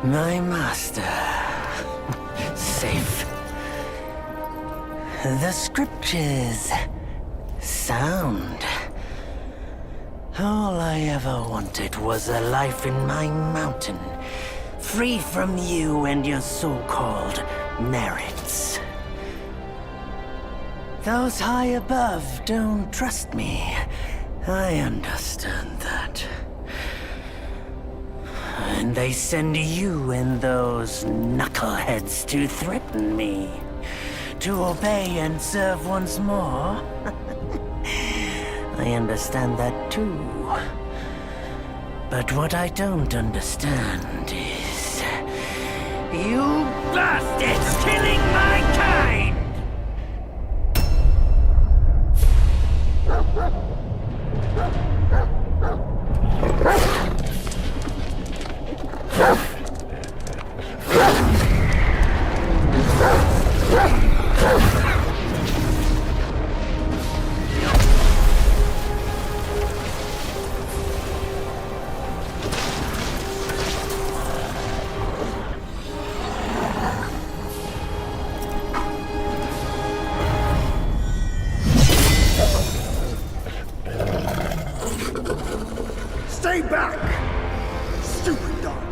My master. Safe. The scriptures. Sound. All I ever wanted was a life in my mountain, free from you and your so-called merits. Those high above don't trust me. I understand that. And they send you and those knuckleheads to threaten me. To obey and serve once more. I understand that too. But what I don't understand is... you bastards killing my kind! Stay back! Stupid dog!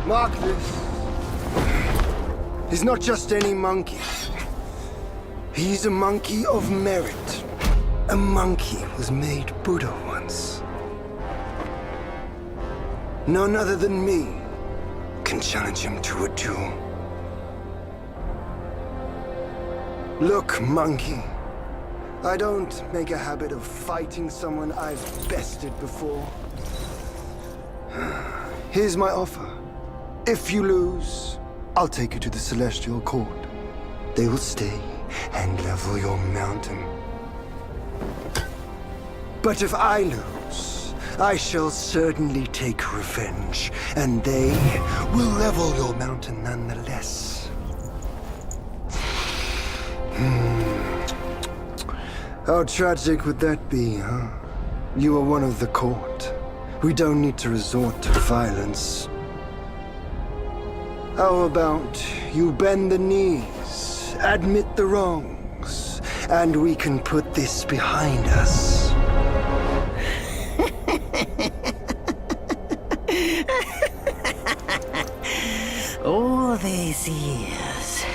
Mark this. He's not just any monkey. He's a monkey of merit. A monkey was made Buddha once. None other than me can challenge him to a duel. Look, monkey. I don't make a habit of fighting someone I've bested before. Here's my offer. If you lose, I'll take you to the Celestial Court. They will stay and level your mountain. But if I lose, I shall certainly take revenge, and they will level your mountain nonetheless. How tragic would that be, huh? You are one of the court. We don't need to resort to violence. How about you bend the knees, admit the wrongs, and we can put this behind us? All these years,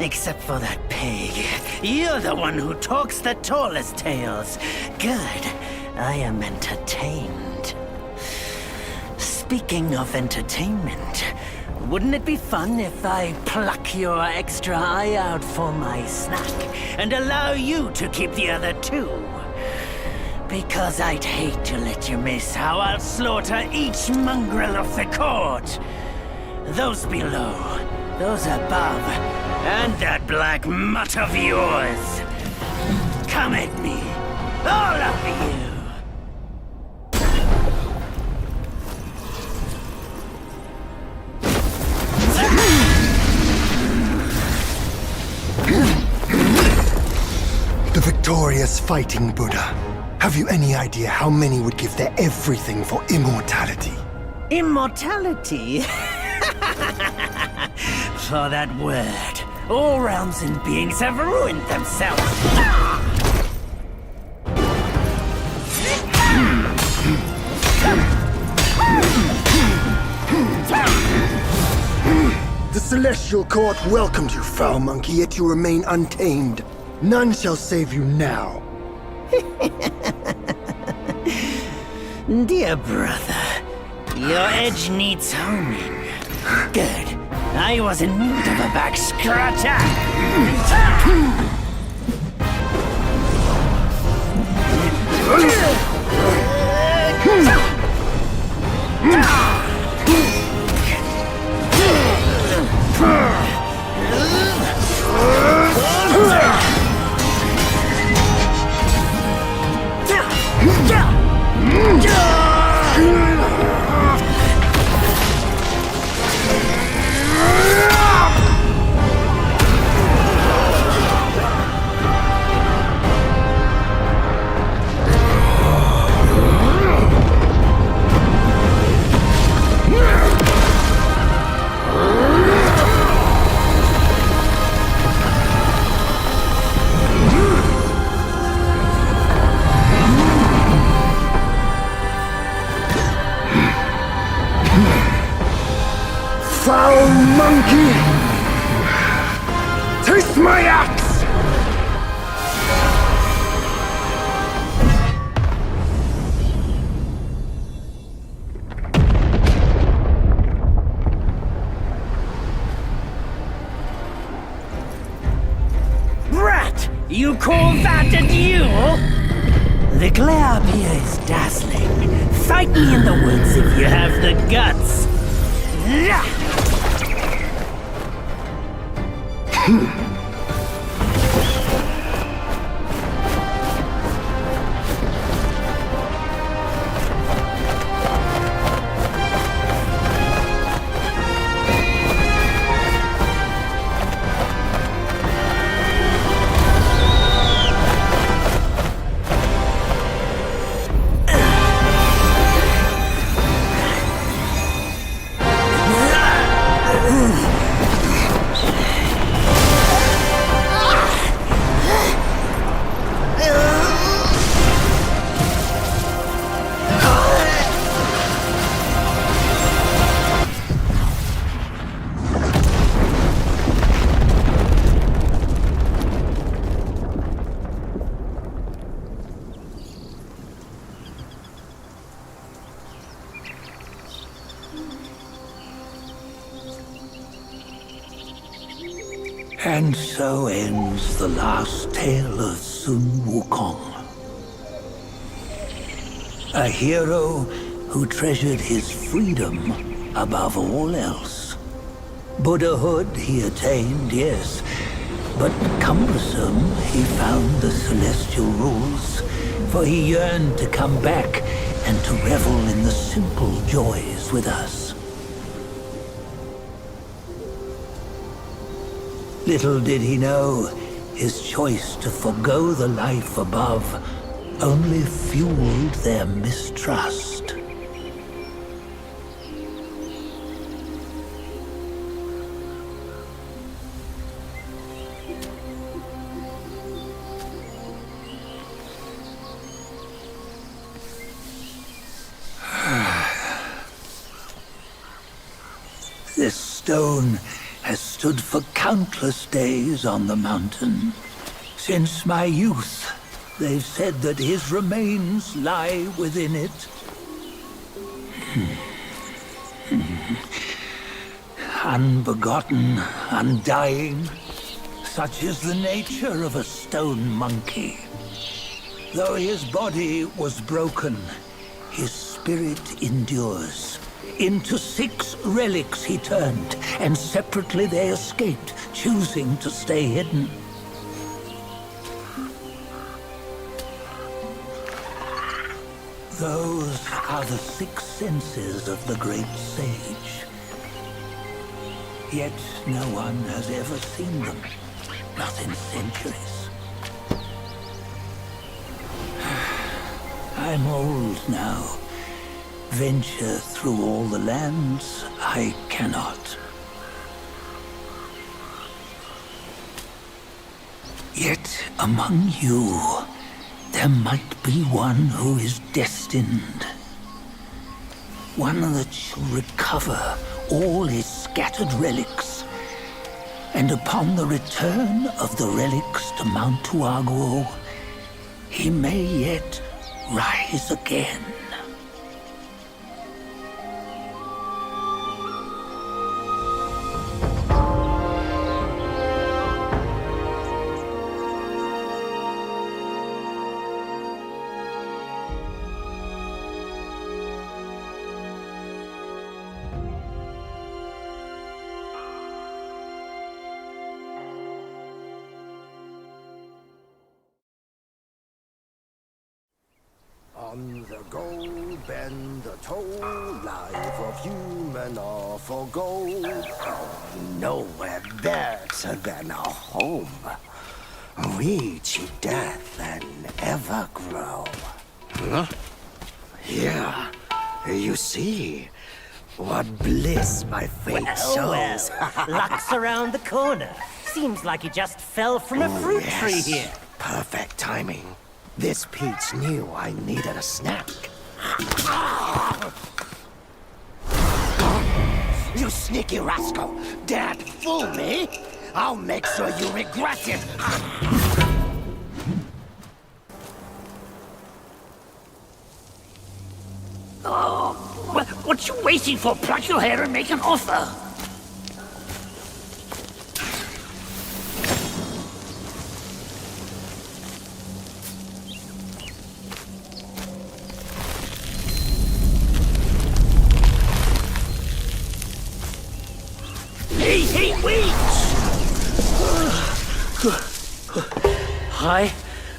except for that pig, you're the one who talks the tallest tales. Good, I am entertained. Speaking of entertainment, wouldn't it be fun if I pluck your extra eye out for my snack and allow you to keep the other two? Because I'd hate to let you miss how I'll slaughter each mongrel of the court. Those below, those above, and that black mutt of yours. Come at me, all of you. warriors fighting Buddha. Have you any idea how many would give their everything for immortality? Immortality? For that word, all realms and beings have ruined themselves. The Celestial Court welcomed you, foul monkey, yet you remain untamed. None shall save you now. Dear brother, your edge needs honing. Good. I was in need of a back scratcher. Foul monkey! Taste my axe! Rat! You call that a duel? The glare up here is dazzling. Fight me in the woods if you have the guts. And so ends the last tale of Sun Wukong. A hero who treasured his freedom above all else. Buddhahood he attained, yes, but cumbersome he found the celestial rules, for he yearned to come back and to revel in the simple joys with us. Little did he know, his choice to forgo the life above only fueled their mistrust. This stone has stood for countless days on the mountain. Since my youth, they've said that his remains lie within it. Unbegotten, undying, such is the nature of a stone monkey. Though his body was broken, his spirit endures. Into 6 relics he turned, and separately they escaped, choosing to stay hidden. Those are the 6 senses of the great sage. Yet no one has ever seen them, not in centuries. I'm old now. Venture through all the lands I cannot. Yet among you, there might be one who is destined. One that shall recover all his scattered relics. And upon the return of the relics to Mount Wukong, he may yet rise again. On the go, bend the toe, life of human or for gold. Nowhere better than a home. We cheat death and ever grow. Huh? Here, you see, what bliss my fate shows. Luck's around the corner. Seems like he just fell from a fruit tree here. Perfect timing. This peach knew I needed a snack. You sneaky rascal! Dared fool me? I'll make sure you regret it! What you waiting for? Pluck your hair and make an offer. Hey, wait! I,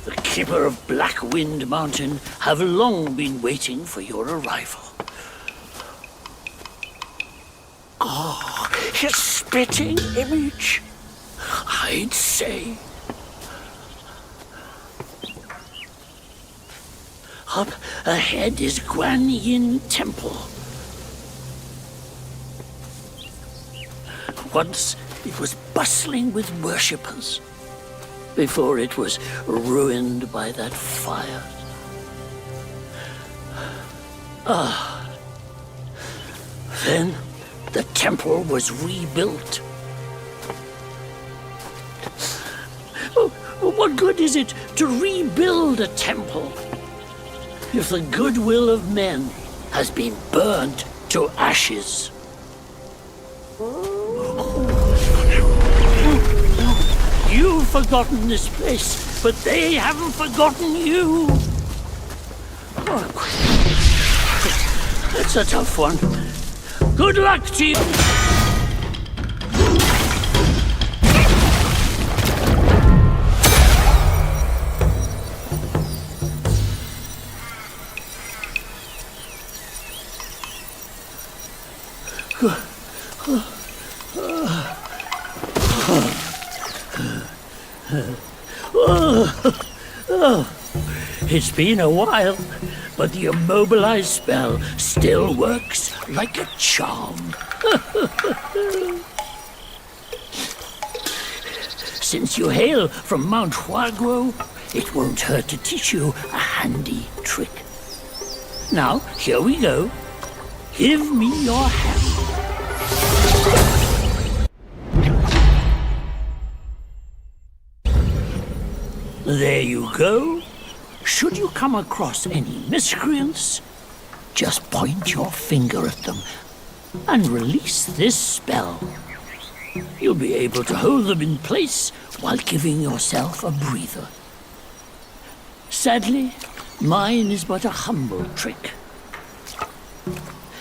the keeper of Black Wind Mountain, have long been waiting for your arrival. Oh, his spitting image, I'd say. Up ahead is Guan Yin Temple. Once it was bustling with worshippers, before it was ruined by that fire. Then the temple was rebuilt. What good is it to rebuild a temple if the goodwill of men has been burnt to ashes? You've forgotten this place, but they haven't forgotten you. That's a tough one. Good luck to you. It's been a while, but the immobilized spell still works like a charm. Since you hail from Mount Wukong, it won't hurt to teach you a handy trick. Now, here we go. Give me your hand. There you go. Should you come across any miscreants, just point your finger at them and release this spell. You'll be able to hold them in place while giving yourself a breather. Sadly, mine is but a humble trick.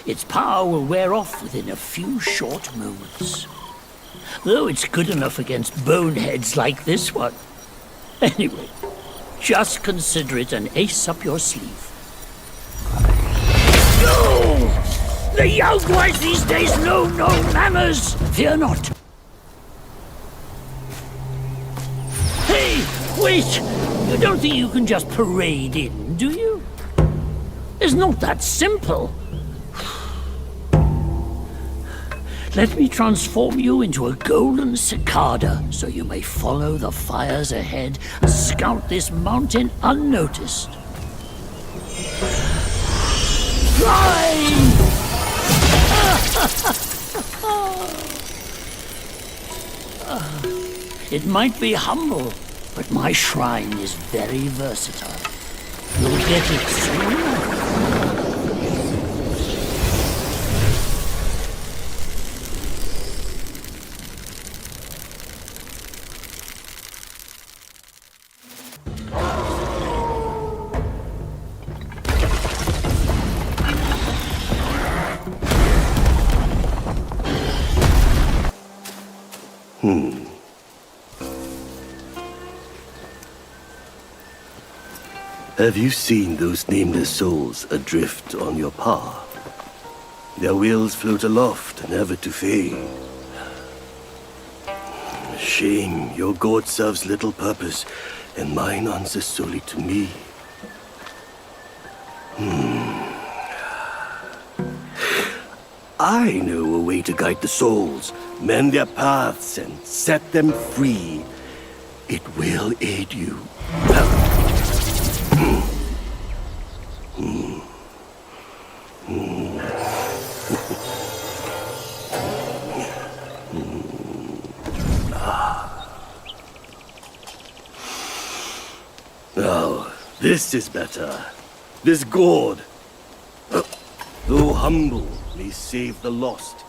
Its power will wear off within a few short moments. Though it's good enough against boneheads like this one. Anyway, just consider it an ace up your sleeve. No! The young boys these days know no manners! Fear not. Hey, wait! You don't think you can just parade in, do you? It's not that simple. Let me transform you into a golden cicada, so you may follow the fires ahead and scout this mountain unnoticed. Fly! It might be humble, but my shrine is very versatile. You'll get it soon. Have you seen those nameless souls adrift on your path? Their wheels float aloft, never to fade. Shame, your god serves little purpose, and mine answers solely to me. I know a way to guide the souls, mend their paths, and set them free. It will aid you. Now, this is better. This gourd, though humble, may save the lost,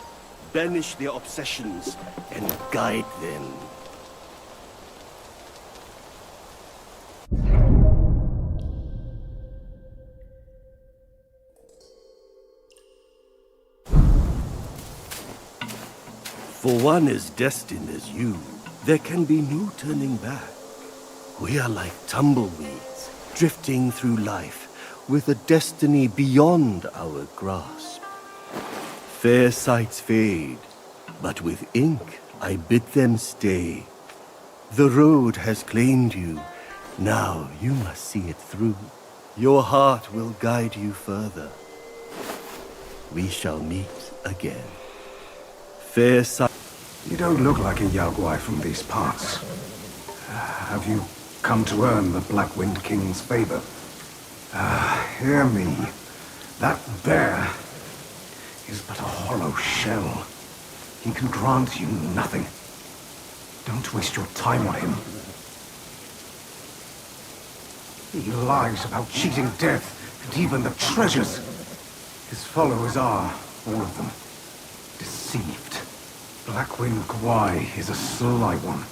banish their obsessions, and guide them. For one as destined as you, there can be no turning back. We are like tumbleweeds, drifting through life, with a destiny beyond our grasp. Fair sights fade, but with ink I bid them stay. The road has claimed you, now you must see it through. Your heart will guide you further. We shall meet again. Fair sight. You don't look like a Yaoguai from these parts. Have you come to earn the Black Wind King's favor? Hear me. That bear is but a hollow shell. He can grant you nothing. Don't waste your time on him. He lies about cheating death and even the treasures. His followers are, all of them, deceived. Black Wind Gwai is a sly one.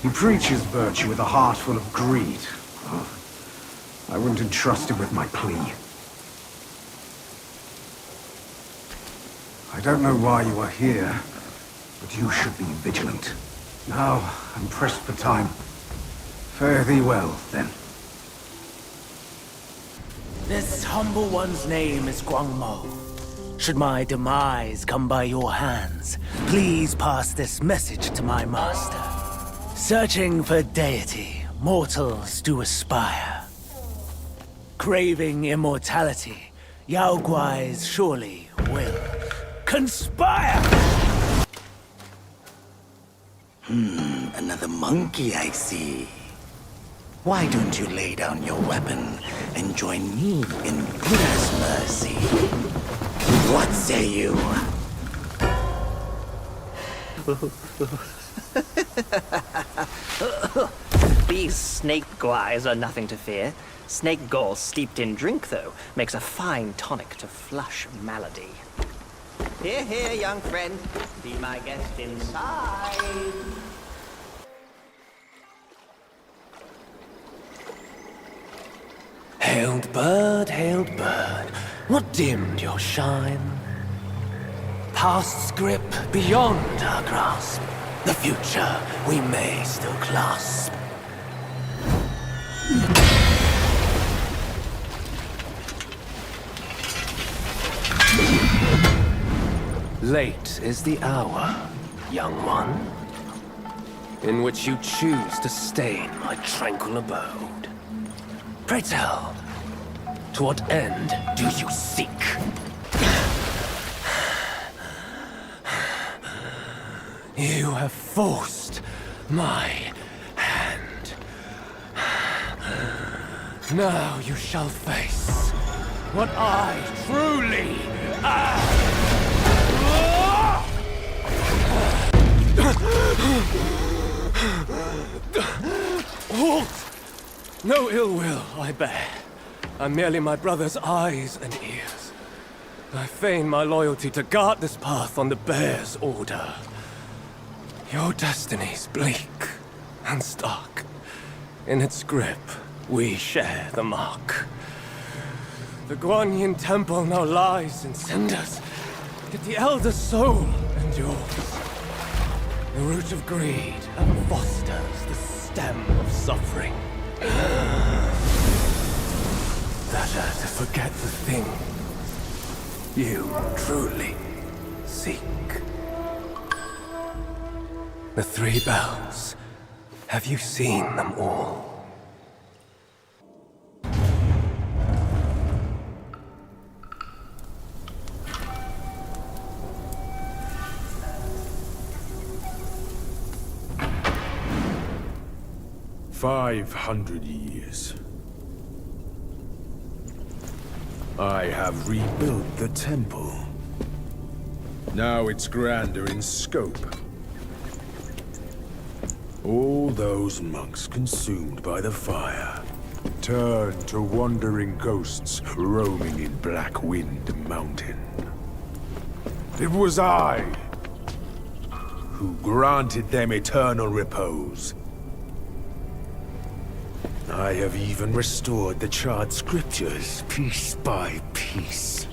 He preaches virtue with a heart full of greed. Oh, I wouldn't entrust him with my plea. I don't know why you are here, but you should be vigilant. Now, I'm pressed for time. Fare thee well, then. This humble one's name is Guangmo. Should my demise come by your hands, please pass this message to my master. Searching for deity, mortals do aspire. Craving immortality, Yaoguais surely will conspire! Another monkey, I see. Why don't you lay down your weapon and join me in Buddha's mercy? What say you? These snake guys are nothing to fear. Snake gall steeped in drink, though, makes a fine tonic to flush malady. Here, here, young friend. Be my guest inside. Hailed bird, what dimmed your shine? Past's grip beyond our grasp. The future we may still clasp. Late is the hour, young one, in which you choose to stain my tranquil abode. Pray tell, To what end do you seek? You have forced my hand. Now you shall face what I truly am. Halt! No ill will I bear. I'm merely my brother's eyes and ears. I feign my loyalty to guard this path on the bear's order. Your destiny's bleak and stark. In its grip, we share the mark. The Guanyin temple now lies in cinders, yet the elder soul endures. The root of greed fosters the stem of suffering. Better to forget the thing you truly seek. The three bells. Have you seen them all? "500 years. I have rebuilt the temple. Now it's grander in scope. All those monks consumed by the fire turned to wandering ghosts roaming in Black Wind Mountain. It was I who granted them eternal repose. I have even restored the charred scriptures piece by piece.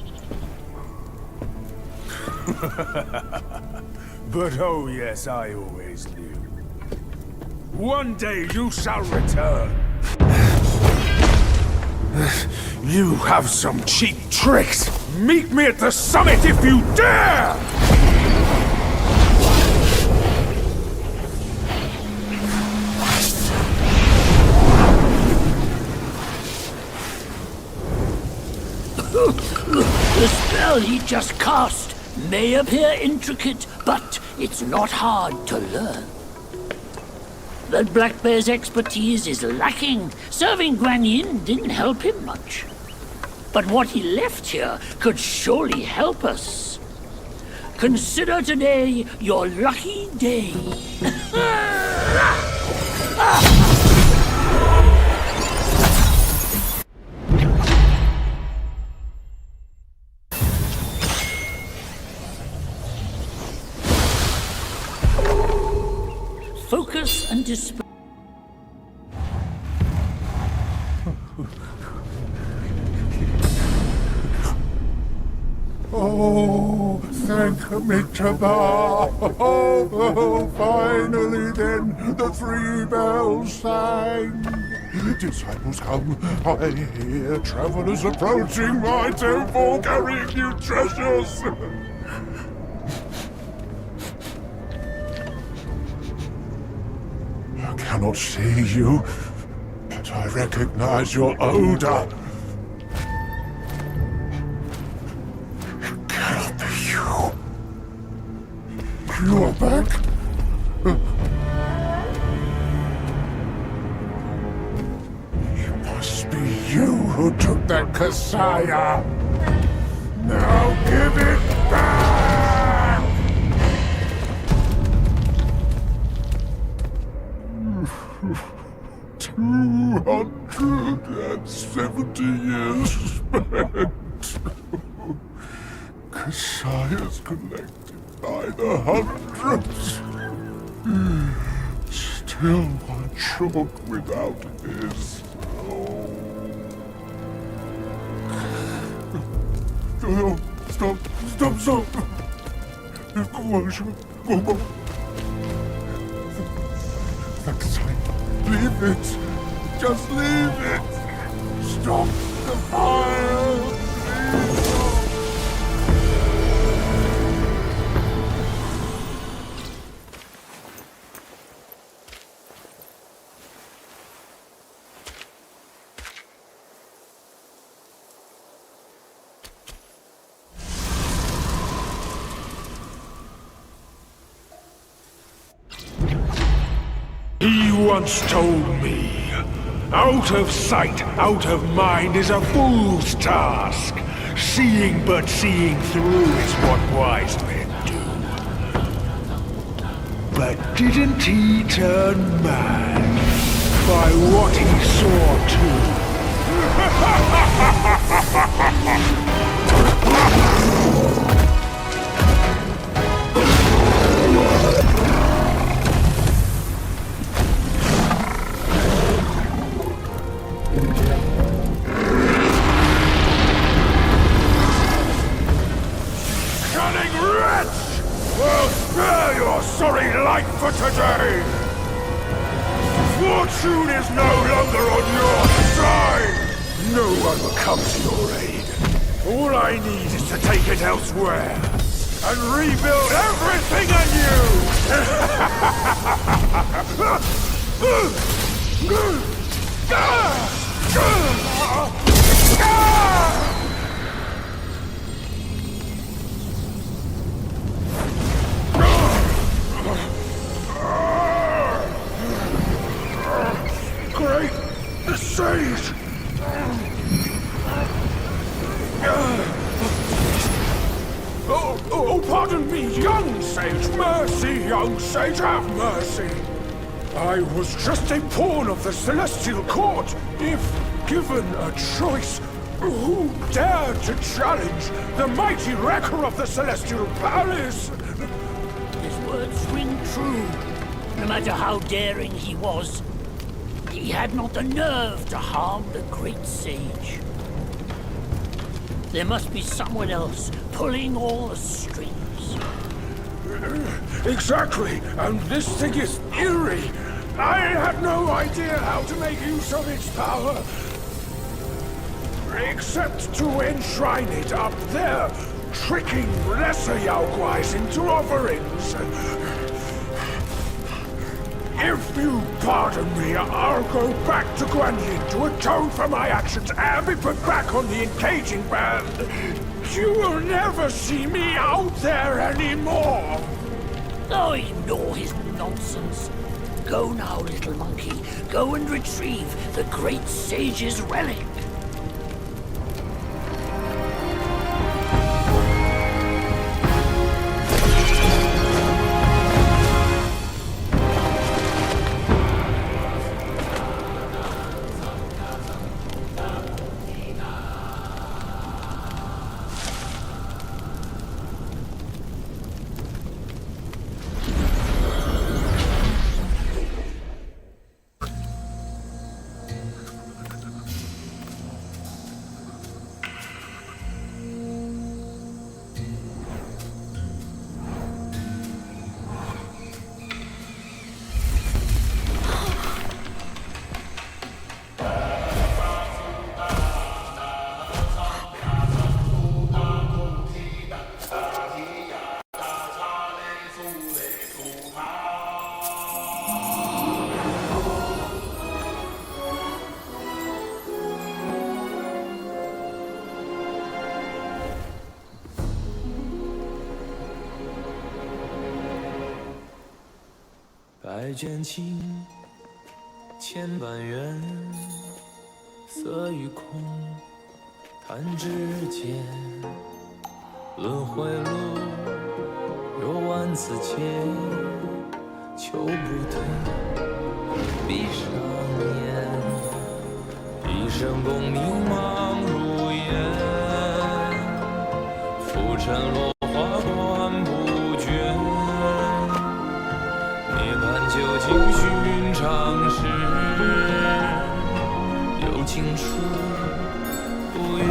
But oh yes, I always knew. One day you shall return. You have some cheap tricks. Meet me at the summit if you dare! The spell he just cast may appear intricate, but it's not hard to learn. That Black Bear's expertise is lacking. Serving Guanyin didn't help him much. But what he left here could surely help us. Consider today your lucky day. Focus and dispel. Oh, thank me to oh, finally then the three bells sang. Disciples come, I hear travelers approaching my temple carrying new treasures. I cannot see you, but I recognize your odor. You are back? It must be you who took that Kasaya. Now give it back! 270 years spent. Kasaya's collected by the hundreds. Still one short without his. Oh, stop! Go back. Leave it. Just leave it. Stop the fire. Please. once told me, out of sight, out of mind is a fool's task. Seeing but seeing through is what wise men do. But didn't he turn mad by what he saw too? Cunning wretch! Well, spare your sorry life for today! Fortune is no longer on your side! No one will come to your aid. All I need is to take it elsewhere and rebuild everything anew! Great sage! Oh, pardon me, young sage! Mercy, young sage, have mercy! I was just a pawn of the Celestial Court. If given a choice, who dared to challenge the mighty wrecker of the Celestial Palace? His words ring true. No matter how daring he was, he had not the nerve to harm the great sage. There must be someone else pulling all the strings. Exactly, and this thing is eerie. I had no idea how to make use of its power. Except to enshrine it up there, tricking lesser Yaoguais into offerings. If you pardon me, I'll go back to Guanyin to atone for my actions and be put back on the engaging band. You will never see me out there anymore. Oh, ignore his nonsense. Go now, little monkey. Go and retrieve the great sage's relic.百卷情，千般缘，色与空，弹指间。轮回路，有万次劫，求不退。闭上眼，一生功名忙如烟，浮沉落花断不绝。究竟寻常事，有情处不远。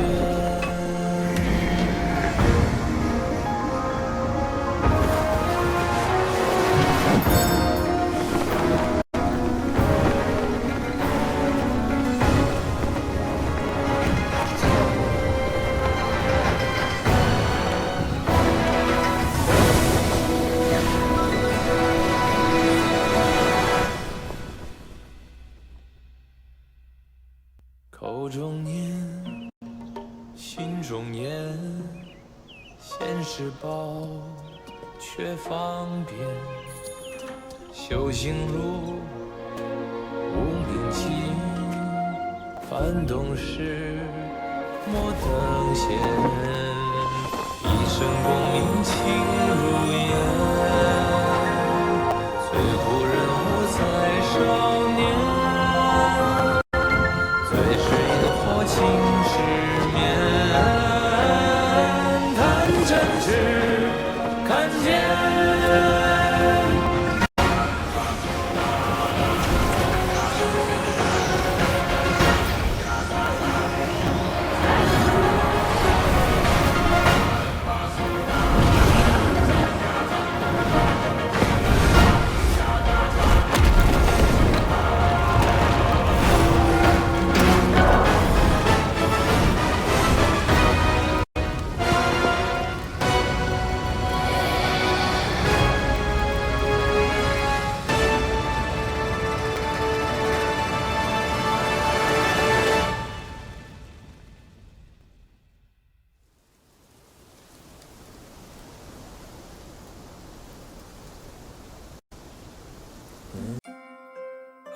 口中念，心中言，现世报，却方便。修行路，翻动时莫等闲，一生功名情如烟，最后人物在少年，最是萤火情失眠，谈真挚看见。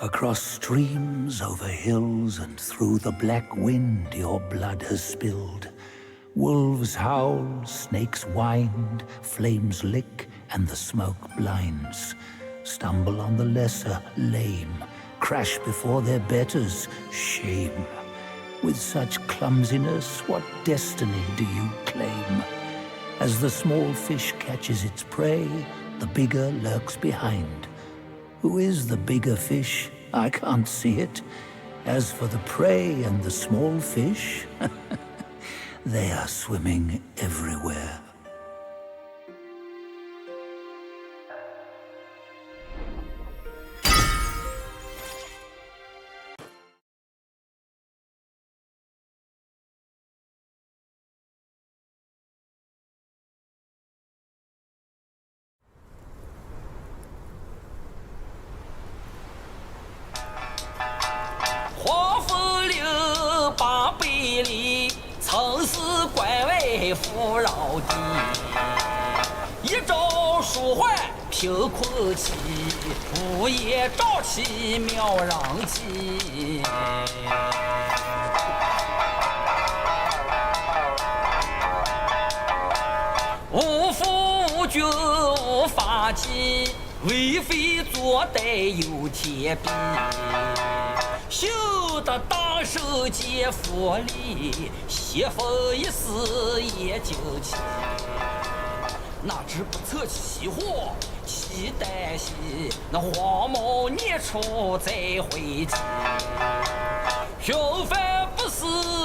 Across streams, over hills, and through the black wind your blood has spilled. Wolves howl, snakes wind, flames lick, and the smoke blinds. Stumble on the lesser, lame, crash before their betters, shame. With such clumsiness, what destiny do you claim? As the small fish catches its prey, the bigger lurks behind. Who is the bigger fish? I can't see it. As for the prey and the small fish, they are swimming everywhere.贫困起，午夜朝起，渺壤起。无父无君无法纪，为非作歹有天庇。修得大圣皆佛力，邪风一丝也惊奇。哪知不测其祸，其旦夕，那黄毛孽畜再回击。平凡不是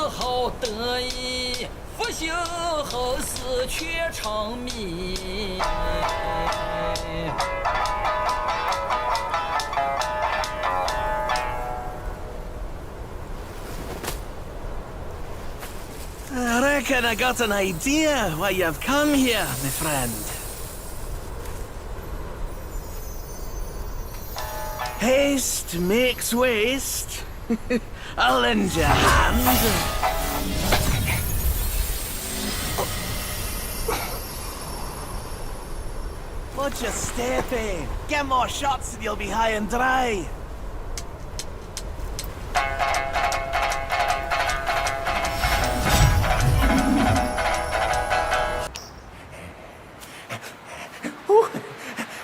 好得意，复兴后世却成谜。I reckon I got an idea why you've come here, my friend. Haste makes waste. I'll lend you a hand. Watch your step, eh? Get more shots and you'll be high and dry.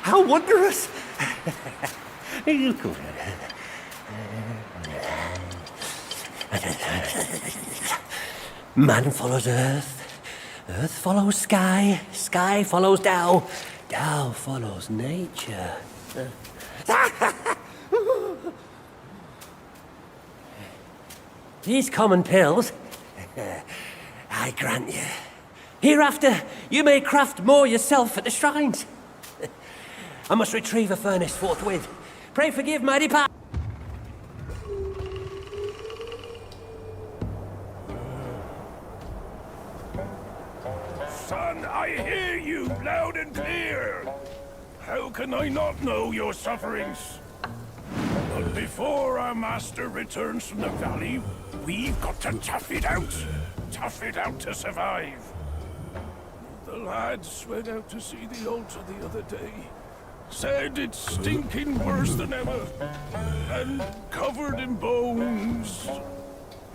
How wondrous! Man follows earth, earth follows sky, sky follows Tao, Tao follows nature. These common pills, I grant you. Hereafter, you may craft more yourself at the shrines. I must retrieve a furnace forthwith. Pray forgive my depart. Son, I hear you loud and clear. How can I not know your sufferings? But before our master returns from the valley, we've got to tough it out. Tough it out to survive. The lads went out to see the altar the other day. Said it's stinking worse than ever. And covered in bones.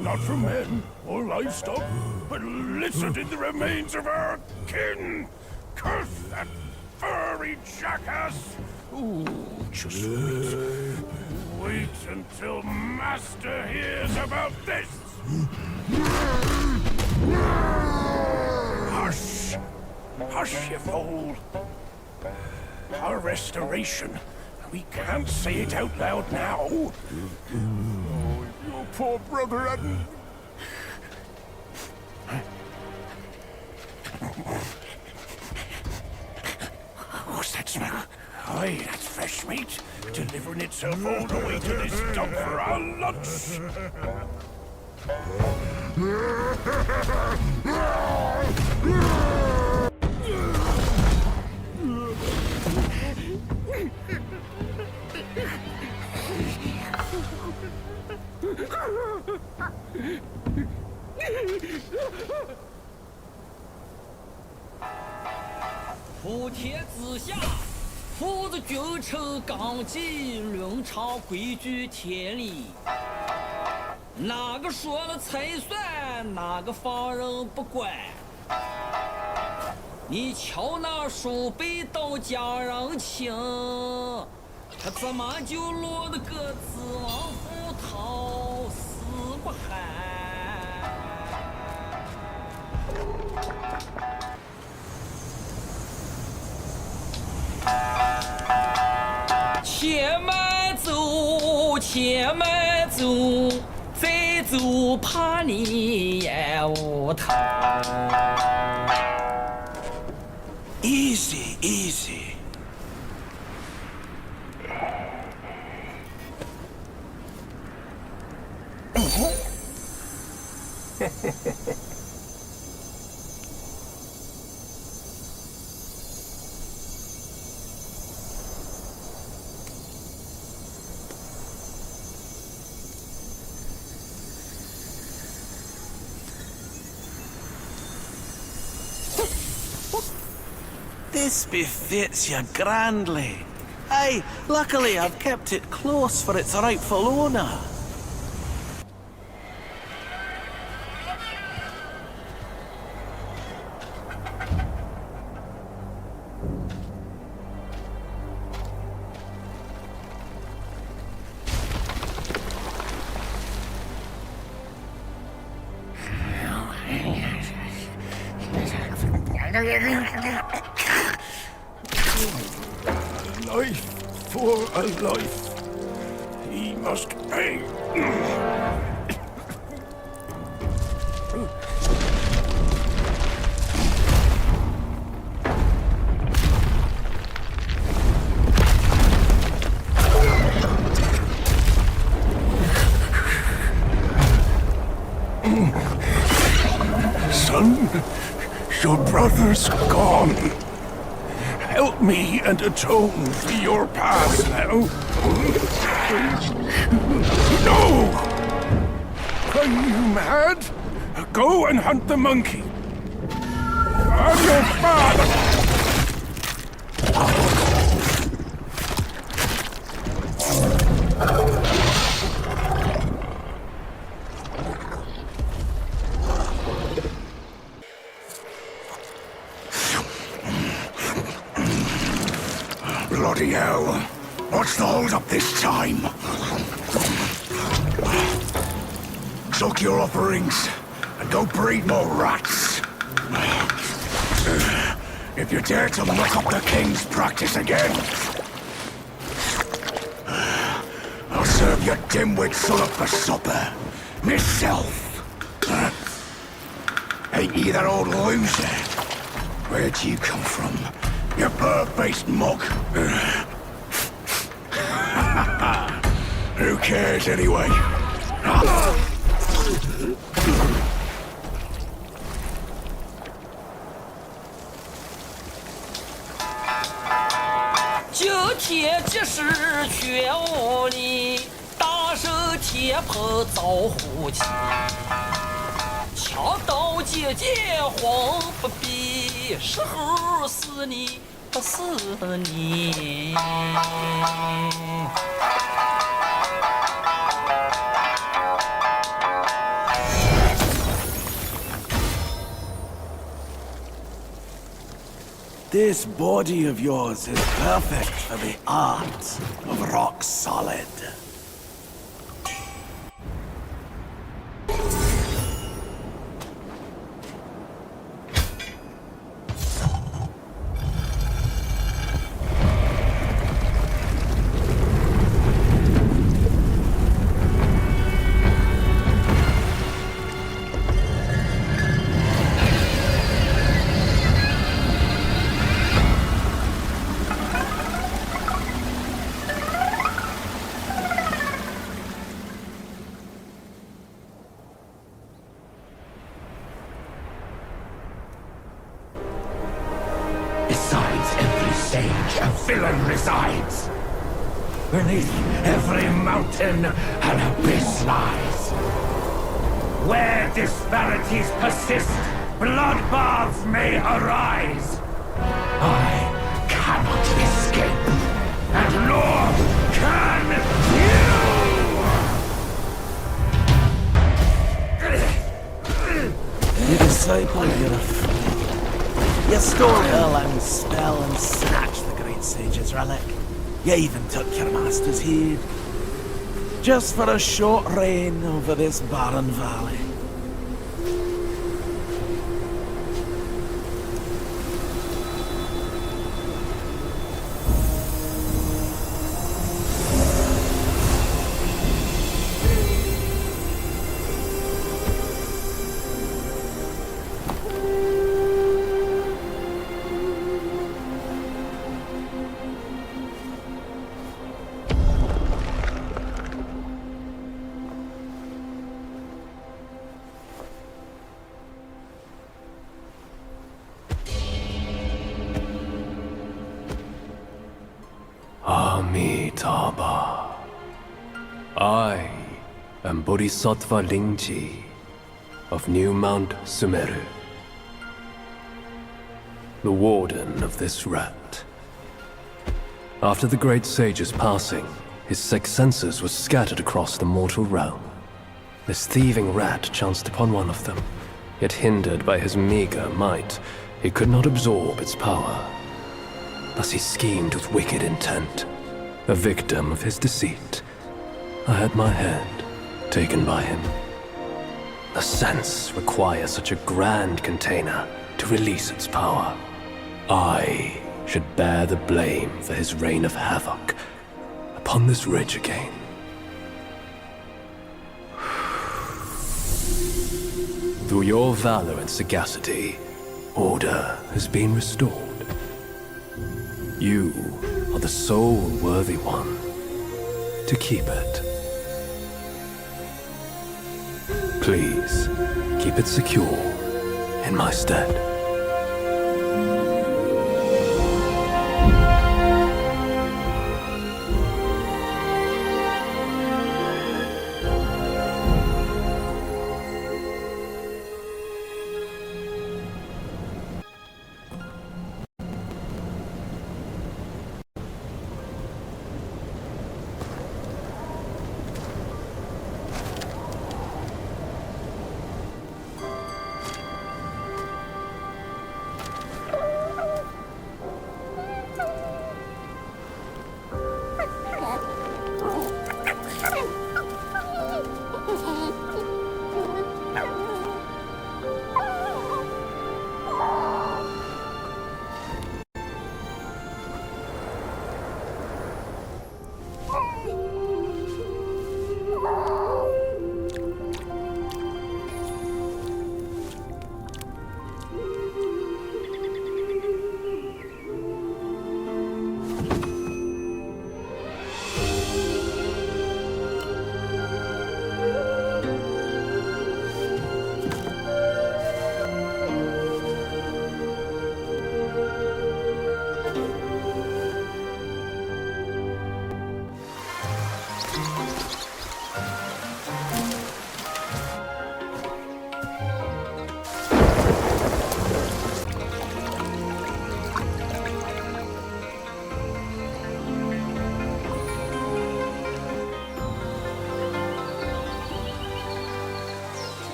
Not from men or livestock, but littered in the remains of our kin. Curse that furry jackass! Ooh, just wait. Wait until Master hears about this! Hush! Hush, you fool! Our restoration. We can't say it out loud now. Oh, your poor brother hadn't... What's that smell? Aye, that's fresh meat. Delivering itself all the way to this dump for our lunch.普天之下，父子君臣纲纪，伦常规矩天理。哪个说了才算，哪个放任不管？你瞧那叔辈都讲人情，他怎么就落得个子王府逃死不寒？且慢走，且慢走，再走怕你也无头。Easy, easy. This befits you grandly. Aye, luckily I've kept it close for its rightful owner. Life for a life. He must pay. Son, your brother's gone. Help me and atone for your past now. No! Are you mad? Go and hunt the monkey. I'm your father! Bloody hell. What's the hold-up this time? Suck your offerings and go breed more rats. If you dare to muck up the king's practice again, I'll serve your dimwit son up for supper. Myself. Ain't you that old loser? Where'd you come from? You bird-faced mug. Who cares anyway? 今天即是全无力，大圣天蓬遭虎欺。强盗姐姐慌不必，时候死你不死你。This body of yours is perfect for the art of rock solid. Besides every sage, a villain resides. Beneath every mountain, an abyss lies. Where disparities persist, bloodbaths may arise. I cannot escape, and nor can you! You disciple, you're a fool. You stole Erlang's spell and snatched the great sage's relic. You even took your master's heed. Just for a short reign over this barren valley. Amitabha. I am Bodhisattva Lingji of New Mount Sumeru, the warden of this rat. After the great sage's passing, his sixth senses were scattered across the mortal realm. This thieving rat chanced upon one of them, yet hindered by his meager might, he could not absorb its power. Thus he schemed with wicked intent. A victim of his deceit, I had my head taken by him. The sense requires such a grand container to release its power. I should bear the blame for his reign of havoc upon this ridge again. Through your valor and sagacity, order has been restored. You are the sole worthy one to keep it. Please, keep it secure in my stead.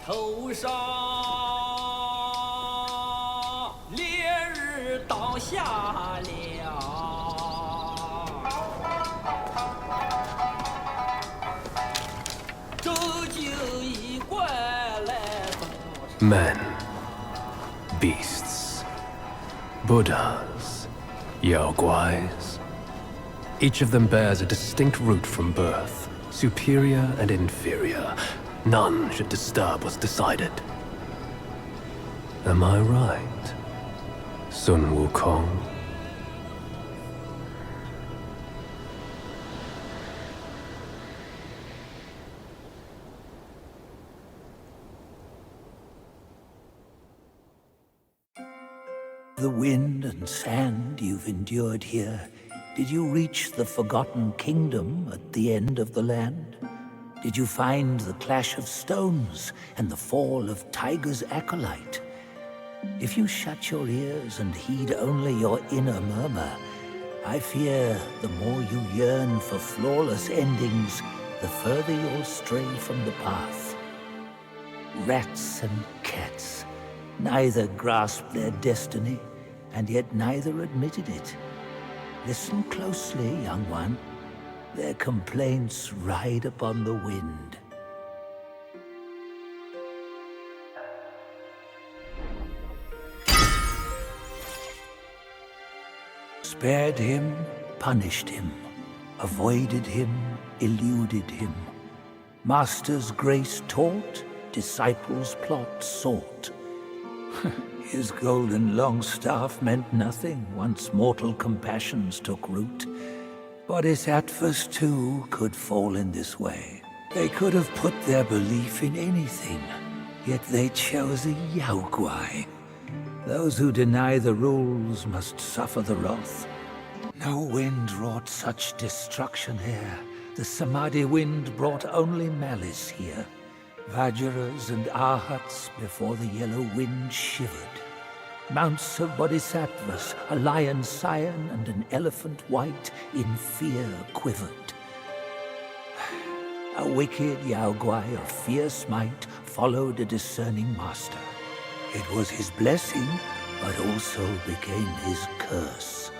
头上烈日当下了，周就一贯来走。 Men, beasts, Buddhas, Yaoguais. Each of them bears a distinct root from birth, superior and inferior. None should disturb what's decided. Am I right, Sun Wukong? The wind and sand you've endured here, did you reach the forgotten kingdom at the end of the land? Did you find the clash of stones and the fall of Tiger's acolyte? If you shut your ears and heed only your inner murmur, I fear the more you yearn for flawless endings, the further you'll stray from the path. Rats and cats, neither grasped their destiny, and yet neither admitted it. Listen closely, young one. Their complaints ride upon the wind. Spared him, punished him, avoided him, eluded him. Master's grace taught, disciples' plot sought. His golden long staff meant nothing once mortal compassions took root. Bodhisattvas too could fall in this way. They could have put their belief in anything, yet they chose a Yaoguai. Those who deny the rules must suffer the wrath. No wind wrought such destruction here. The Samadhi wind brought only malice here. Vajras and Arhats before the yellow wind shivered. Mounts of bodhisattvas, a lion scion and an elephant white, in fear quivered. A wicked Yaoguai of fierce might followed a discerning master. It was his blessing, but also became his curse.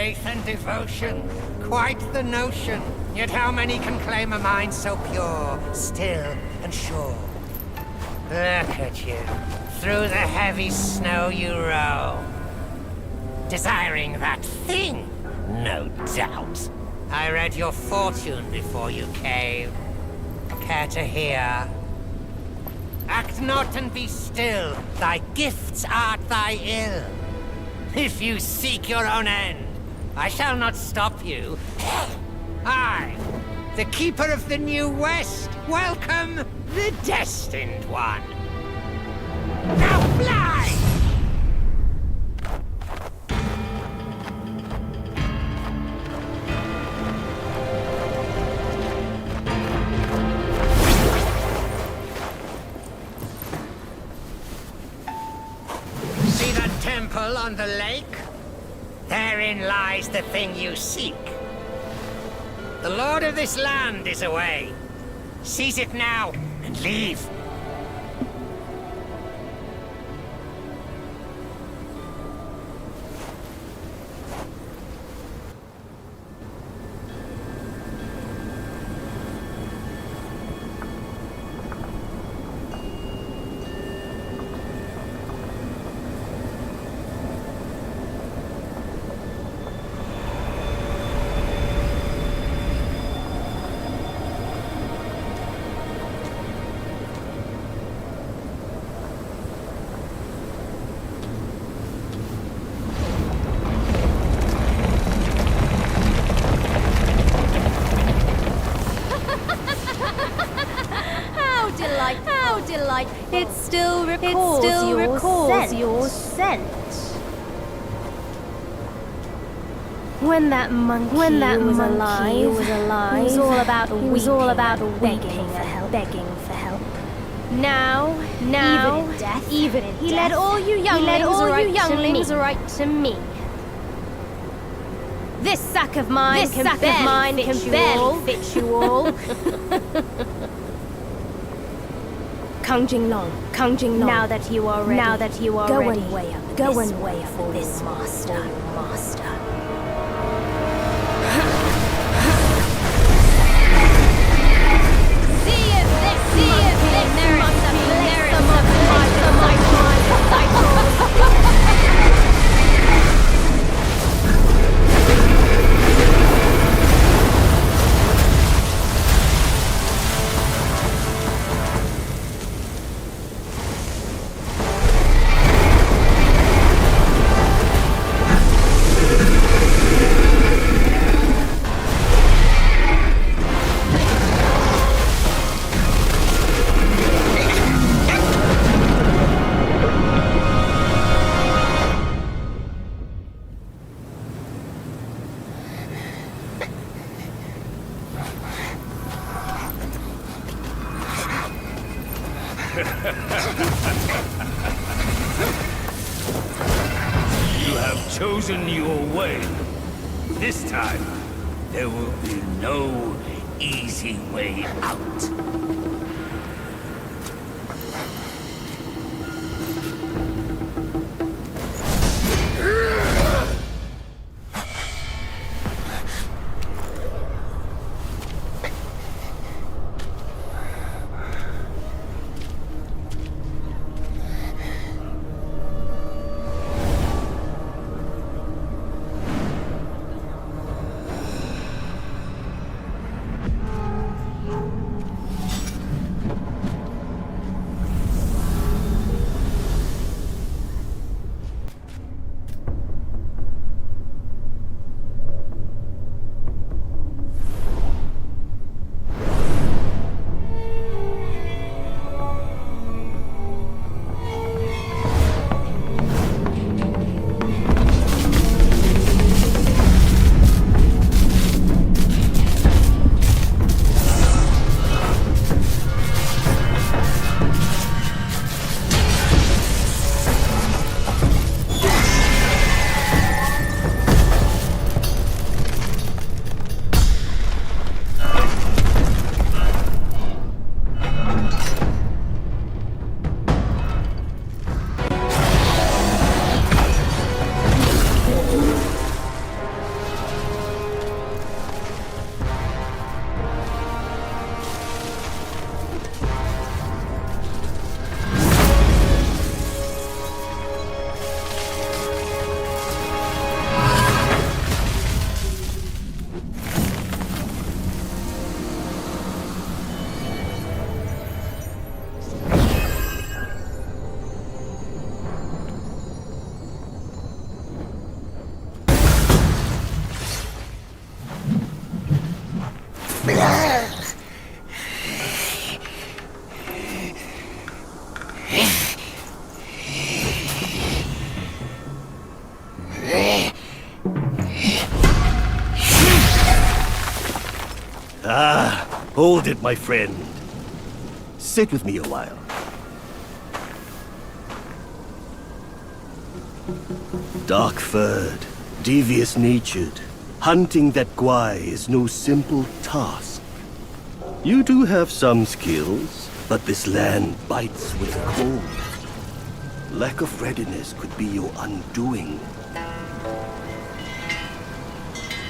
faith and devotion. Quite the notion. Yet how many can claim a mind so pure, still, and sure? Look at you. Through the heavy snow you roam. Desiring that thing, no doubt. I read your fortune before you came. Care to hear? Act not and be still. Thy gifts art thy ill. If you seek your own end, I shall not stop you. I, the Keeper of the New West, welcome the Destined One. Now fly! See that temple on the lake? Therein lies the thing you seek. The lord of this land is away. Seize it now and leave. It still recalls your scent. When that monkey was alive, it was all about weeping for help. Now, even in death, he led all you younglings right to me. This sack of mine can barely fit you all. Kang Jinglong, now that you are ready, go and weigh up for this master. See if this must have blessed some of my disciples. You have chosen your way. This time, there will be no easy way out. Hold it, my friend. Sit with me a while. Dark-furred, devious-natured, hunting that Gwai is no simple task. You do have some skills, but this land bites with cold. Lack of readiness could be your undoing.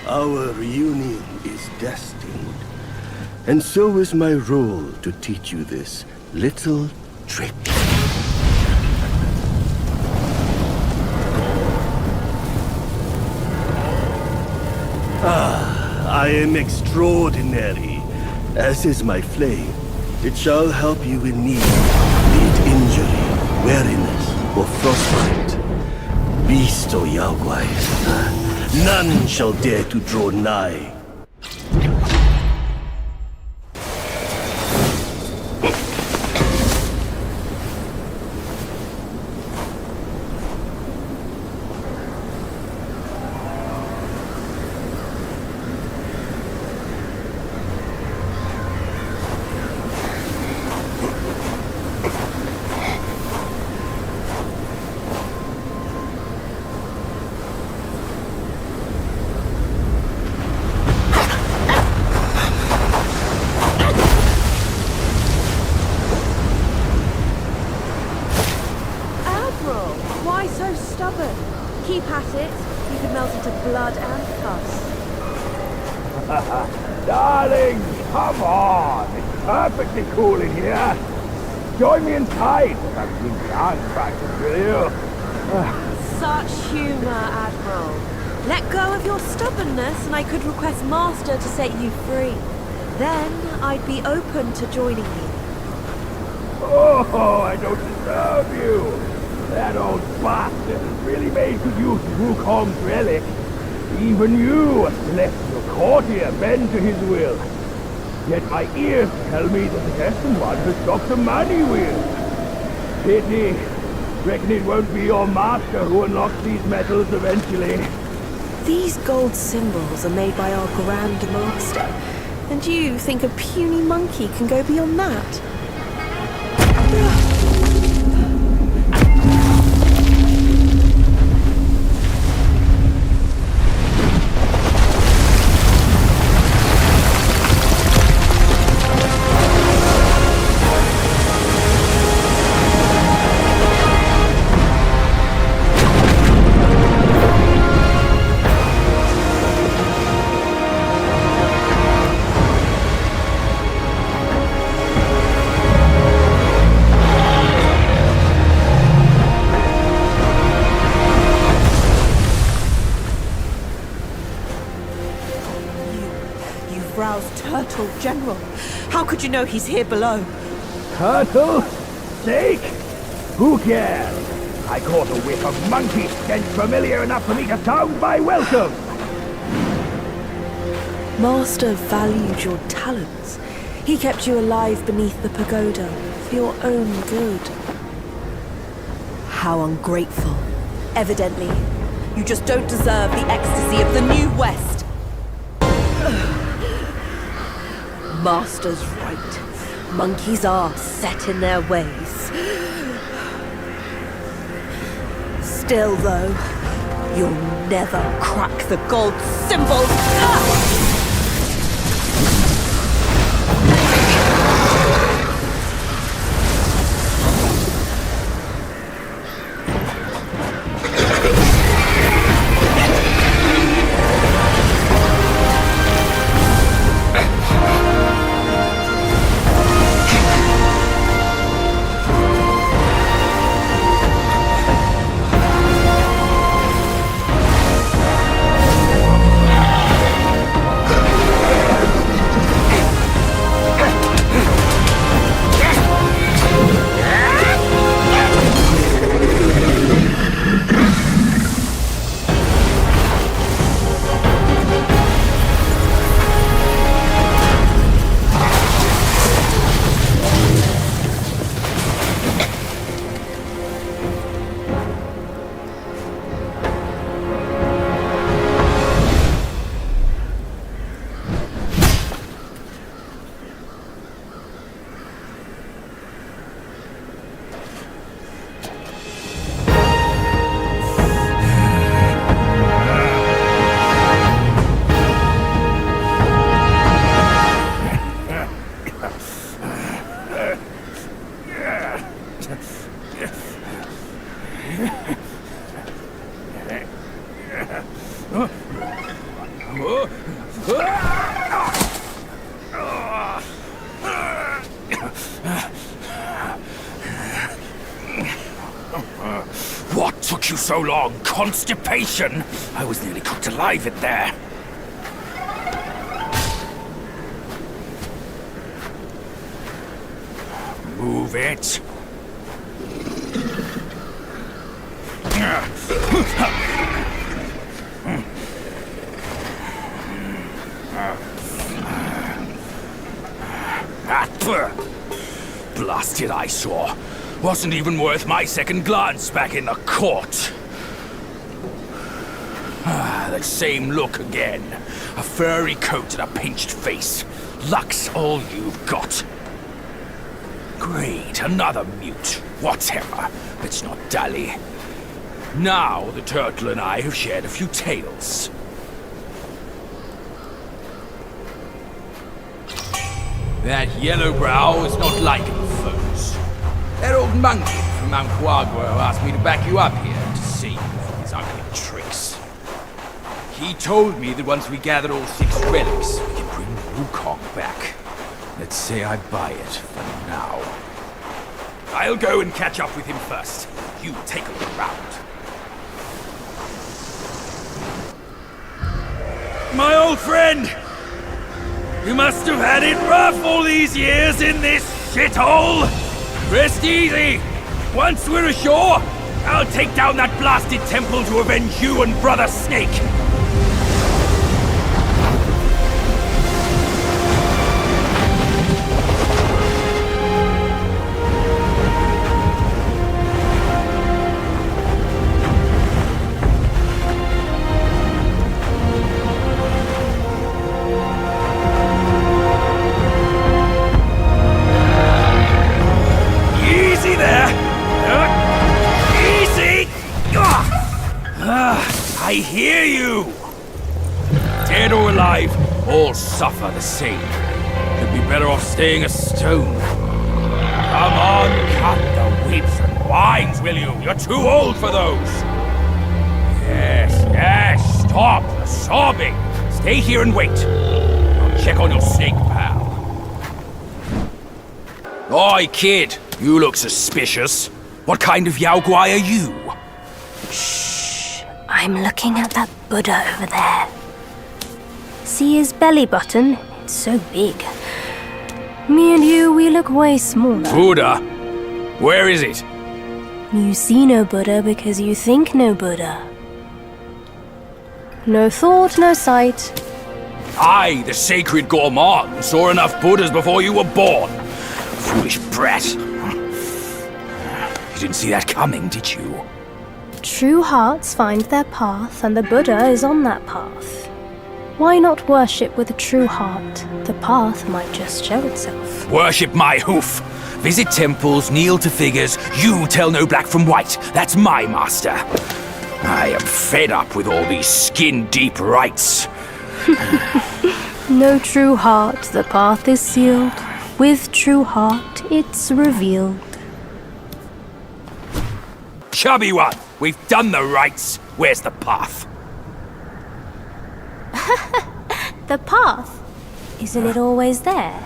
Our reunion is destined, and so is my role to teach you this little trick. I am extraordinary, as is my flame. It shall help you in need, be it injury, weariness, or frostbite. Beast or Yaoguai, none shall dare to draw nigh. Keep at it. You could melt into blood and pus. Darling, come on. It's perfectly cool in here. Join me inside. Have some dance practice, will you? Such humour, Admiral. Let go of your stubbornness and I could request Master to set you free. Then I'd be open to joining you. Oh, I don't deserve you. That old bastard has really made good use of Wukong's relic. Even you, a celestial courtier, bend to his will. Yet my ears tell me that the destined one has stopped the money wheel. Pity. Reckon it won't be your master who unlocks these metals eventually. These gold symbols are made by our Grand Master. And you think a puny monkey can go beyond that? Turtle General. How could you know he's here below? Turtle? Snake? Who cares? I caught a whiff of monkey stench familiar enough for me to sound my welcome. Master valued your talents. He kept you alive beneath the pagoda for your own good. How ungrateful. Evidently, you just don't deserve the ecstasy of the New West. Master's right. Monkeys are set in their ways. Still, though, you'll never crack the gold symbol. What took you so long? Constipation? I was nearly cooked alive in there. Move it. Blasted eyesore. Wasn't even worth my second glance back in the court. That same look again. A furry coat and a pinched face. Luck's all you've got. Great, another mute. Whatever. Let's not dally. Now the turtle and I have shared a few tales. That Yellowbrow is not liking foes. That old monkey from Mount Guagua asked me to back you up here to save you from his ugly tricks. He told me that once we gather all 6 relics, we can bring Wukong back. Let's say I buy it for now. I'll go and catch up with him first. You take a look around. My old friend! You must have had it rough all these years in this shithole! Rest easy! Once we're ashore, I'll take down that blasted temple to avenge you and Brother Snake! I hear you! Dead or alive, all suffer the same. You'd be better off staying a stone. Come on, cut the whips and wines, will you? You're too old for those! Yes, stop the sobbing! Stay here and wait. I'll check on your snake, pal. Oi, kid! You look suspicious. What kind of Yao Guai are you? I'm looking at that Buddha over there. See his belly button? It's so big. Me and you, we look way smaller. Buddha? Where is it? You see no Buddha because you think no Buddha. No thought, no sight. I, the sacred gourmand, saw enough Buddhas before you were born. Foolish brat. You didn't see that coming, did you? True hearts find their path, and the Buddha is on that path. Why not worship with a true heart? The path might just show itself. Worship my hoof. Visit temples, kneel to figures. You tell no black from white. That's my master. I am fed up with all these skin-deep rites. No true heart, the path is sealed. With true heart, it's revealed. Chubby one, we've done the rites. Where's the path? The path? Isn't it always there?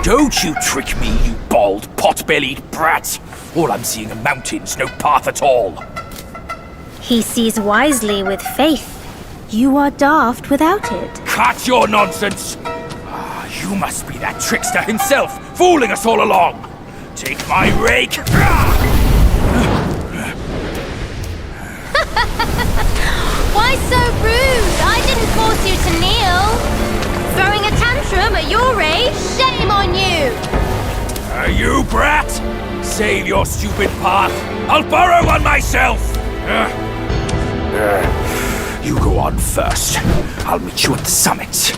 Don't you trick me, you bald, pot-bellied brat. All I'm seeing are mountains, no path at all. He sees wisely with faith. You are daft without it. Cut your nonsense! You must be that trickster himself, fooling us all along! Take my rake! Why so rude? I didn't force you to kneel. Throwing a tantrum at your age? Shame on you! You brat! Save your stupid path! I'll borrow one myself! You go on first. I'll meet you at the summit.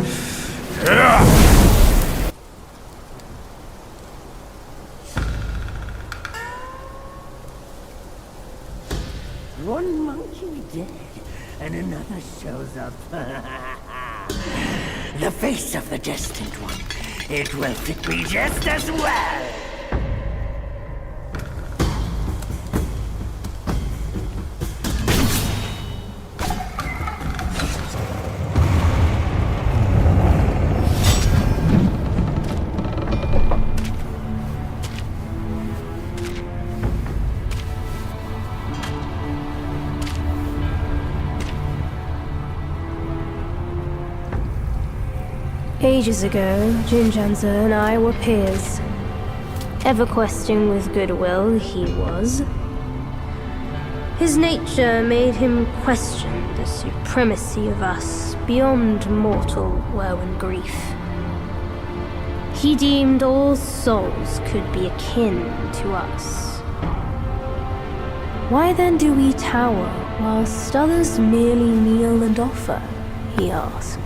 One monkey dead, and another shows up. The face of the destined one. It will fit me just as well. Ages ago, Jinjanza and I were peers. Ever questing with goodwill, he was. His nature made him question the supremacy of us beyond mortal woe and grief. He deemed all souls could be akin to us. Why then do we tower whilst others merely kneel and offer? He asked.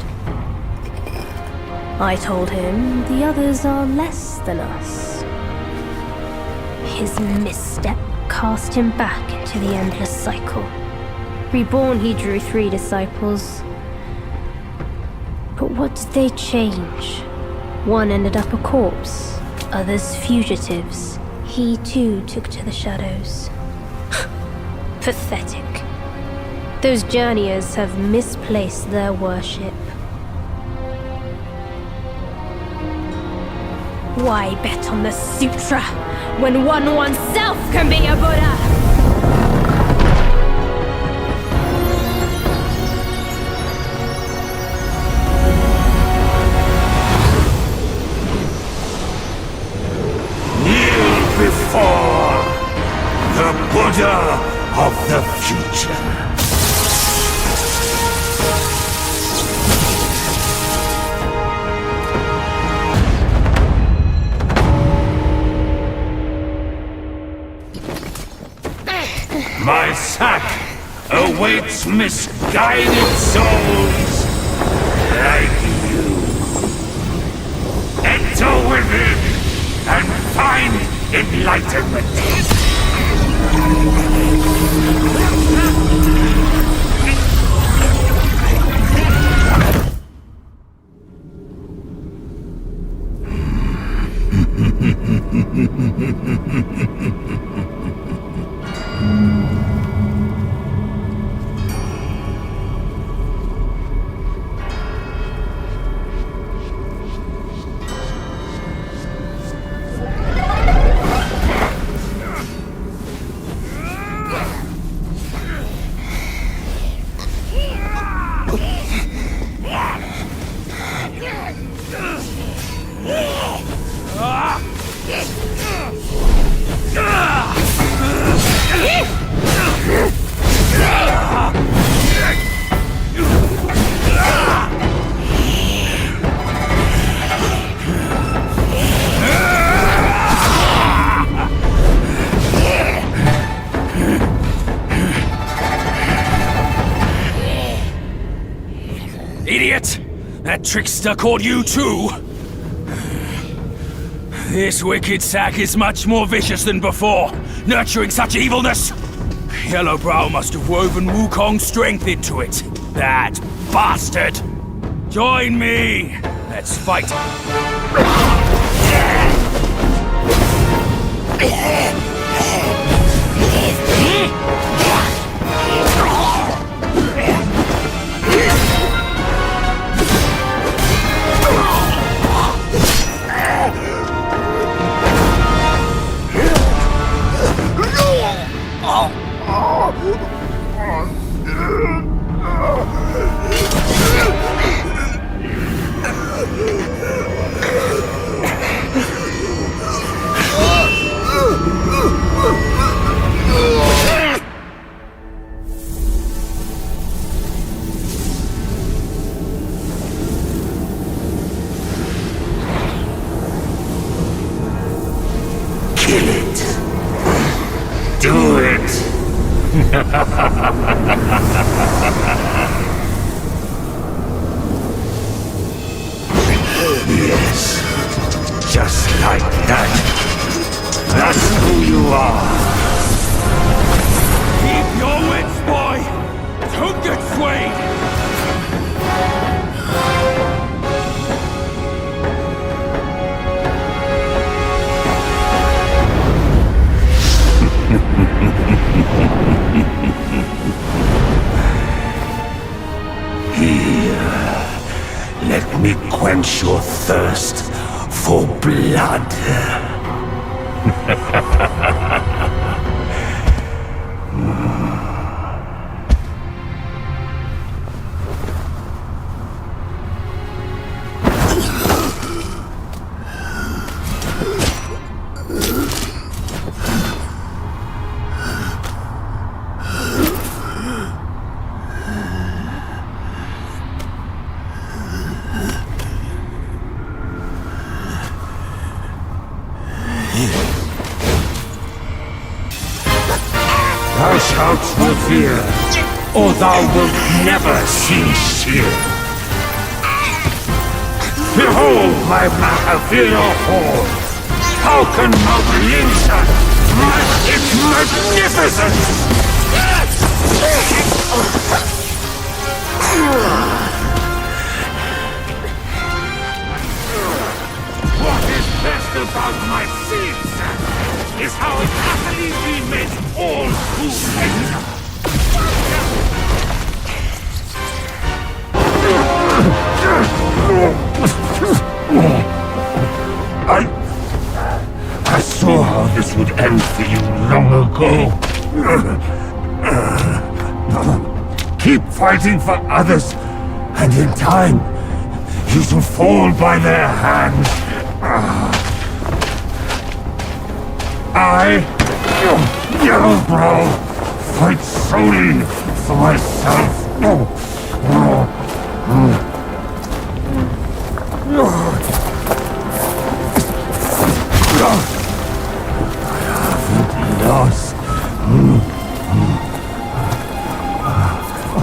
I told him the others are less than us. His misstep cast him back into the endless cycle. Reborn, he drew 3 disciples. But what did they change? One ended up a corpse, others fugitives. He too took to the shadows. Pathetic. Those journeyers have misplaced their worship. Why bet on the sutra when one oneself can be a Buddha? Kneel before the Buddha of the future. My sack awaits misguided souls like you. Enter within and find enlightenment. Idiot! That trickster called you too! This wicked sack is much more vicious than before, nurturing such evilness! Yellowbrow must have woven Wukong's strength into it. That bastard! Join me! Let's fight! Kill it. Do it. Yes, just like that. That's who you are. Keep your wits, boy! Don't get swayed! Here, let me quench your thirst for blood. Thou shalt revere, or thou wilt never cease here. Behold my Mahavira hall! How can Mount Linsa match its magnificence? What is best about my seeds is how it utterly remits all who enter. I saw how this would end for you long ago. Keep fighting for others, and in time, you shall fall by their hands. I, Yellowbrow, fight solely for myself. Lost.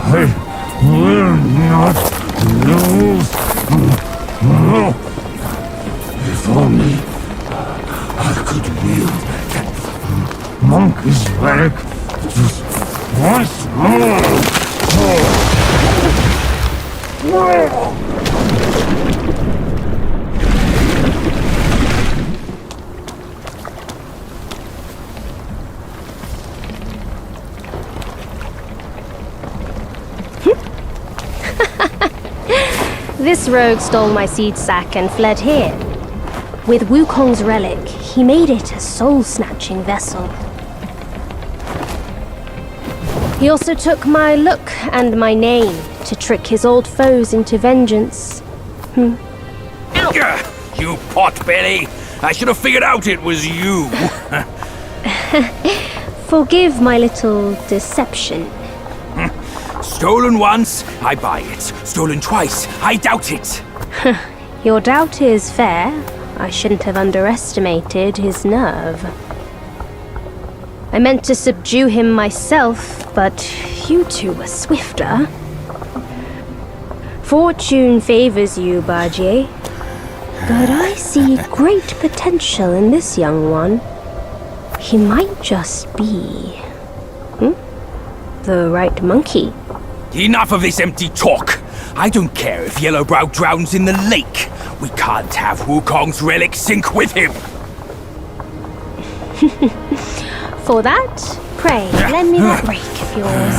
I will not lose. If only I could wield that monkey's relic just once more. This rogue stole my seed sack and fled here. With Wukong's relic, he made it a soul-snatching vessel. He also took my look and my name to trick his old foes into vengeance. You potbelly! I should have figured out it was you! Forgive my little deception. Stolen once, I buy it. Stolen twice, I doubt it. Your doubt is fair. I shouldn't have underestimated his nerve. I meant to subdue him myself, but you two were swifter. Fortune favors you, Bajie. But I see great potential in this young one. He might just be... the right monkey. Enough of this empty talk! I don't care if Yellowbrow drowns in the lake. We can't have Wukong's relic sink with him. For that, pray, lend me that rake of yours.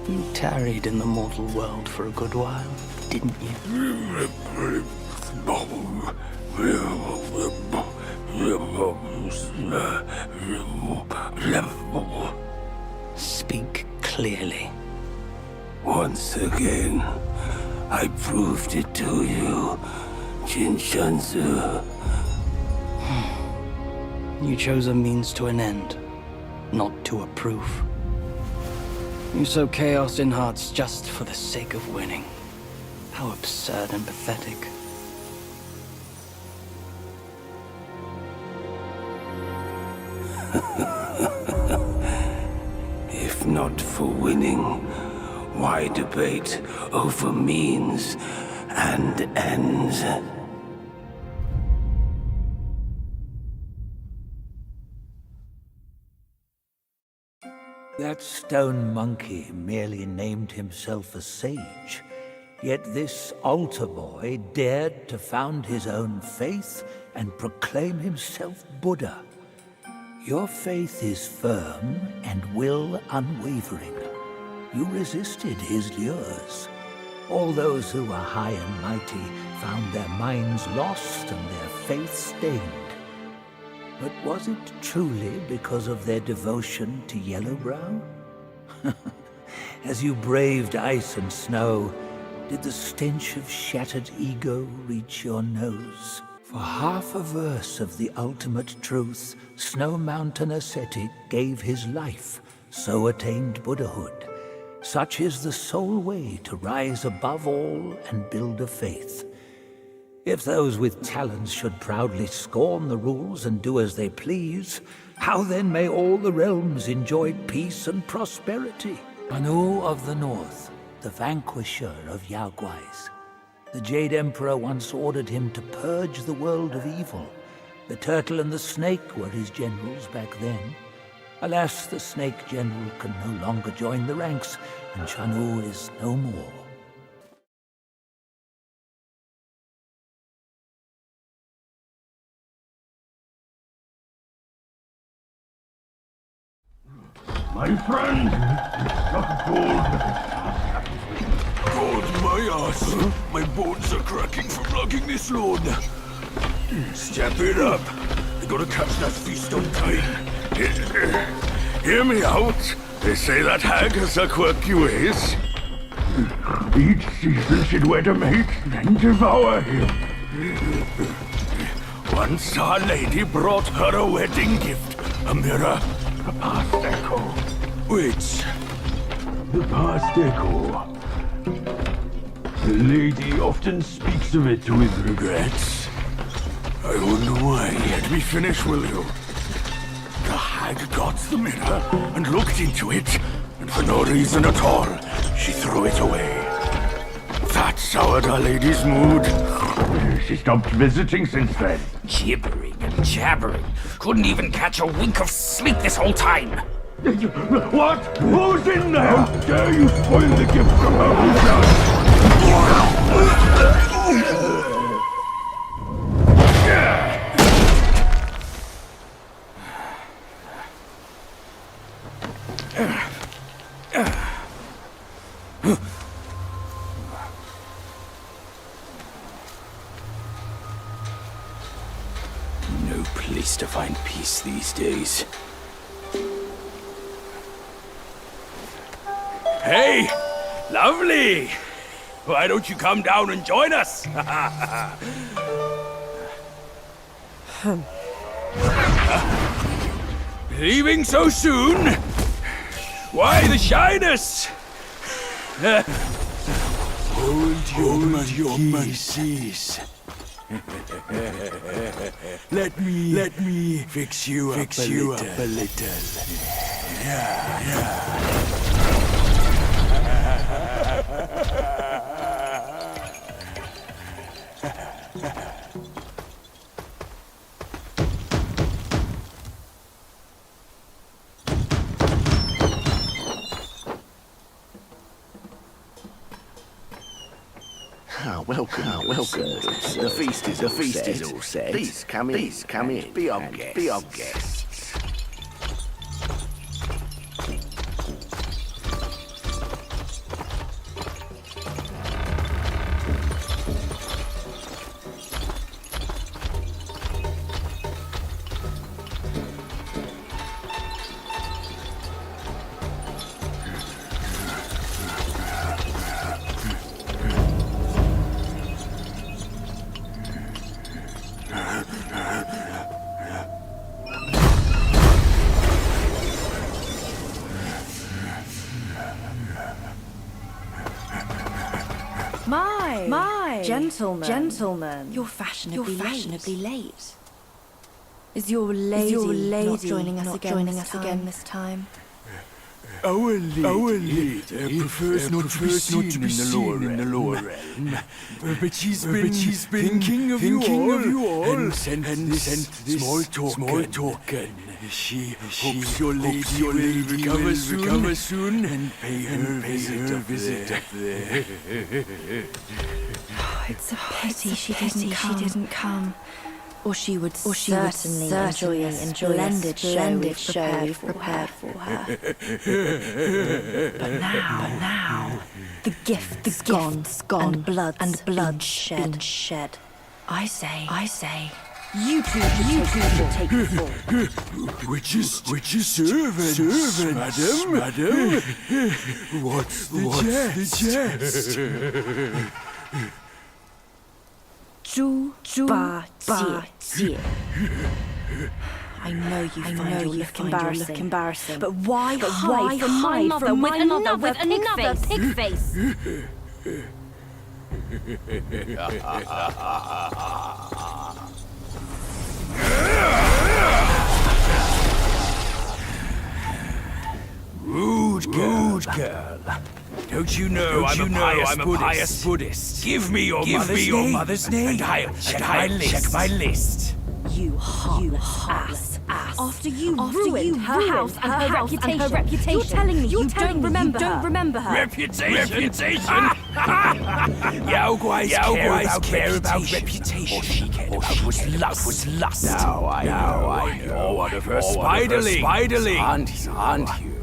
You tarried in the mortal world for a good while, didn't you? Speak clearly. Once again, I proved it to you, Jin Shanzu. You chose a means to an end, not to a proof. You sow chaos in hearts just for the sake of winning. How absurd and pathetic. If not for winning, why debate over means and ends? That stone monkey merely named himself a sage, yet this altar boy dared to found his own faith and proclaim himself Buddha. Your faith is firm and will unwavering. You resisted his lures. All those who were high and mighty found their minds lost and their faith stained. But was it truly because of their devotion to Yellowbrow? As you braved ice and snow, did the stench of shattered ego reach your nose? For half a verse of the ultimate truth, Snow Mountain ascetic gave his life, so attained Buddhahood. Such is the sole way to rise above all and build a faith. If those with talents should proudly scorn the rules and do as they please, how then may all the realms enjoy peace and prosperity? Anu of the North, the vanquisher of Yaoguais. The Jade Emperor once ordered him to purge the world of evil. The turtle and the snake were his generals back then. Alas, the snake general can no longer join the ranks, and Chanu is no more. My friend, struck gold. God, my ass. My bones are cracking from lugging this load. Step it up. They gotta catch that feast on time. Hear me out. They say that hag has her quirky ways. Each season she'd wed a mate, then devour him. Once our lady brought her a wedding gift, a mirror, a past echo. Which? The past echo. The lady often speaks of it with regrets. I wonder why. Let me finish, will you? The hag got the mirror and looked into it, and for no reason at all, she threw it away. That soured our lady's mood. She stopped visiting since then. Gibbering and jabbering. Couldn't even catch a wink of sleep this whole time. What? Who's in there? How dare you spoil the gift from her who does? No place to find peace these days. Hey! Lovely! Why don't you come down and join us? Leaving so soon? Why the shyness? Hold your monkeys. Let me fix you up a little. Welcome. The feast is all set. Please come in. Be our guests. My gentlemen, you're fashionably late. Is your lady not joining us again this time? Our lady prefers not to be seen in the lower realm. But she's been thinking of you all and sent this small token. She hopes your lady will recover soon and pay her visit up there. It's a pity she didn't come. Or she would certainly enjoy a splendid show we've prepared for her. But now, the gift's gone, and blood's been shed. I say, you two should take the fall. Which servants, madam? What's the jest? Zhu Ba Jie. I know you find your look embarrassing. But why hide from my mother with another pig face? Rude girl. Don't you know I'm a pious Buddhist? Give me your mother's name, and I'll check my list. You heartless ass. After you ruined her house and her reputation. You're telling me you don't remember her. Reputation? Yao Guai's care about reputation. All she cared about was lust. Now I know one of her spiderlings. Aren't you?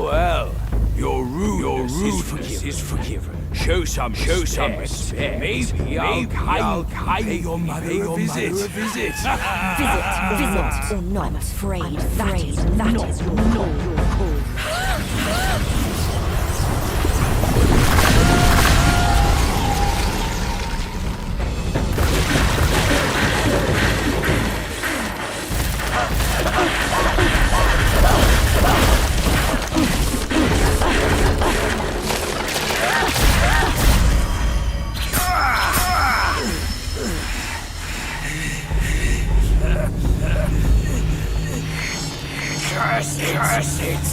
Well. Your rudeness is forgiven. Show some respect. Maybe I'll pay your mother a visit. Visit or not. I'm afraid that is not your call. Curse it!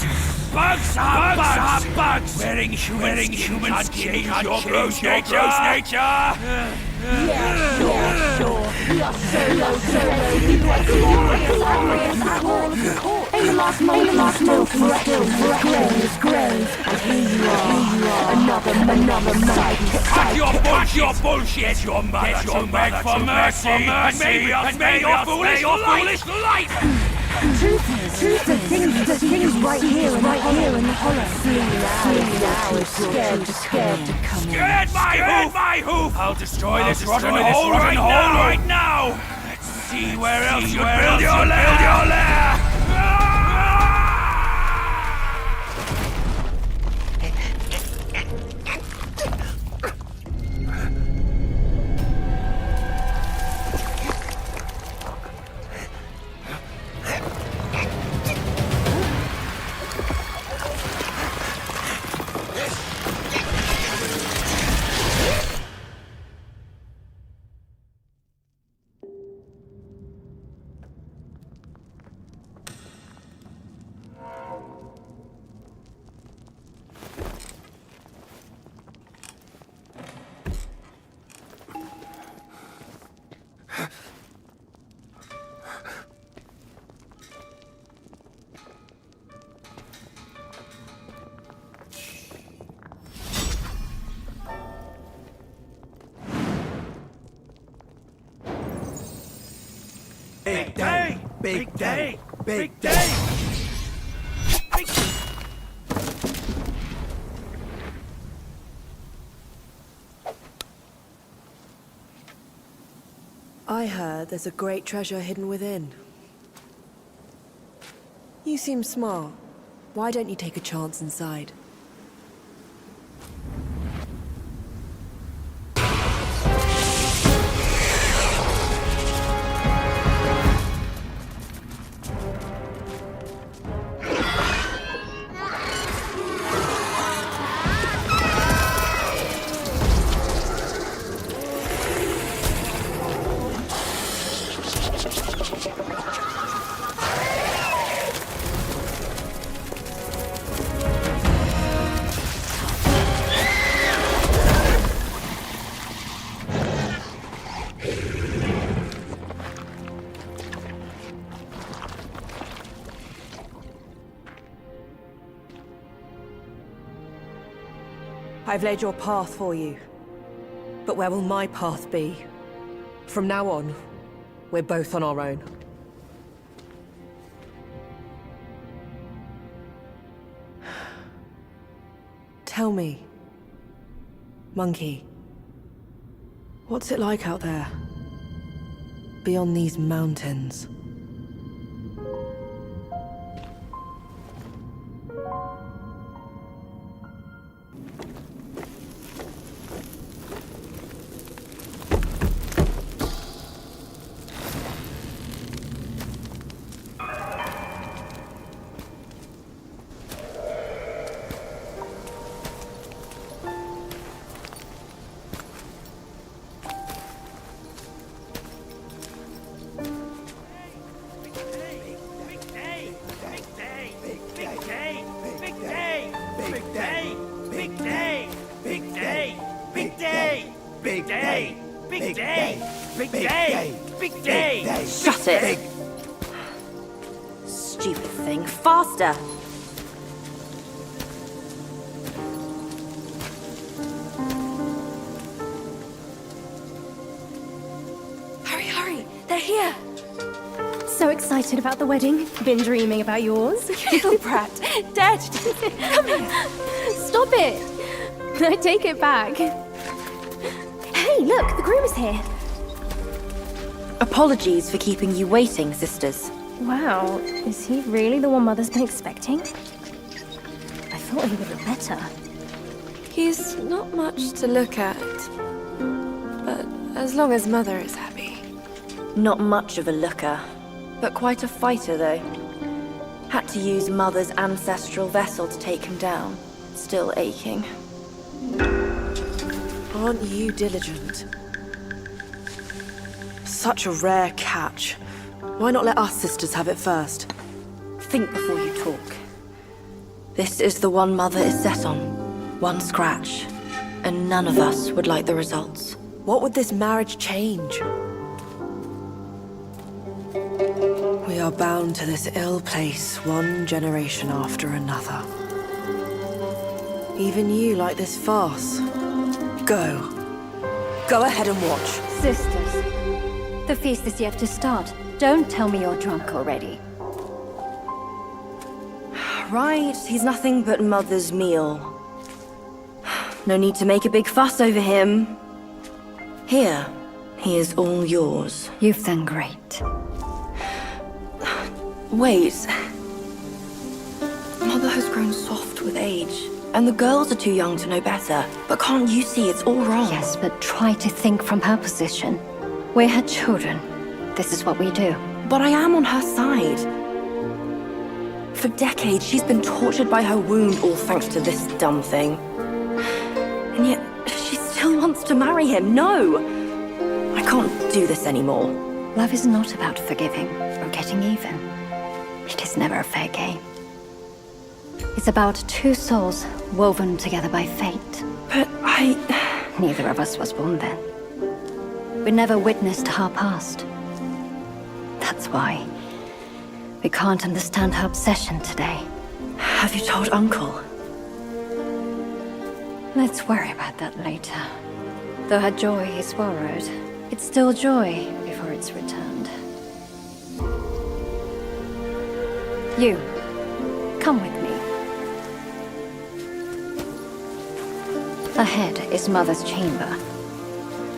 Bugs are bugs! Wearing human skin can't your gross nature! Yeah, sure. We are so we were glorious at all of the court. And your last month was grave. And here you are, another mighty Cut your bullshit! Your mother to beg for mercy! And maybe I'll spare your foolish life! Truth, the thing's right here in the hollow. Flee now if scared to come in. Scared my hoof! I'll destroy this rotten hole right now! Let's see where else you build your lair! Big day! I heard there's a great treasure hidden within. You seem smart. Why don't you take a chance inside? I've laid your path for you. But where will my path be? From now on, we're both on our own. Tell me, Monkey, what's it like out there? Beyond these mountains? Shut it! Stupid thing. Faster! Hurry! They're here! So excited about the wedding. Been dreaming about yours. Little brat. Dead. Come here. Stop it! I take it back. Hey, look, the groom is here. Apologies for keeping you waiting, sisters. Wow, is he really the one Mother's been expecting? I thought he would look better. He's not much to look at, but as long as Mother is happy. Not much of a looker, but quite a fighter though. Had to use Mother's ancestral vessel to take him down. Still aching. Aren't you diligent? Such a rare catch. Why not let us sisters have it first? Think before you talk. This is the one Mother is set on. One scratch. And none of us would like the results. What would this marriage change? We are bound to this ill place one generation after another. Even you like this farce. Go. Go ahead and watch. Sisters, the feast is yet to start. Don't tell me you're drunk already. Right, he's nothing but Mother's meal. No need to make a big fuss over him. Here, he is all yours. You've done great. Wait. Mother has grown soft with age, and the girls are too young to know better. But can't you see it's all wrong? Yes, but try to think from her position. We're her children. This is what we do. But I am on her side. For decades, she's been tortured by her wound, all thanks to this dumb thing. And yet, she still wants to marry him. No! I can't do this anymore. Love is not about forgiving or getting even. It is never a fair game. It's about two souls woven together by fate. But Neither of us was born then. We never witnessed her past. That's why we can't understand her obsession today. Have you told Uncle? Let's worry about that later. Though her joy is borrowed, it's still joy before it's returned. You, come with me. Ahead is Mother's chamber.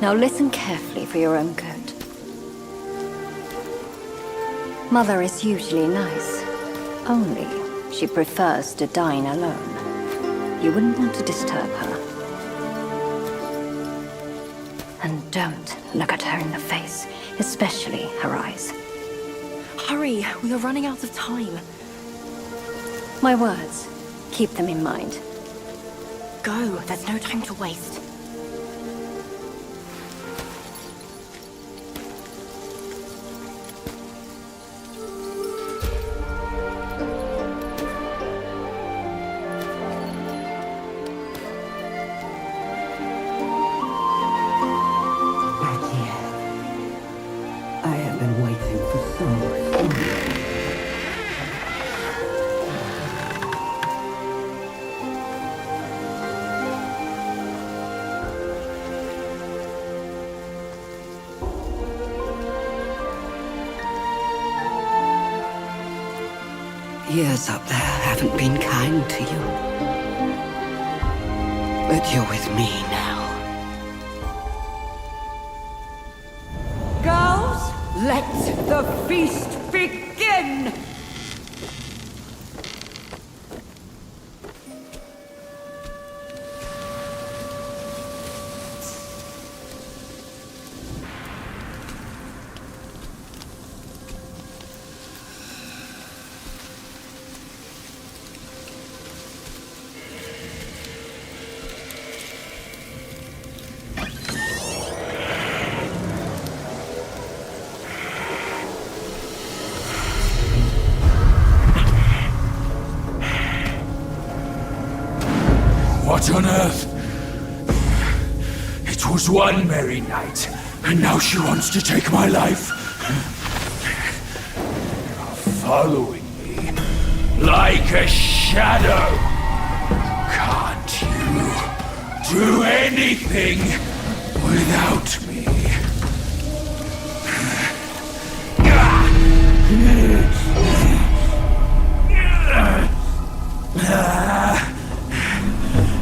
Now listen carefully for your own good. Mother is usually nice, only she prefers to dine alone. You wouldn't want to disturb her. And don't look at her in the face, especially her eyes. Hurry, we are running out of time. My words, keep them in mind. Go, there's no time to waste. I have been waiting for so long. Years up there haven't been kind to you. But you're with me now. Girls, let the feast begin! What on earth? It was one merry night, and now she wants to take my life. You're following me like a shadow. Can't you do anything without me?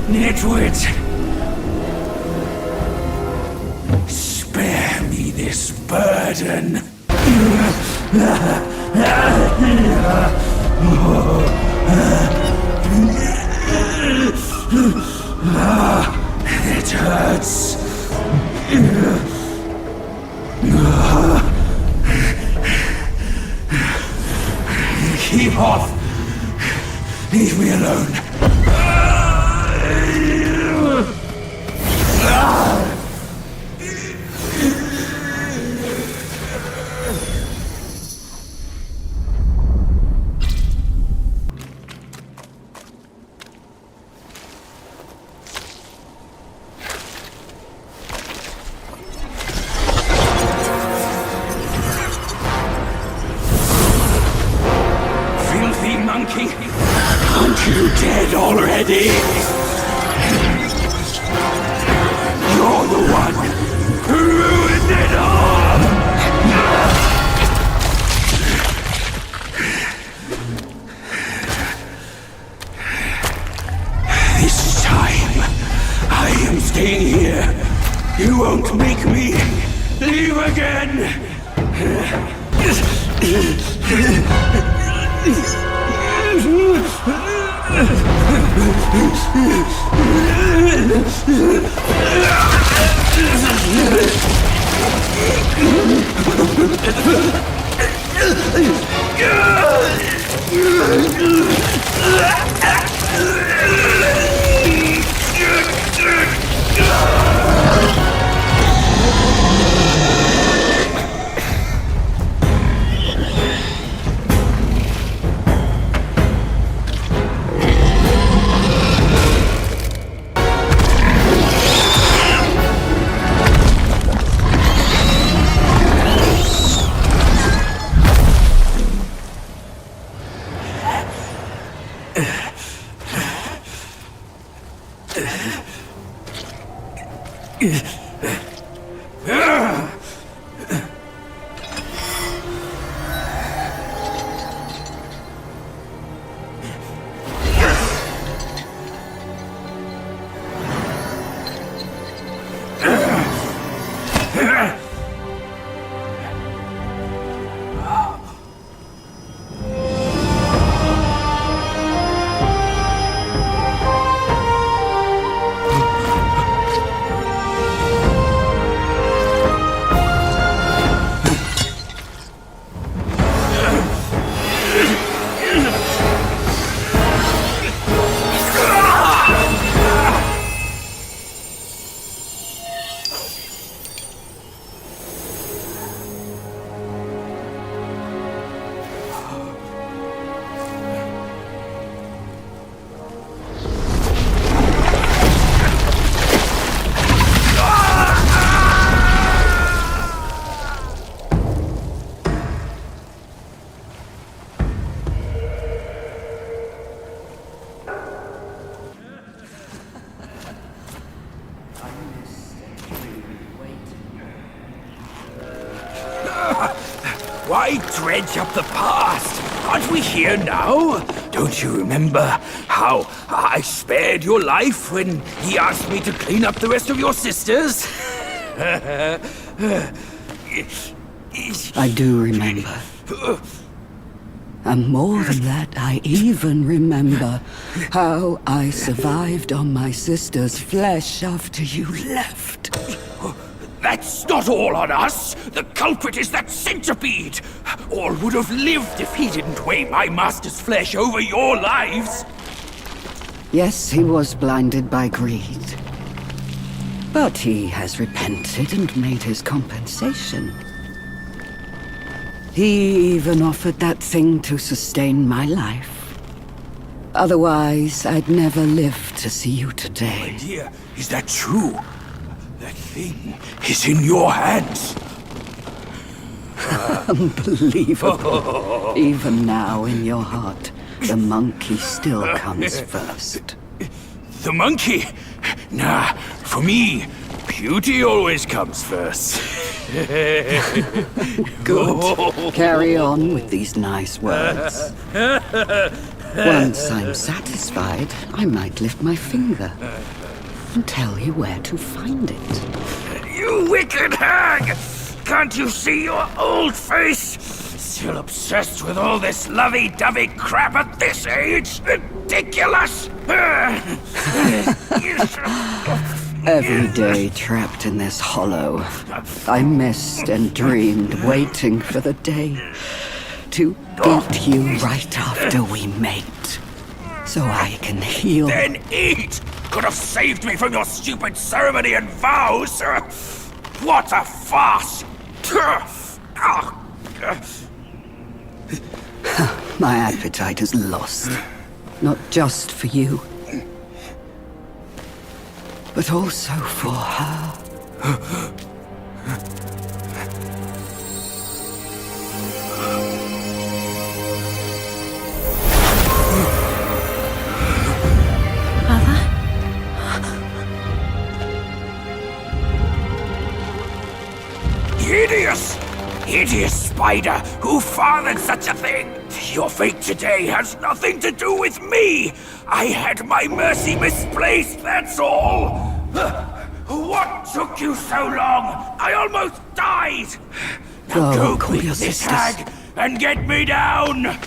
Nitwit! this burden. It hurts. Keep off. Leave me alone. Filthy monkey! Aren't you dead already? You're the one who ruined it all! This time, I am staying here. You won't make me leave again! Why dredge up the past? Aren't we here now? Don't you remember how I spared your life when he asked me to clean up the rest of your sisters? I do remember. And more than that, I even remember how I survived on my sister's flesh after you left. That's not all on us! The culprit is that centipede! All would have lived if he didn't weigh my master's flesh over your lives! Yes, he was blinded by greed. But he has repented and made his compensation. He even offered that thing to sustain my life. Otherwise, I'd never live to see you today. My dear, is that true? That thing is in your hands. Unbelievable. Even now, in your heart, the monkey still comes first. The monkey? Nah, for me, beauty always comes first. Good. Carry on with these nice words. Once I'm satisfied, I might lift my finger and tell you where to find it. You wicked hag! can't you see your old face? Still obsessed with all this lovey-dovey crap at this age? Ridiculous! Every day trapped in this hollow, I missed and dreamed, waiting for the day to eat you right after we mate, so I can heal. Then eat! Could have saved me from your stupid ceremony and vows! What a farce! My appetite is lost, not just for you, but also for her. Hideous! Hideous spider! Who fathered such a thing? Your fate today has nothing to do with me! I had my mercy misplaced, that's all! What took you so long? I almost died! Now go quick, this hag, and get me down!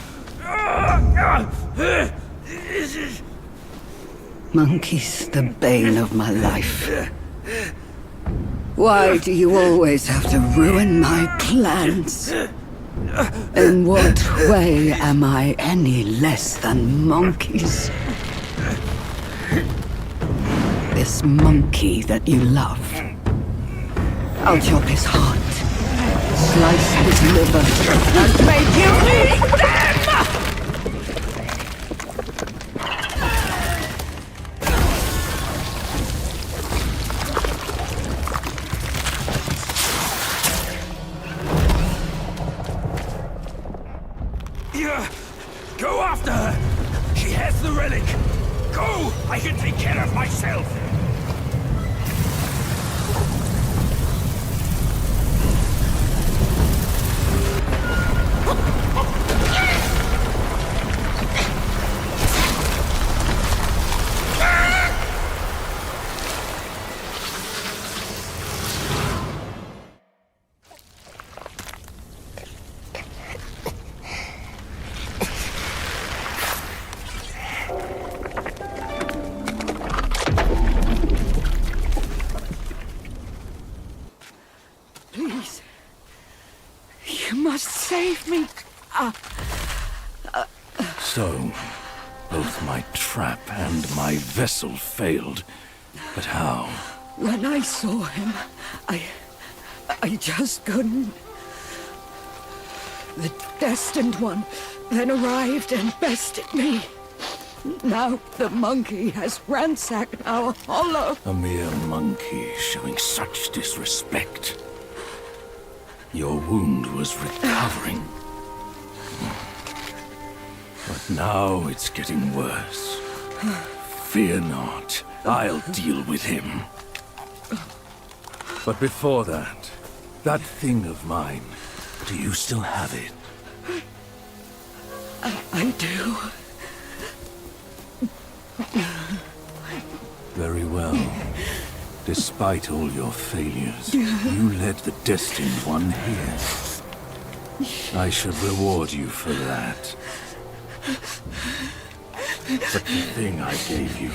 Monkey's the bane of my life. Why do you always have to ruin my plans? In what way am I any less than monkeys? This monkey that you love. I'll chop his heart, slice his liver, and make you eat them! Go after her! She has the relic! Go! I can take care of myself! Please. You must save me. So, both my trap and my vessel failed. But how? When I saw him, I just couldn't. The Destined One then arrived and bested me. Now the monkey has ransacked our hollow. A mere monkey showing such disrespect. Your wound was recovering. But now it's getting worse. Fear not, I'll deal with him. But before that, that thing of mine, do you still have it? I do. Very well. Despite all your failures, you led the Destined One here. I should reward you for that. But the thing I gave you,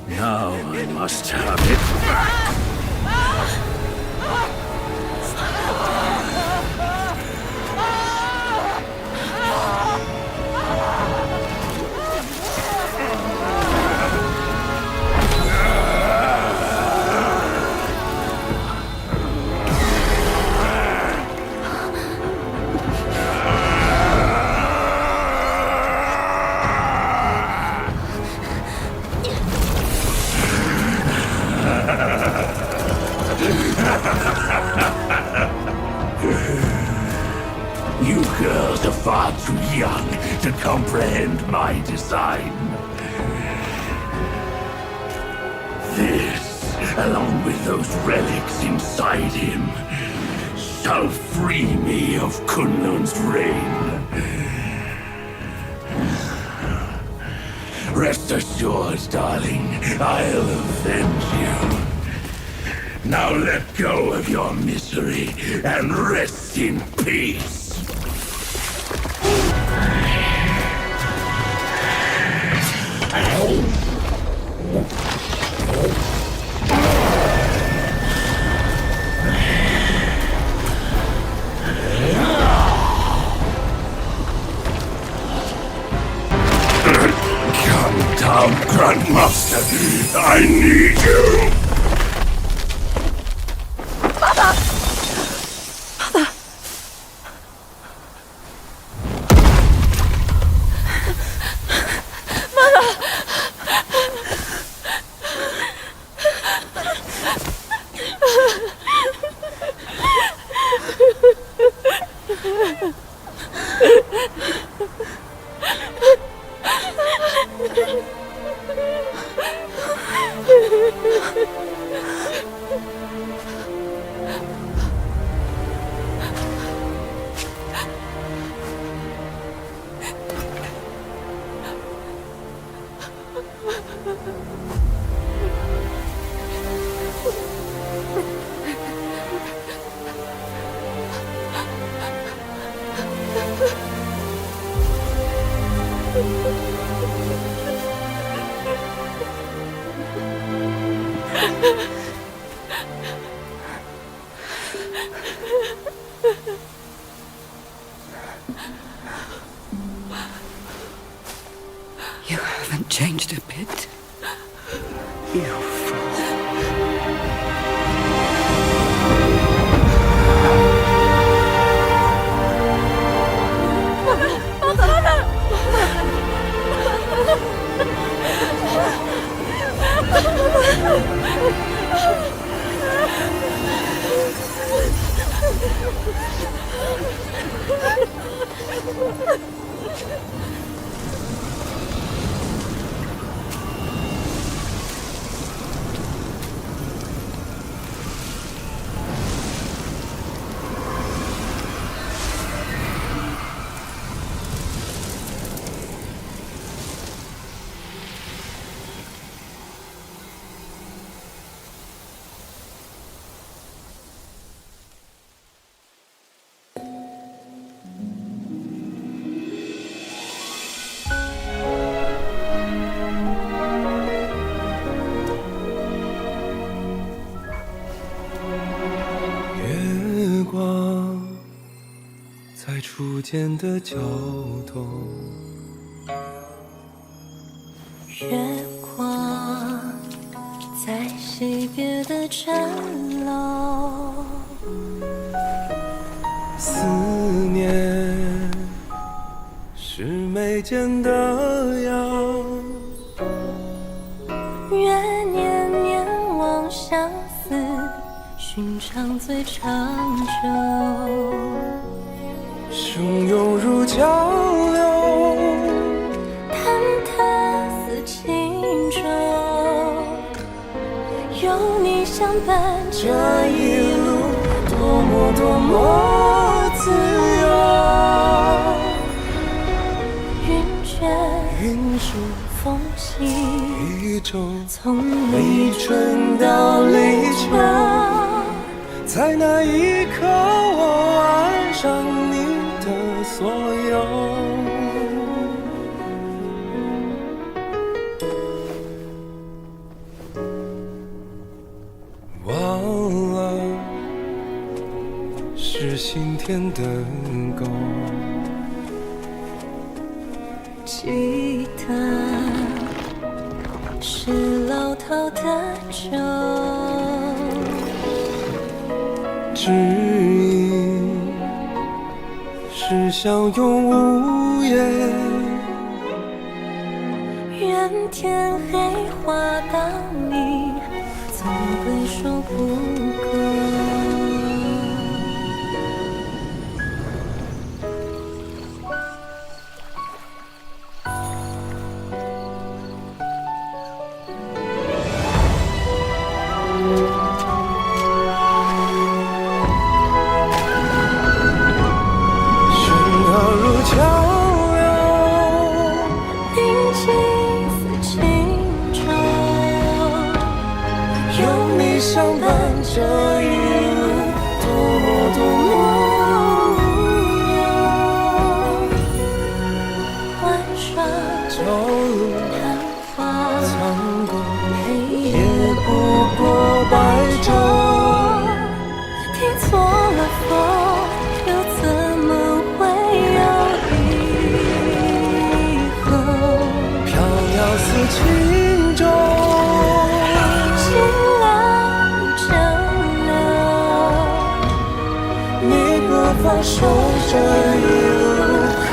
now I must have it back! You girls are far too young to comprehend my design. This, along with those relics inside him, shall free me of Kunlun's reign. Rest assured, darling, I'll avenge you. Now let go of your misery and rest in peace. Come down, Grandmaster. I need you. Mother! Mother! You haven't changed a bit. You fool.初见的交通，月光在惜别的站楼，思念是眉间的痒，愿念念望相思，寻常最长久。汹涌如江流，忐忑似轻舟，有你相伴，这一路多么多么自由。云卷云舒风息，一周，从立春到立秋，在那一刻我爱上你的所有。忘了是心田的狗，记得是老饕的酒，指引是相拥无言，愿天黑花当你总会说不够。这守着一路可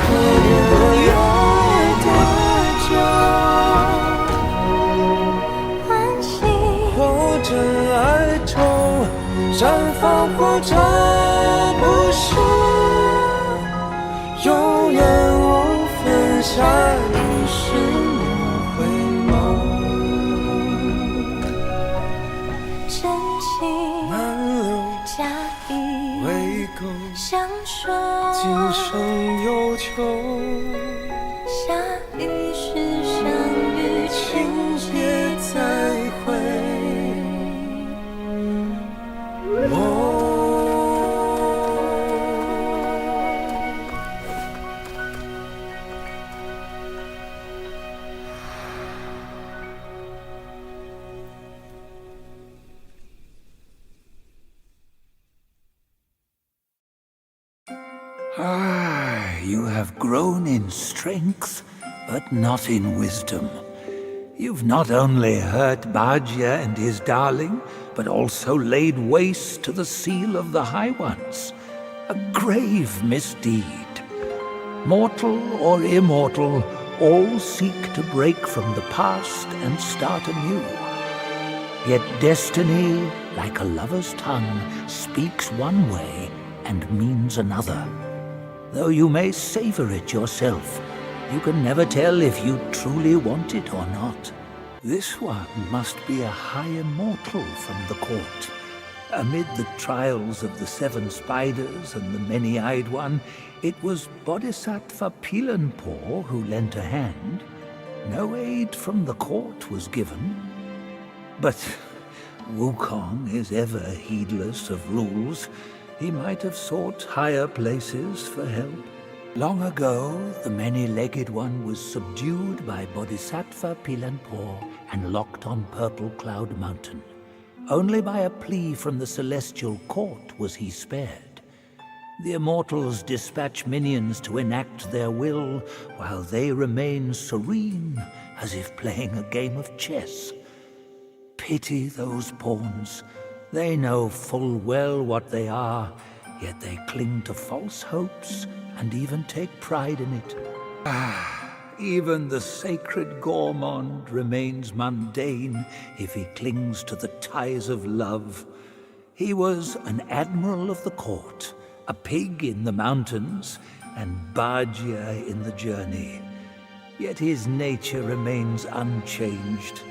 有爱的家，安息，或真爱中绽放，或者不是，永远无分下一世年回眸，真情难留假意未够，相守，今生有求，下一世相遇，情节再会。You have grown in strength, but not in wisdom. You've not only hurt Bajia and his darling, but also laid waste to the seal of the High Ones. A grave misdeed. Mortal or immortal, all seek to break from the past and start anew. Yet destiny, like a lover's tongue, speaks one way and means another. Though you may savor it yourself, you can never tell if you truly want it or not. This one must be a high immortal from the court. Amid the trials of the 7 spiders and the many-eyed one, it was Bodhisattva Pilanpor who lent a hand. No aid from the court was given. But Wukong is ever heedless of rules. He might have sought higher places for help. Long ago, the many-legged one was subdued by Bodhisattva Pilanpor and locked on Purple Cloud Mountain. Only by a plea from the Celestial Court was he spared. The Immortals dispatch minions to enact their will, while they remain serene, as if playing a game of chess. Pity those pawns. They know full well what they are, yet they cling to false hopes and even take pride in it. Even the sacred gourmand remains mundane if he clings to the ties of love. He was an admiral of the court, a pig in the mountains, and Bajia in the journey. Yet his nature remains unchanged.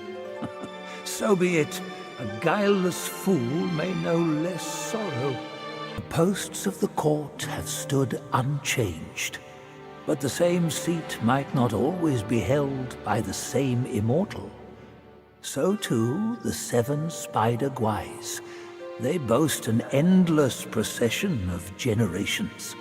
So be it. A guileless fool may know less sorrow. The posts of the court have stood unchanged, but the same seat might not always be held by the same immortal. So too the 7 spider guais. They boast an endless procession of generations.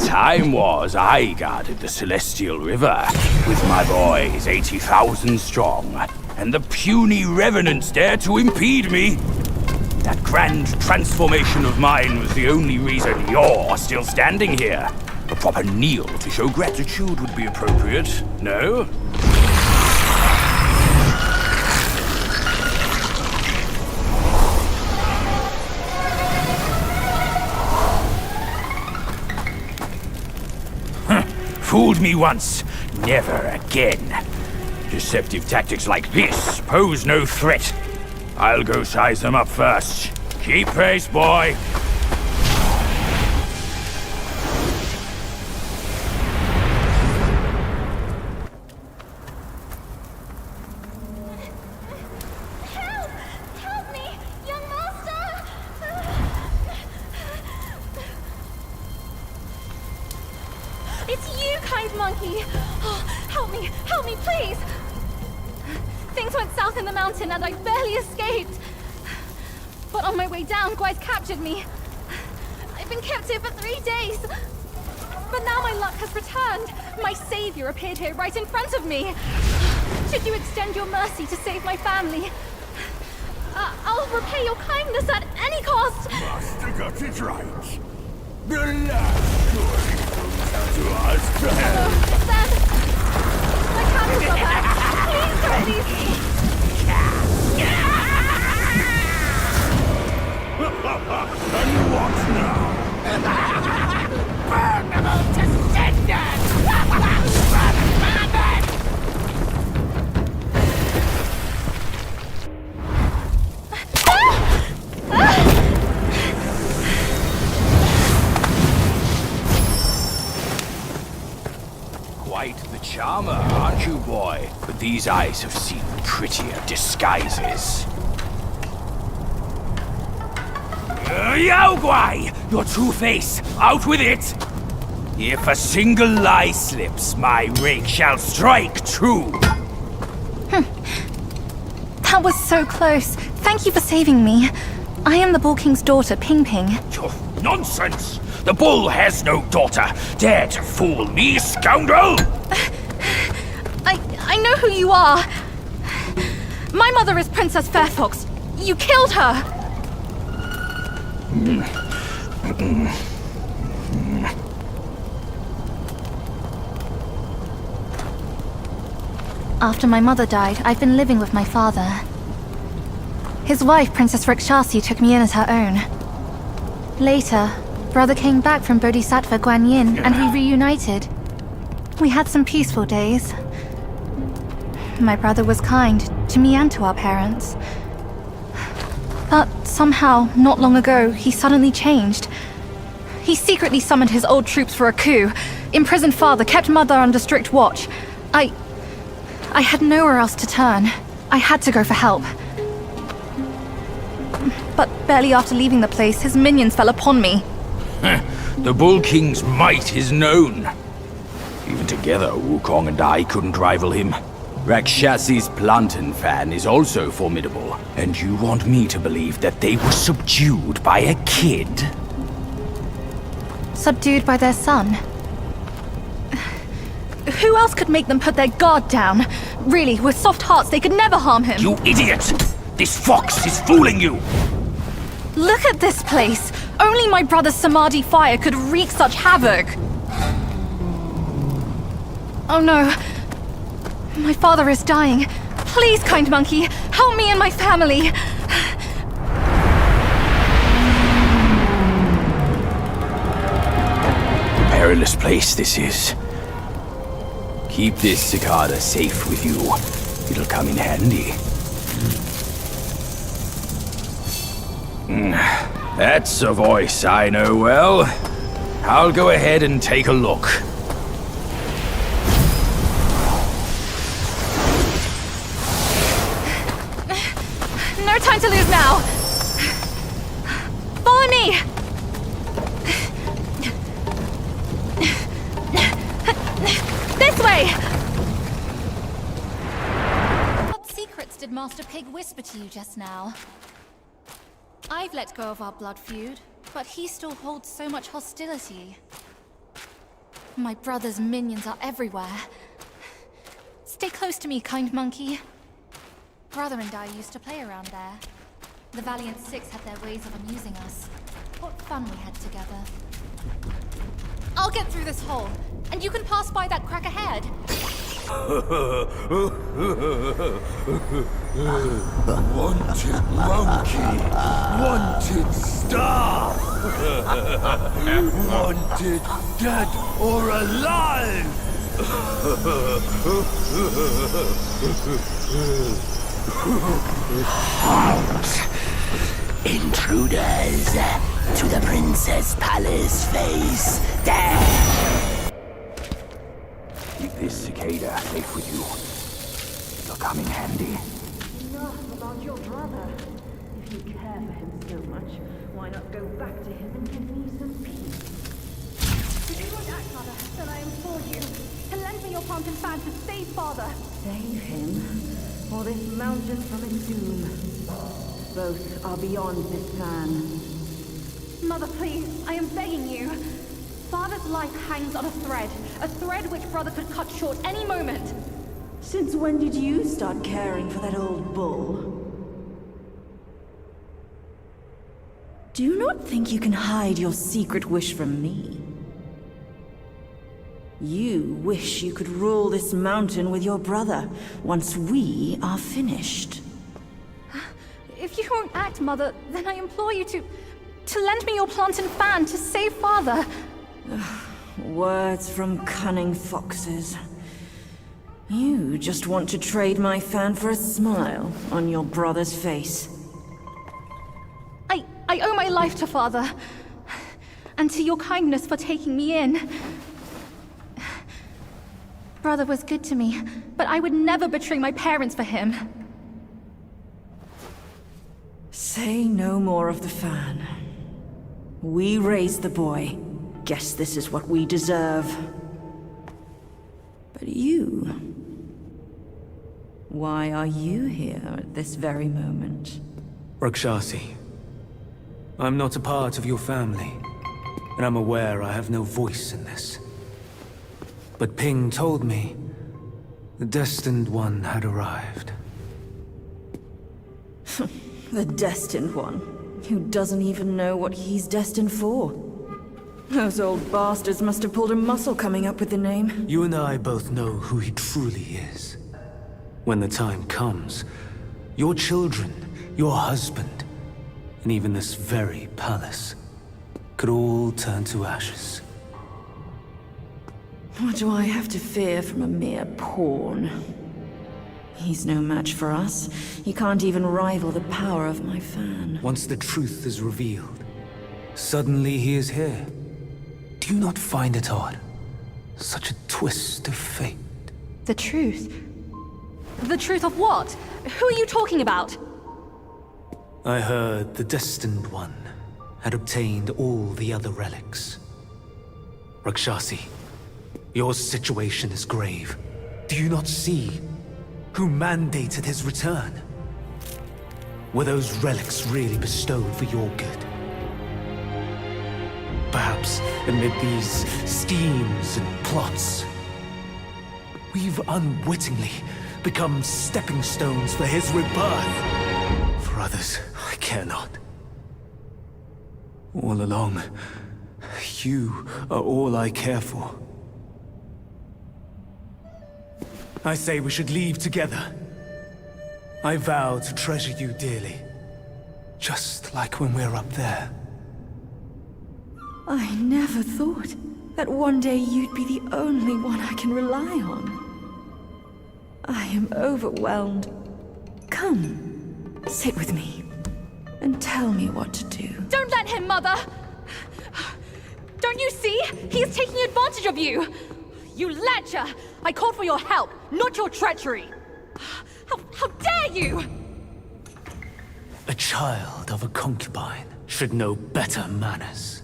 Time was I guarded the Celestial River, with my boys 80,000 strong, and the puny revenants dare to impede me. That grand transformation of mine was the only reason you're still standing here. A proper kneel to show gratitude would be appropriate, no? Fooled me once, never again. Deceptive tactics like this pose no threat. I'll go size them up first. Keep pace, boy. Help me, young master! It's you, kind monkey! Oh, help me, please! Things went south in the mountain and I barely escaped. But on my way down, Guai's captured me. I've been kept here for 3 days. But now my luck has returned. My savior appeared here right in front of me. Should you extend your mercy to save my family? I'll repay your kindness at any cost. Master got it right. The last story to us. Then, my candles are back. Please don't leave me. And what now? Burn them all to cinders! Quite the charmer, aren't you, boy? But these eyes have seen prettier disguises. Yao Guai! Your true face! Out with it! If a single lie slips, my rake shall strike true! That was so close. Thank you for saving me. I am the Bull King's daughter, Ping Ping. Nonsense! The bull has no daughter! Dare to fool me, scoundrel! I know who you are. My mother is Princess Fairfox. You killed her! After my mother died, I've been living with my father. His wife, Princess Rikshasi, took me in as her own. Later, brother came back from Bodhisattva Guanyin and we reunited. We had some peaceful days. My brother was kind to me and to our parents. But somehow, not long ago, he suddenly changed. He secretly summoned his old troops for a coup, imprisoned father, kept mother under strict watch. I had nowhere else to turn. I had to go for help. But barely after leaving the place, his minions fell upon me. The Bull King's might is known. Even together, Wukong and I couldn't rival him. Rakshasi's plantain fan is also formidable. And you want me to believe that they were subdued by a kid? Subdued by their son? Who else could make them put their guard down? Really, with soft hearts, they could never harm him. You idiot! This fox is fooling you! Look at this place! Only my brother's Samadhi fire could wreak such havoc! Oh no. My father is dying. Please, kind monkey, help me and my family! Perilous place this is. Keep this cicada safe with you. It'll come in handy. That's a voice I know well. I'll go ahead and take a look. No time to lose now! Follow me! This way! What secrets did Master Pig whisper to you just now? I've let go of our blood feud, but he still holds so much hostility. My brother's minions are everywhere. Stay close to me, kind monkey. Brother and I used to play around there. The Valiant Six had their ways of amusing us. What fun we had together. I'll get through this hole, and you can pass by that crack ahead. Wanted monkey, wanted star, wanted dead or alive. Halt! Intruders to the Princess Palace face. There! Keep this cicada safe with you. It'll come in handy. Enough about your brother. If you care for him so much, why not go back to him and give me some peace? Did you not act, Mother, that I implore you to lend me your plant and fan to save Father? Save him, or this mountain from its doom. Both are beyond this plan. Mother, please, I am begging you. Father's life hangs on a thread which Brother could cut short any moment. Since when did you start caring for that old bull? Do you not think you can hide your secret wish from me? You wish you could rule this mountain with your brother once we are finished. If you won't act, Mother, then I implore you to lend me your plant and fan to save Father. Words from cunning foxes. You just want to trade my fan for a smile on your brother's face. I owe my life to Father, and to your kindness for taking me in. Brother was good to me, but I would never betray my parents for him. Say no more of the fan. We raised the boy. Guess this is what we deserve. But you... why are you here at this very moment? Rakshasi, I'm not a part of your family, and I'm aware I have no voice in this. But Ping told me the Destined One had arrived. The Destined One, who doesn't even know what he's destined for. Those old bastards must have pulled a muscle coming up with the name. You and I both know who he truly is. When the time comes, your children, your husband, and even this very palace could all turn to ashes. What do I have to fear from a mere pawn? He's no match for us. He can't even rival the power of my fan. Once the truth is revealed, suddenly he is here. Do you not find it odd? Such a twist of fate. The truth? The truth of what? Who are you talking about? I heard the Destined One had obtained all the other relics. Rakshasi, your situation is grave. Do you not see who mandated his return? Were those relics really bestowed for your good? Perhaps amid these schemes and plots, we've unwittingly become stepping stones for his rebirth. For others, I care not. All along, you are all I care for. I say we should leave together. I vow to treasure you dearly, just like when we're up there. I never thought that one day you'd be the only one I can rely on. I am overwhelmed. Come, sit with me, and tell me what to do. Don't let him, Mother! Don't you see? He is taking advantage of you! You lecher! I called for your help, not your treachery! How dare you! A child of a concubine should know better manners.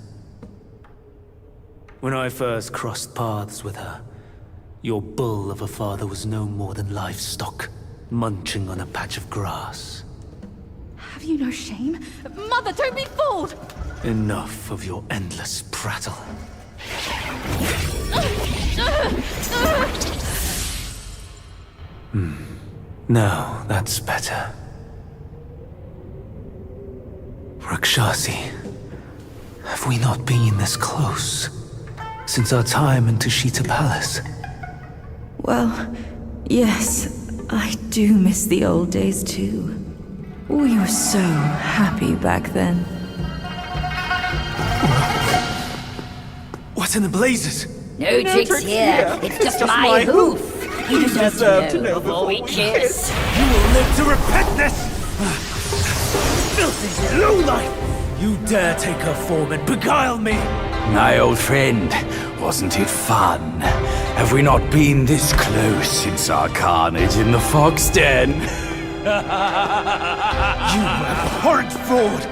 When I first crossed paths with her, your bull of a father was no more than livestock, munching on a patch of grass. Have you no shame? Mother, don't be fooled! Enough of your endless prattle. Now that's better. Rakshasi, have we not been this close since our time in Tushita Palace? Well, yes, I do miss the old days too. We were so happy back then. What's in the blazes? No tricks here. It's just my hoof. You deserve to know before we kiss. You will live to repent this! Filthy lowlife! You dare take her form and beguile me! My old friend, wasn't it fun? Have we not been this close since our carnage in the fox den? You abhorrent fraud!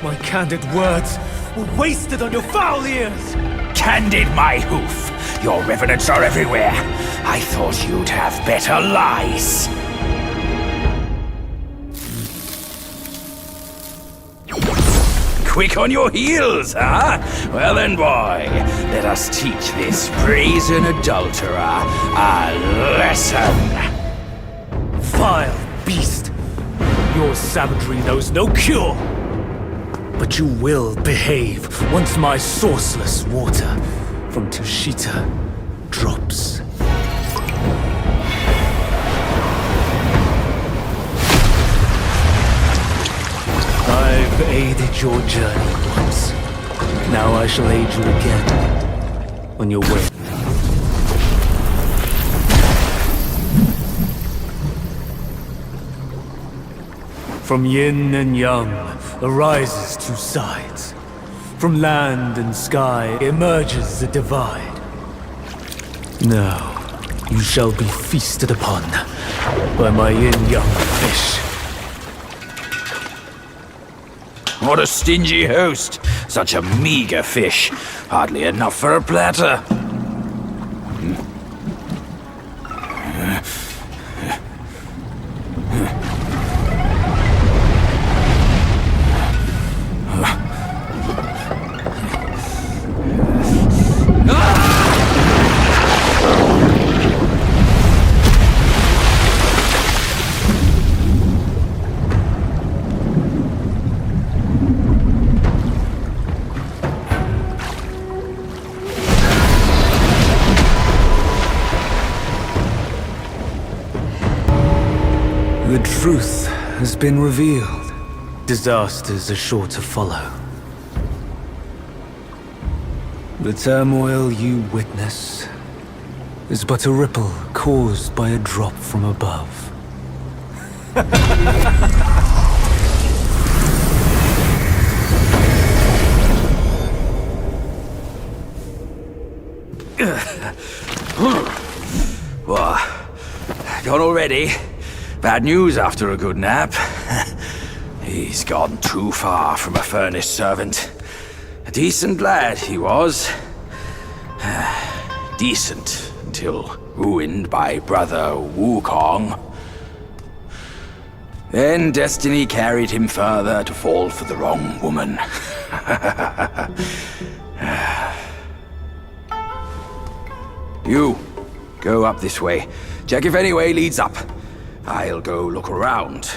My candid words were wasted on your foul ears! Candid, my hoof! Your revenants are everywhere. I thought you'd have better lies. Quick on your heels, huh? Well then, boy, let us teach this brazen adulterer a lesson. Vile beast! Your savagery knows no cure! But you will behave once my sourceless water from Tushita drops. I've aided your journey once. Now I shall aid you again on your way. From yin and yang arises two sides. From land and sky emerges a divide. Now, you shall be feasted upon by my yin-yang fish. What a stingy host! Such a meager fish. Hardly enough for a platter. The truth has been revealed. Disasters are sure to follow. The turmoil you witness is but a ripple caused by a drop from above. What? Gone already? Bad news after a good nap. He's gone too far from a furnace servant. A decent lad he was. Decent until ruined by brother Wukong. Then destiny carried him further to fall for the wrong woman. You, go up this way. Check if any way leads up. I'll go look around.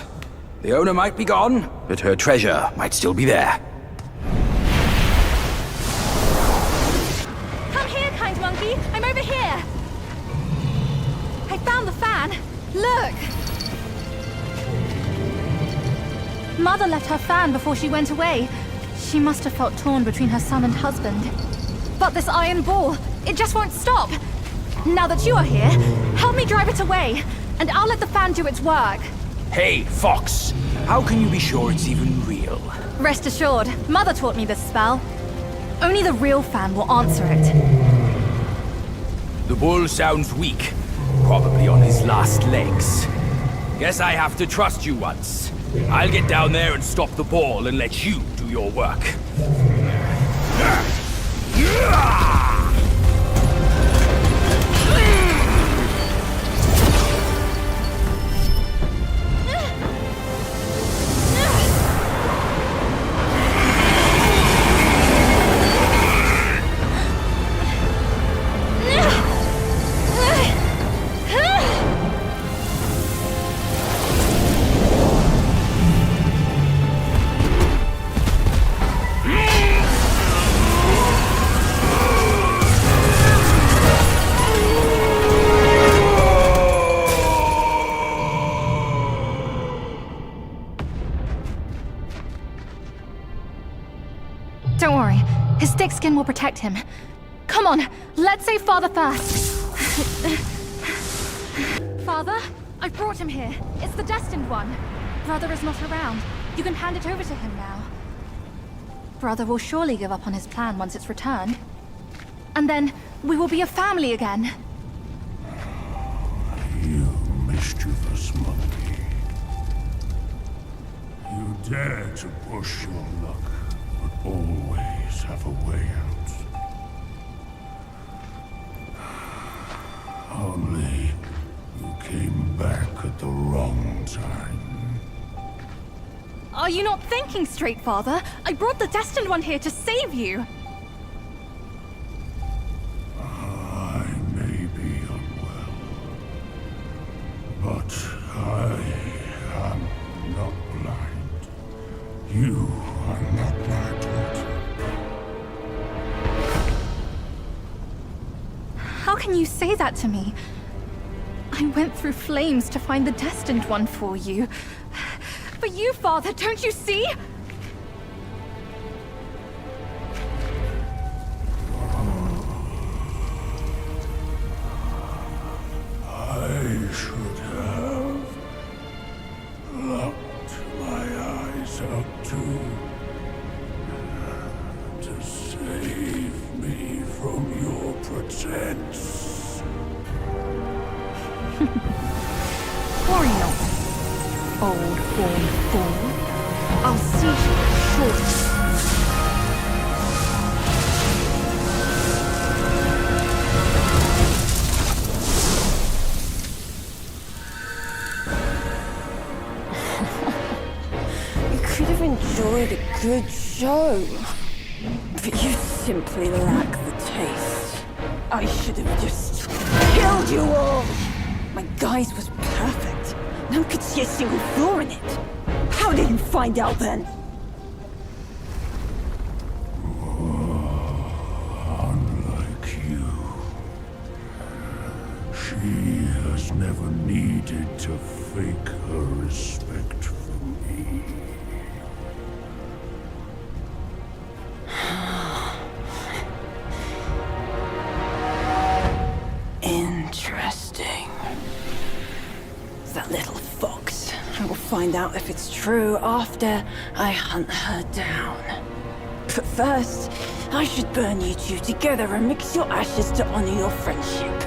The owner might be gone, but her treasure might still be there. Come here, kind monkey. I'm over here. I found the fan. Look. Mother left her fan before she went away. She must have felt torn between her son and husband. But this iron ball, it just won't stop. Now that you are here, help me drive it away, and I'll let the fan do its work. Hey, Fox! How can you be sure it's even real? Rest assured, Mother taught me this spell. Only the real fan will answer it. The bull sounds weak. Probably on his last legs. Guess I have to trust you once. I'll get down there and stop the ball and let you do your work. thick skin will protect him. Come on, let's save Father first. Father, I brought him here. It's the Destined One. Brother is not around. You can hand it over to him now. Brother will surely give up on his plan once it's returned. And then, we will be a family again. You mischievous monkey. You dare to push your luck, but always have a way out. Only you came back at the wrong time. Are you not thinking straight, Father? I brought the Destined One here to save you. I may be unwell, but I am not blind. You are not my daughter. How can you say that to me? I went through flames to find the Destined One for you. But you, Father, don't you see? I should have locked my eyes up to save me from your pretense. Worry not, old born fool. I'll see you shortly. You could have enjoyed a good show, but you simply lack the taste. I should have just killed you all! My guise was perfect. No one could see a single flaw in it. How did you find out then? Unlike you, she has never needed to fake her respect for me. Interesting. That little fox. I will find out if it's true after I hunt her down. But first, I should burn you two together and mix your ashes to honor your friendship.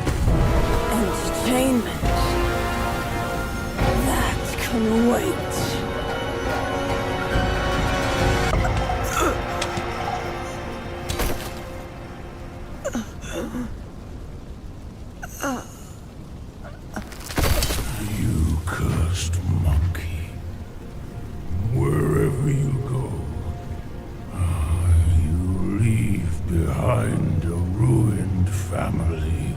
Entertainment. That can wait. You cursed monkey. Wherever you go, you leave behind a ruined family.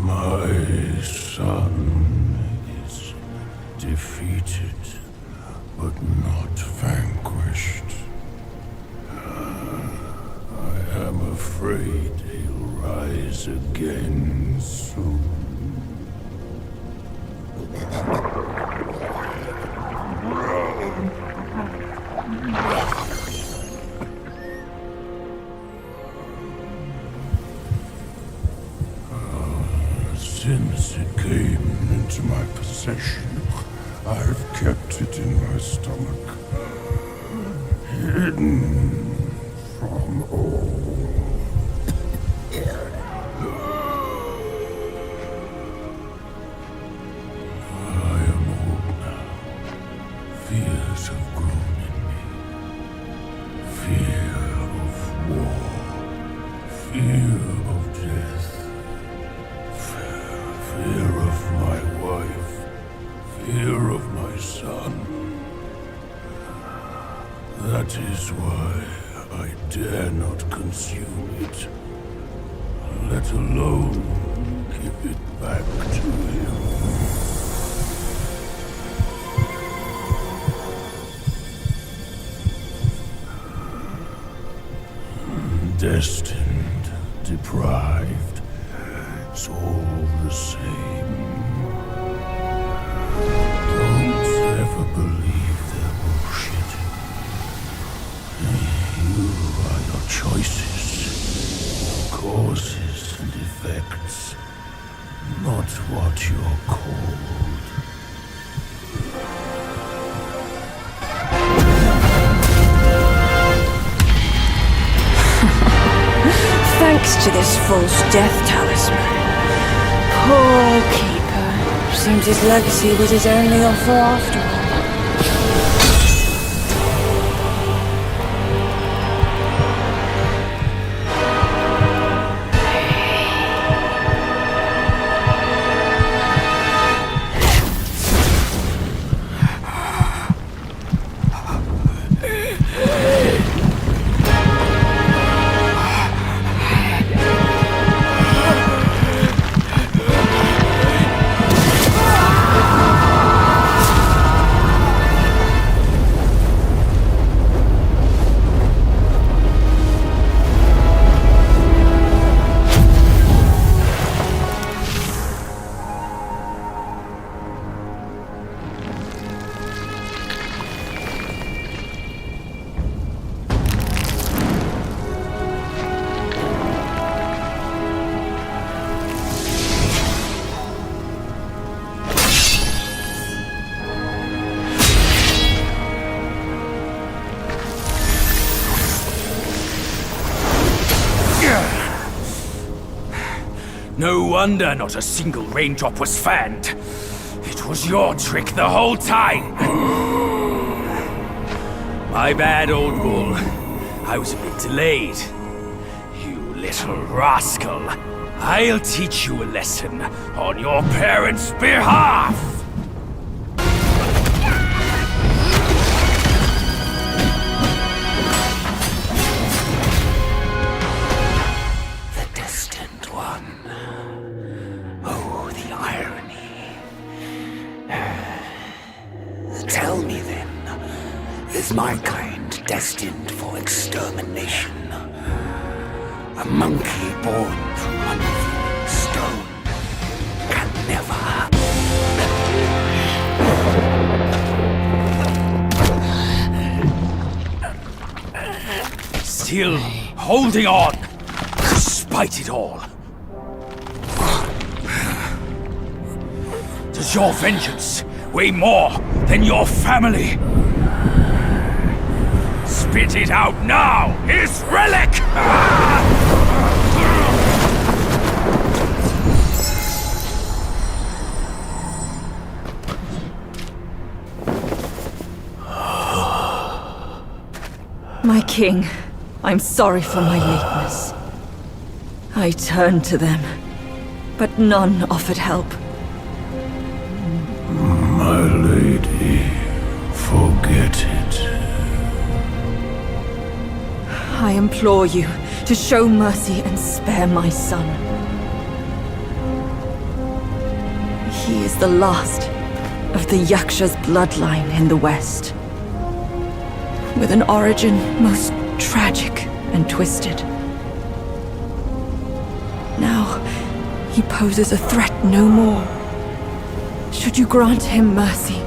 My son is defeated, but not vanquished. I am afraid he'll rise again soon. Since it came into my possession, I've kept it in my stomach, hidden from all. I am old now. Fears have grown in me. Fear of war. Fear of death. Fear of my wife. Fear of my son. That is why I dare not consume it, let alone give it back to him. Destined, deprived, it's all the same. Don't ever believe choices, causes and effects, not what you're called. Thanks to this false death talisman. Poor keeper. Seems his legacy was his only offer after all. No wonder not a single raindrop was fanned. It was your trick the whole time. My bad, old bull. I was a bit delayed. You little rascal. I'll teach you a lesson on your parents' behalf. Tell me then, is my kind destined for extermination? A monkey born from unfeeling stone can never... Still holding on, despite it all. Does your vengeance weigh more than your family? Spit it out now, his relic! My king, I'm sorry for my lateness. I turned to them, but none offered help. My lady, forget it. I implore you to show mercy and spare my son. He is the last of the Yaksha's bloodline in the West, with an origin most tragic and twisted. Now, he poses a threat no more. Should you grant him mercy,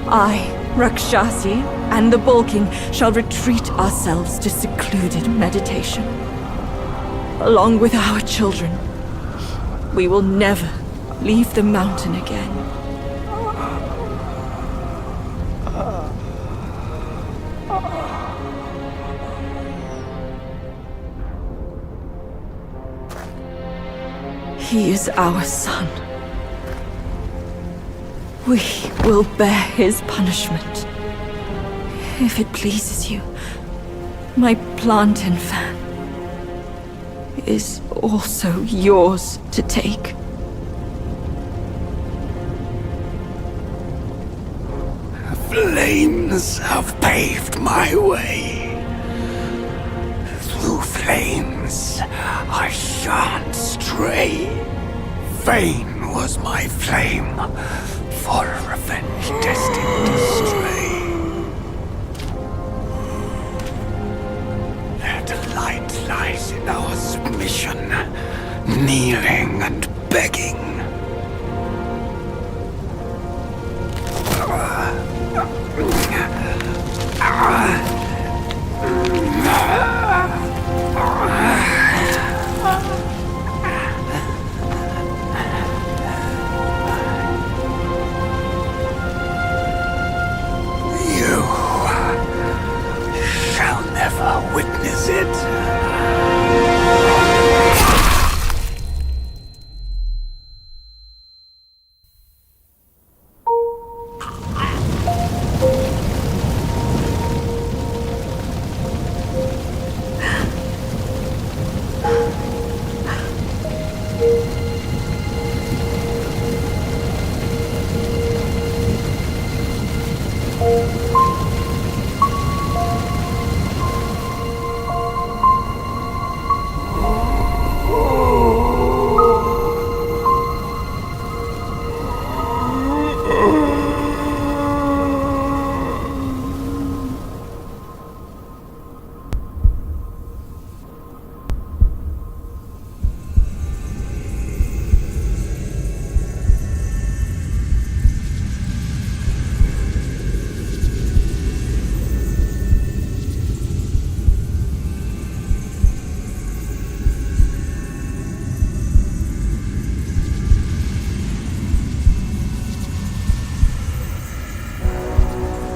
I, Rakshasi, and the Bull King shall retreat ourselves to secluded meditation. Along with our children, we will never leave the mountain again. He is our son. We will bear his punishment. If it pleases you, my plantain fan is also yours to take. Flames have paved my way. Through flames, I shan't stray. Vain was my flame, for revenge destined to stray. Their delight lies in our submission, kneeling and begging. witness it.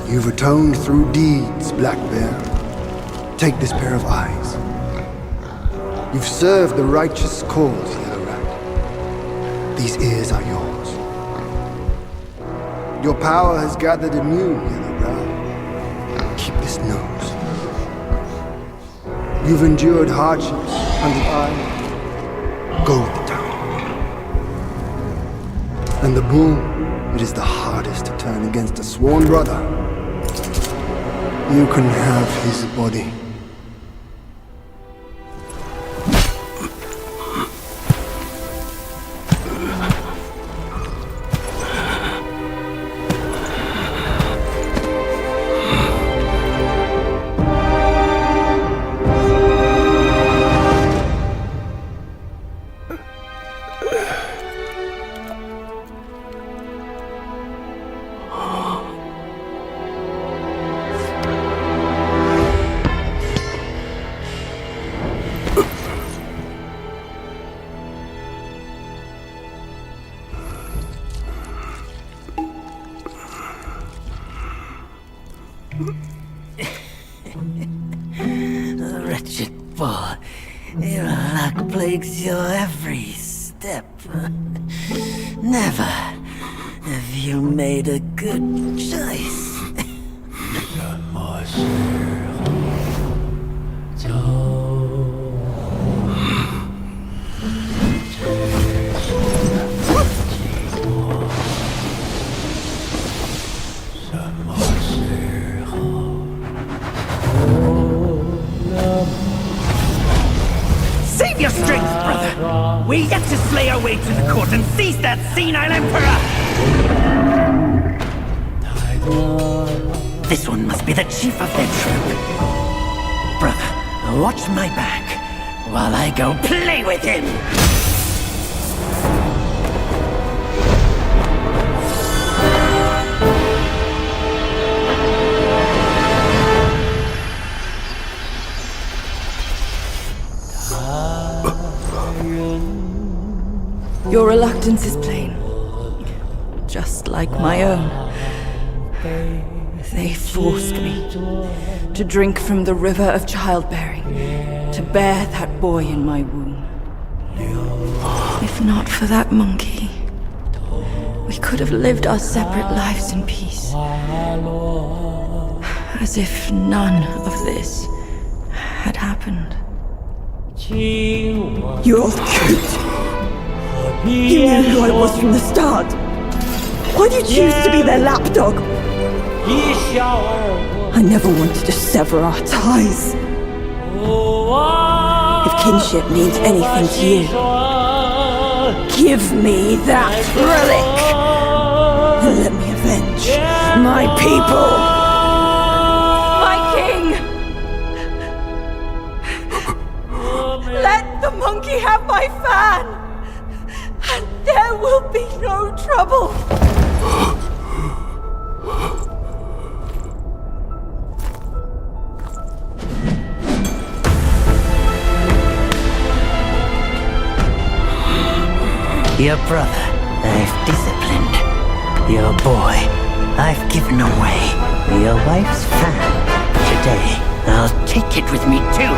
You've atoned through deeds, Black Bear. Take this pair of eyes. You've served the righteous cause, Yellow Rat. These ears are yours. Your power has gathered anew, Yellow Brow. Keep this nose. You've endured hardships under eye. Go with the town. And the bull, it is the hardest to turn against a sworn brother. You can have his body. Wretched bull, your luck plagues your every step. Never have you made a good choice. Save your strength, brother! We're yet to slay our way to the court and seize that senile emperor! This one must be the chief of their troop. Brother, watch my back while I go play with him! Your reluctance is plain, just like my own. They forced me to drink from the river of childbearing, to bear that boy in my womb. If not for that monkey, we could have lived our separate lives in peace. As if none of this had happened. You old coot! You knew who I was from the start! Why did you choose to be their lapdog? I never wanted to sever our ties. If kinship means anything to you, give me that relic! And let me avenge my people! My king! Let the monkey have my fan! And there will be no trouble! Your brother, I've disciplined. Your boy, I've given away. Your wife's fan, today. I'll take it with me too.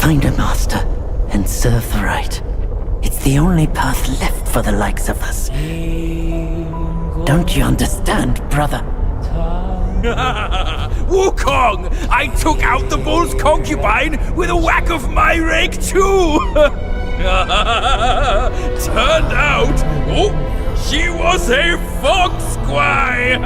Find a master and serve the right. It's the only path left for the likes of us. Don't you understand, brother? Wukong! I took out the bull's concubine with a whack of my rake too! Turned out, she was a fox squire!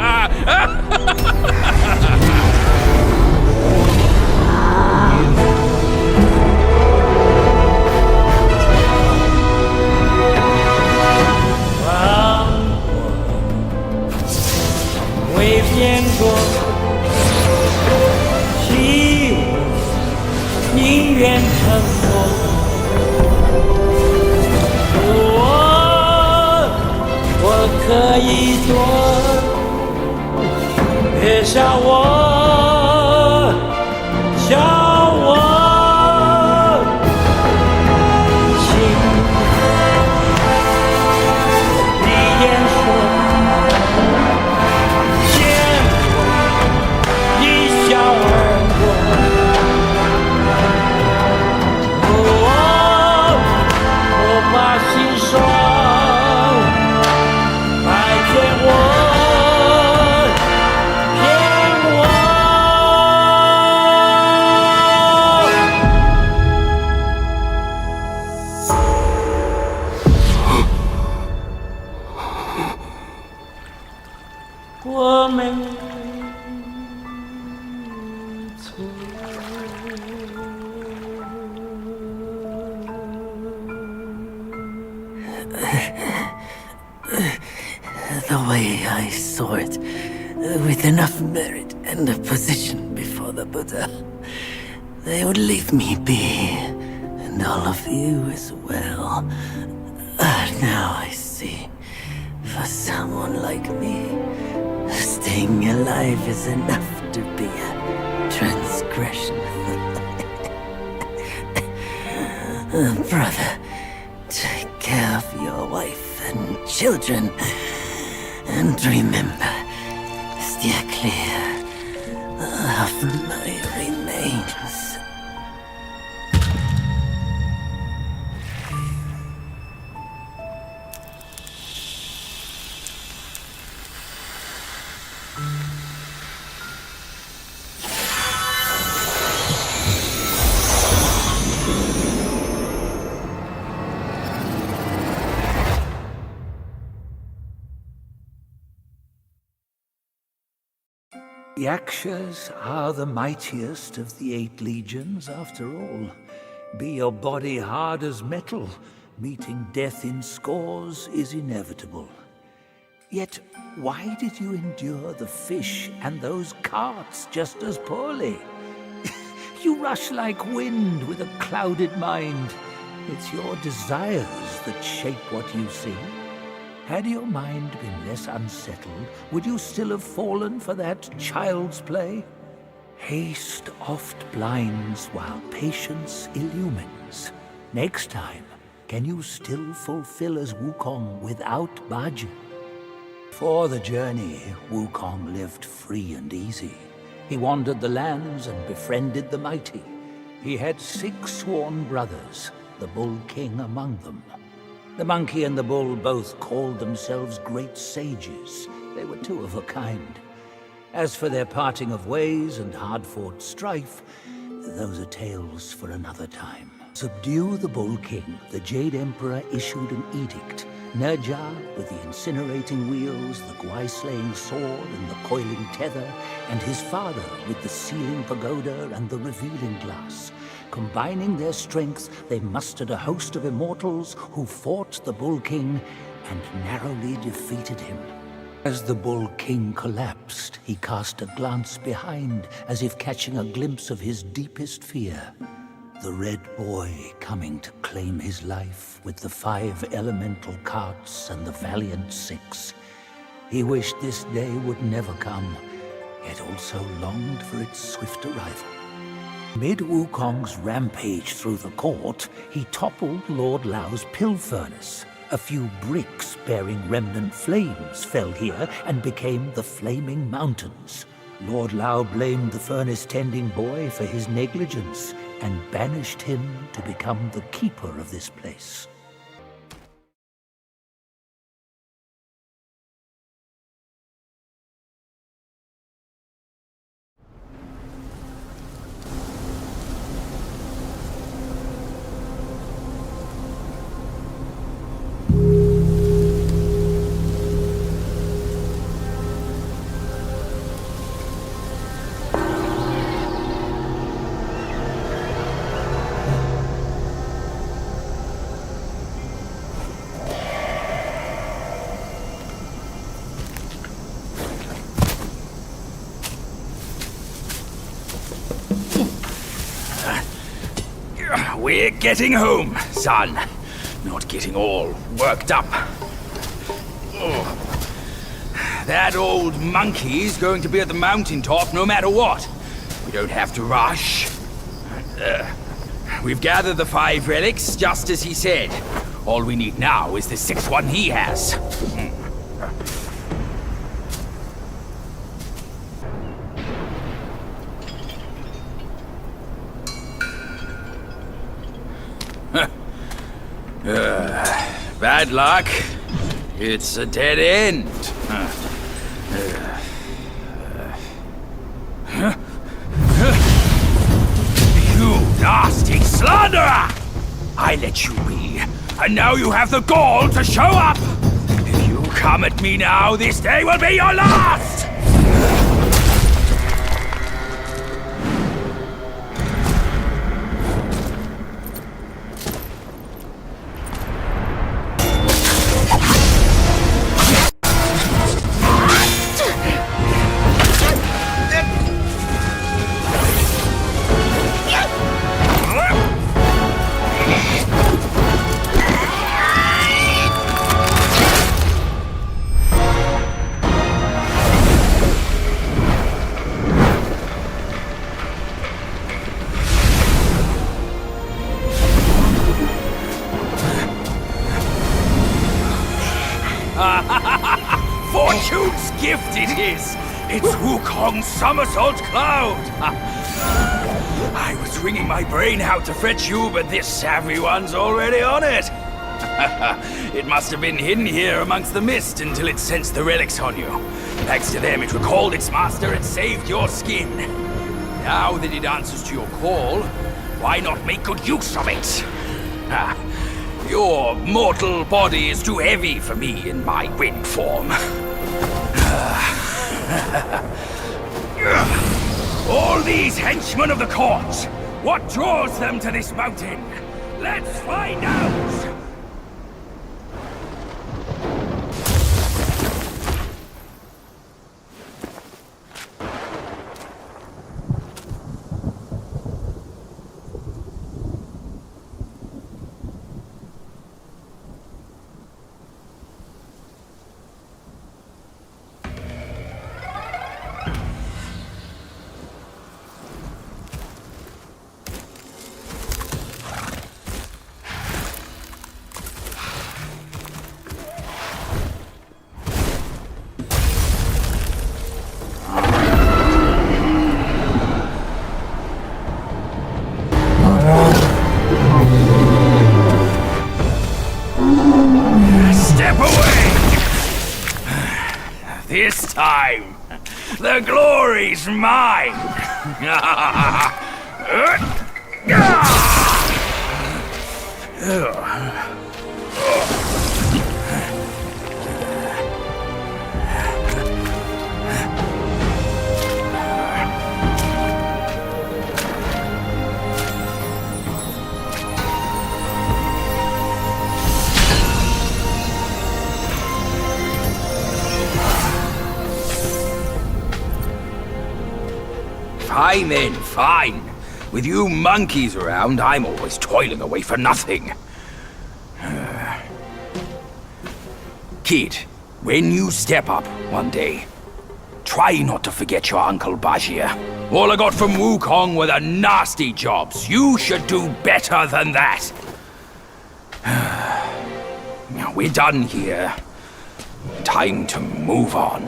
The way I saw it, with enough merit and a position before the Buddha, they would leave me be, and all of you as well. Now I see, for someone like me, staying alive is enough to be a transgression. Brother, take care of your wife and children. And remember, steer clear of my remains. Yakshas are the mightiest of the 8 legions, after all. Be your body hard as metal, meeting death in scores is inevitable. Yet, why did you endure the fish and those carts just as poorly? You rush like wind with a clouded mind. It's your desires that shape what you see. Had your mind been less unsettled, would you still have fallen for that child's play? Haste oft blinds while patience illumines. Next time, can you still fulfill as Wukong without Bajie? For the journey, Wukong lived free and easy. He wandered the lands and befriended the mighty. He had 6 sworn brothers, the Bull King among them. The monkey and the bull both called themselves great sages. They were 2 of a kind. As for their parting of ways and hard-fought strife, those are tales for another time. Subdue the Bull King, the Jade Emperor issued an edict. Nerja with the incinerating wheels, the Gwai-slaying sword and the coiling tether, and his father with the sealing pagoda and the revealing glass. Combining their strength, they mustered a host of immortals who fought the Bull King and narrowly defeated him. As the Bull King collapsed, he cast a glance behind, as if catching a glimpse of his deepest fear. The Red Boy coming to claim his life with the 5 elemental carts and the valiant 6. He wished this day would never come, yet also longed for its swift arrival. Mid Wukong's rampage through the court, he toppled Lord Lao's pill furnace. A few bricks bearing remnant flames fell here and became the Flaming Mountains. Lord Lao blamed the furnace-tending boy for his negligence and banished him to become the keeper of this place. We're getting home, son. Not getting all worked up. Oh. That old monkey's going to be at the mountaintop no matter what. We don't have to rush. We've gathered the 5 relics, just as he said. All we need now is the 6th one he has. Bad luck. It's a dead end. You nasty slanderer! I let you be, and now you have the gall to show up! If you come at me now, this day will be your last! Fortune's gift it is! It's Wukong's somersault cloud! I was wringing my brain out to fetch you, but this savvy one's already on it! It must have been hidden here amongst the mist until it sensed the relics on you. Thanks to them, it recalled its master and saved your skin. Now that it answers to your call, why not make good use of it? Your mortal body is too heavy for me in my wind form. All these henchmen of the court, what draws them to this mountain? Let's find out! This time, the glory's mine! Fine then, fine. With you monkeys around, I'm always toiling away for nothing. Kid, when you step up one day, try not to forget your Uncle Bajir. All I got from Wukong were the nasty jobs. You should do better than that. Now we're done here. Time to move on.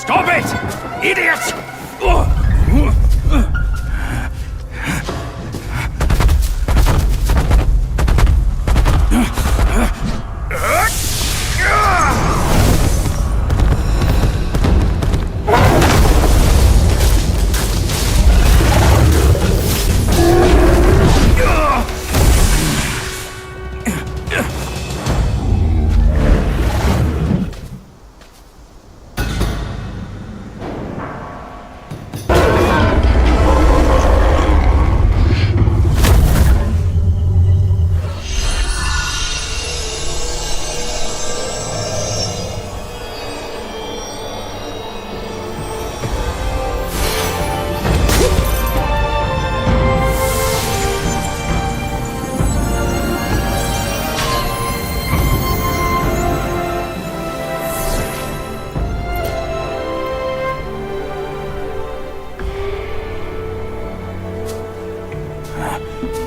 Stop it! Idiot!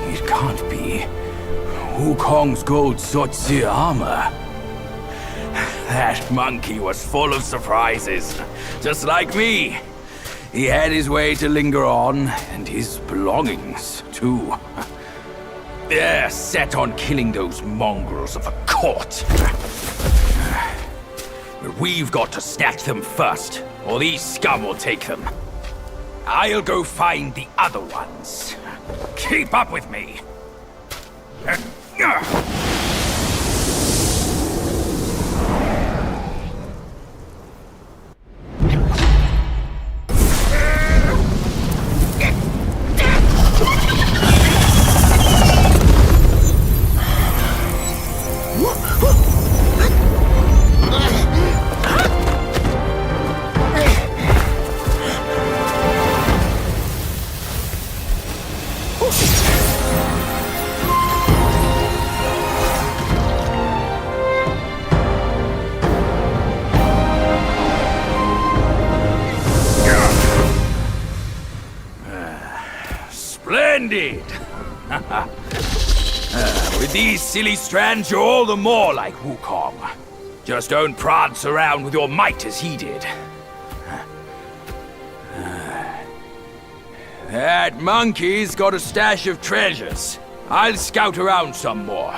It can't be. Wukong's gold Zotzi armor. That monkey was full of surprises, just like me. He had his way to linger on, and his belongings, too. They're set on killing those mongrels of a court. But we've got to snatch them first, or these scum will take them. I'll go find the other ones. Keep up with me. Splendid! With these silly strands, you're all the more like Wukong. Just don't prance around with your might as he did. That monkey's got a stash of treasures. I'll scout around some more.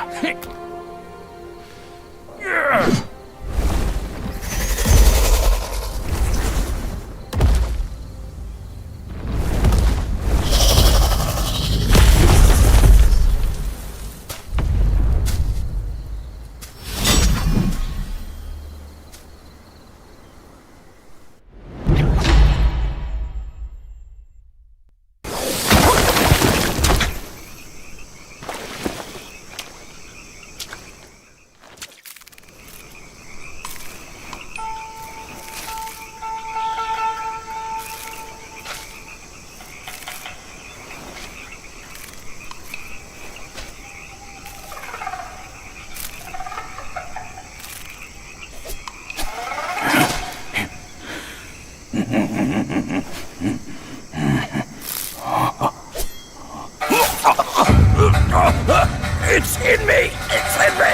It's in me! It's in me!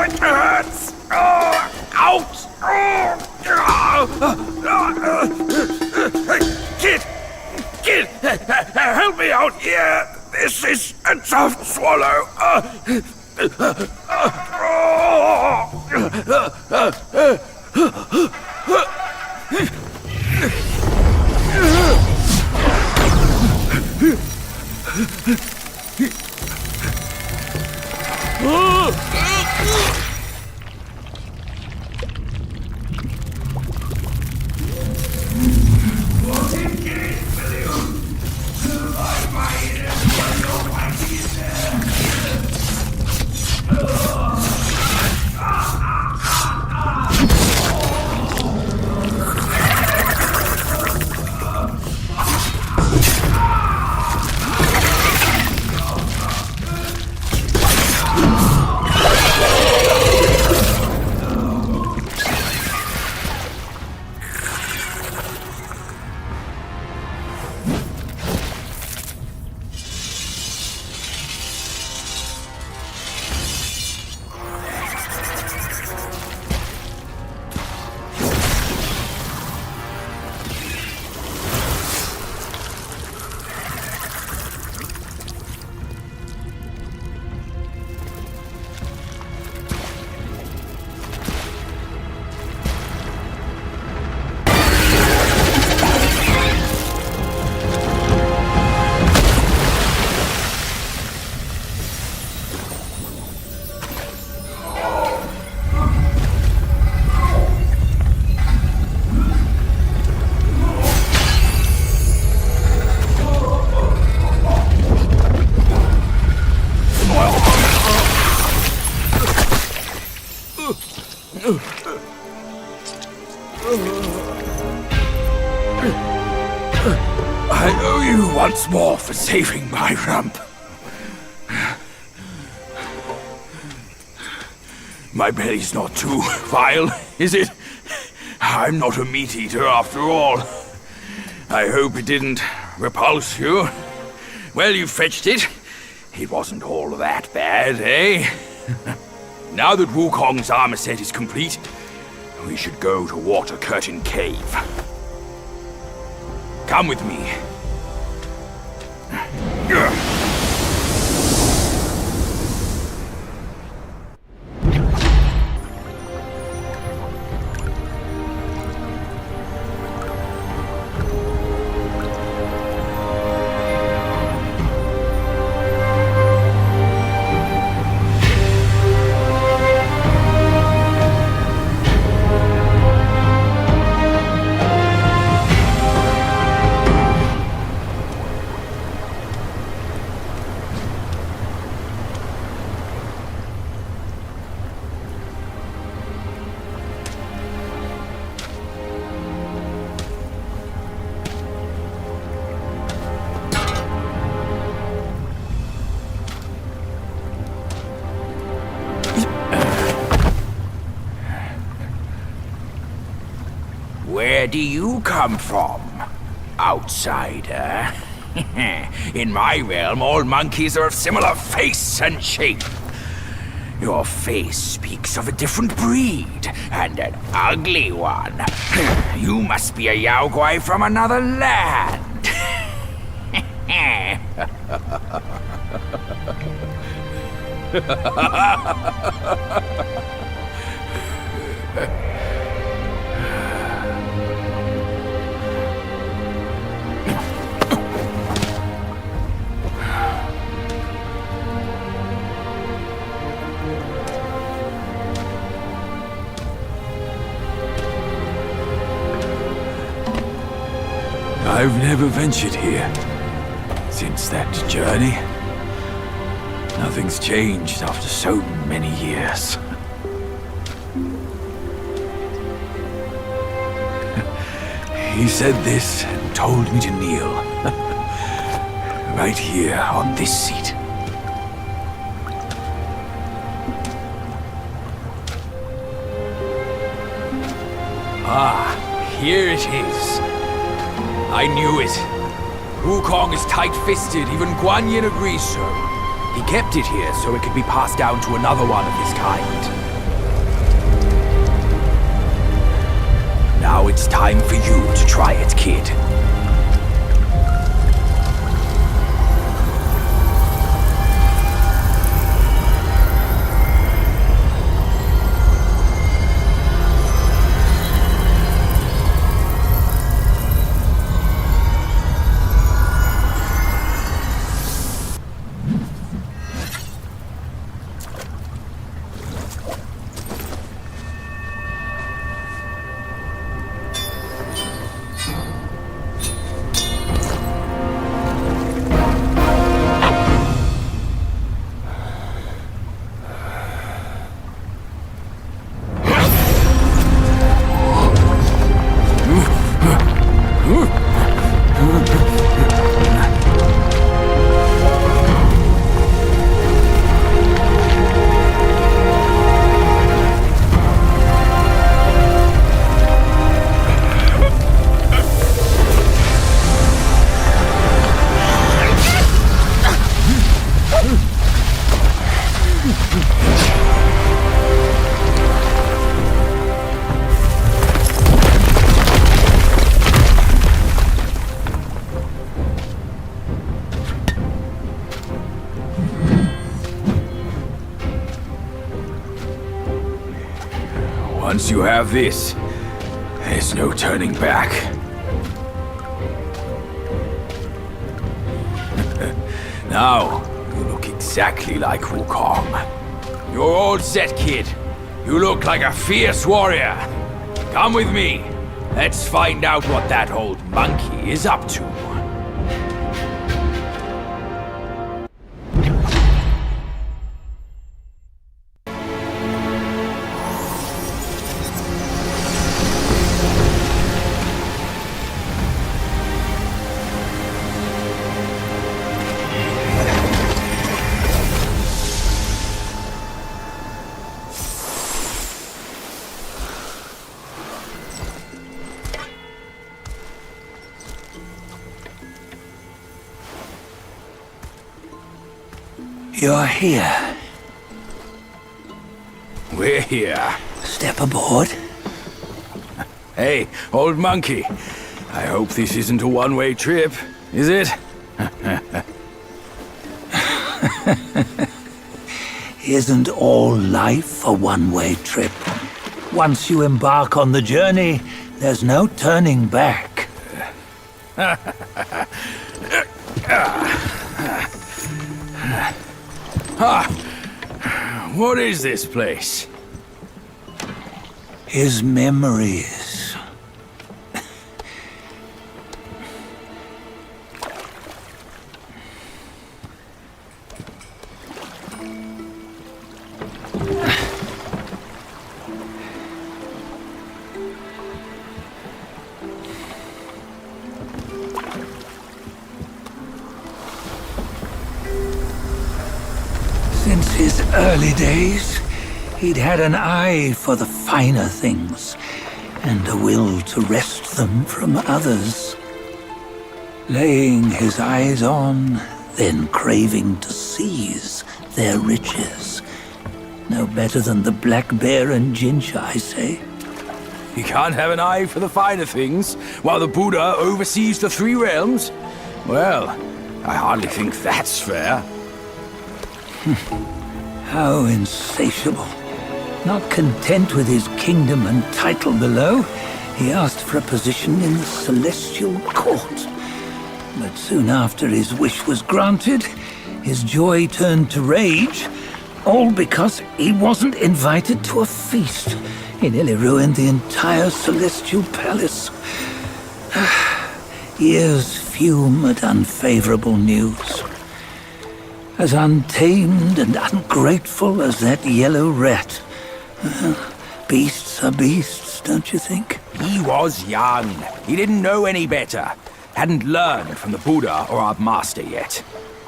It hurts! Ouch! Kid! Help me out here! This is a tough swallow! I owe you once more for saving my rump. My belly's not too vile, is it? I'm not a meat eater after all. I hope it didn't repulse you. Well, you fetched it. It wasn't all that bad, eh? Now that Wukong's armor set is complete, we should go to Water Curtain Cave. Come with me. Where do you come from, outsider? In my realm, all monkeys are of similar face and shape. Your face speaks of a different breed, and an ugly one. You must be a Yaoguai from another land. I've never ventured here since that journey. Nothing's changed after so many years. He said this and told me to kneel. Right here on this seat. Ah, here it is. I knew it. Wukong is tight-fisted, even Guan Yin agrees so. He kept it here so it could be passed down to another one of his kind. Now it's time for you to try it, kid. Once you have this, there's no turning back. Now, you look exactly like Wukong. You're all set, kid. You look like a fierce warrior. Come with me. Let's find out what that old monkey is up to. You're here. We're here. Step aboard. Hey, old monkey. I hope this isn't a one-way trip, is it? Isn't all life a one-way trip? Once you embark on the journey, there's no turning back. What is this place? His memories. Since his early days, he'd had an eye for the finer things, and a will to wrest them from others. Laying his eyes on, then craving to seize their riches. No better than the black bear and Jincha, I say. You can't have an eye for the finer things, while the Buddha oversees the three realms? Well, I hardly think that's fair. How insatiable. Not content with his kingdom and title below, he asked for a position in the celestial court. But soon after his wish was granted, his joy turned to rage, all because he wasn't invited to a feast. He nearly ruined the entire celestial palace. Ears fume at unfavorable news. As untamed and ungrateful as that yellow rat. Beasts are beasts, don't you think? He was young. He didn't know any better. Hadn't learned from the Buddha or our master yet.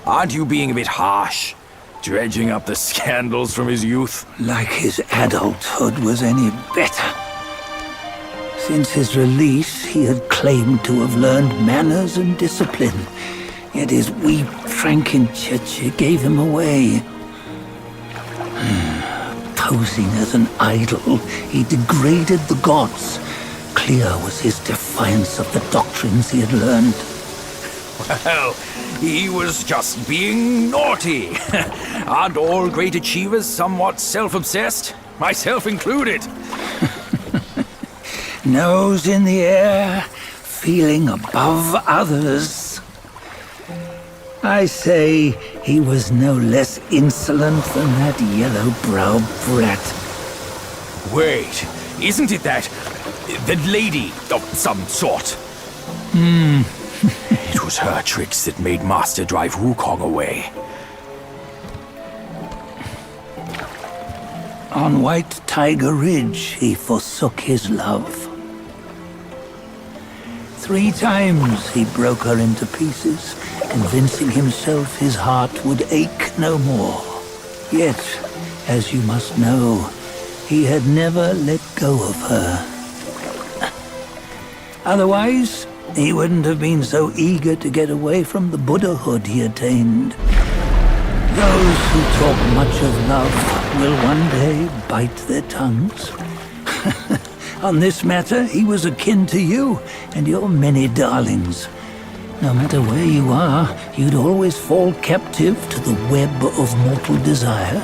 Aren't you being a bit harsh? Dredging up the scandals from his youth? Like his adulthood was any better. Since his release, he had claimed to have learned manners and discipline. Yet his weak Frankenchurch gave him away. Posing as an idol, he degraded the gods. Clear was his defiance of the doctrines he had learned. Well, he was just being naughty. Aren't all great achievers somewhat self-obsessed? Myself included. Nose in the air, feeling above others. I say he was no less insolent than that yellow-browed brat. Wait, isn't it that lady of some sort? It was her tricks that made Master drive Wukong away. On White Tiger Ridge, he forsook his love. 3 times he broke her into pieces, convincing himself his heart would ache no more. Yet, as you must know, he had never let go of her. Otherwise, he wouldn't have been so eager to get away from the Buddhahood he attained. Those who talk much of love will one day bite their tongues. On this matter, he was akin to you and your many darlings. No matter where you are, you'd always fall captive to the web of mortal desire.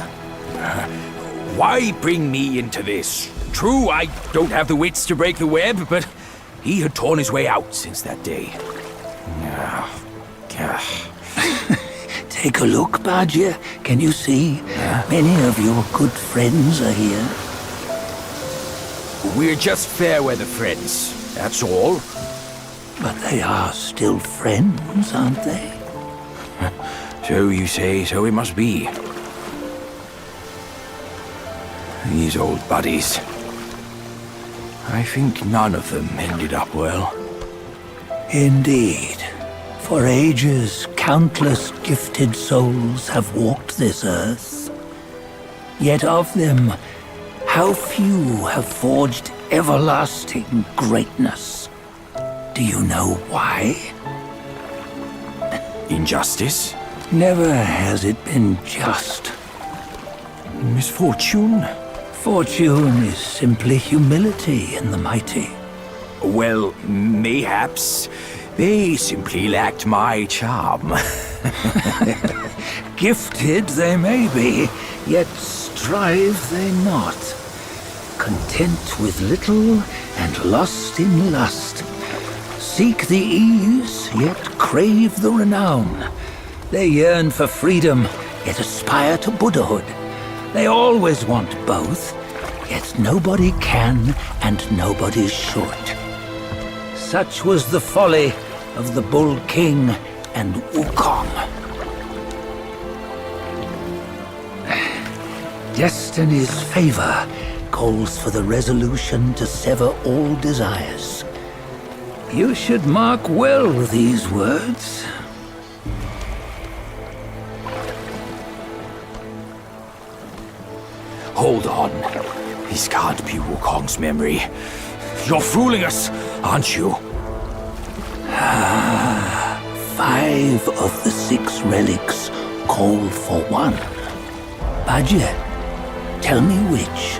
Why bring me into this? True, I don't have the wits to break the web, but he had torn his way out since that day. Take a look, Bajia. Can you see? Many of your good friends are here. We're just fair weather friends, that's all. But they are still friends, aren't they? So you say, so it must be. These old buddies. I think none of them ended up well. Indeed. For ages, countless gifted souls have walked this earth. Yet of them, how few have forged everlasting greatness? Do you know why? Injustice? Never has it been just. Misfortune? Fortune is simply humility in the mighty. Well, mayhaps they simply lacked my charm. Gifted they may be, yet strive they not. Content with little and lost in lust. Seek the ease, yet crave the renown. They yearn for freedom, yet aspire to Buddhahood. They always want both, yet nobody can and nobody should. Such was the folly of the Bull King and Wukong. Destiny's favor calls for the resolution to sever all desires. You should mark well these words. Hold on. This can't be Wukong's memory. You're fooling us, aren't you? 5 of the 6 relics call for one. Bajie, tell me which.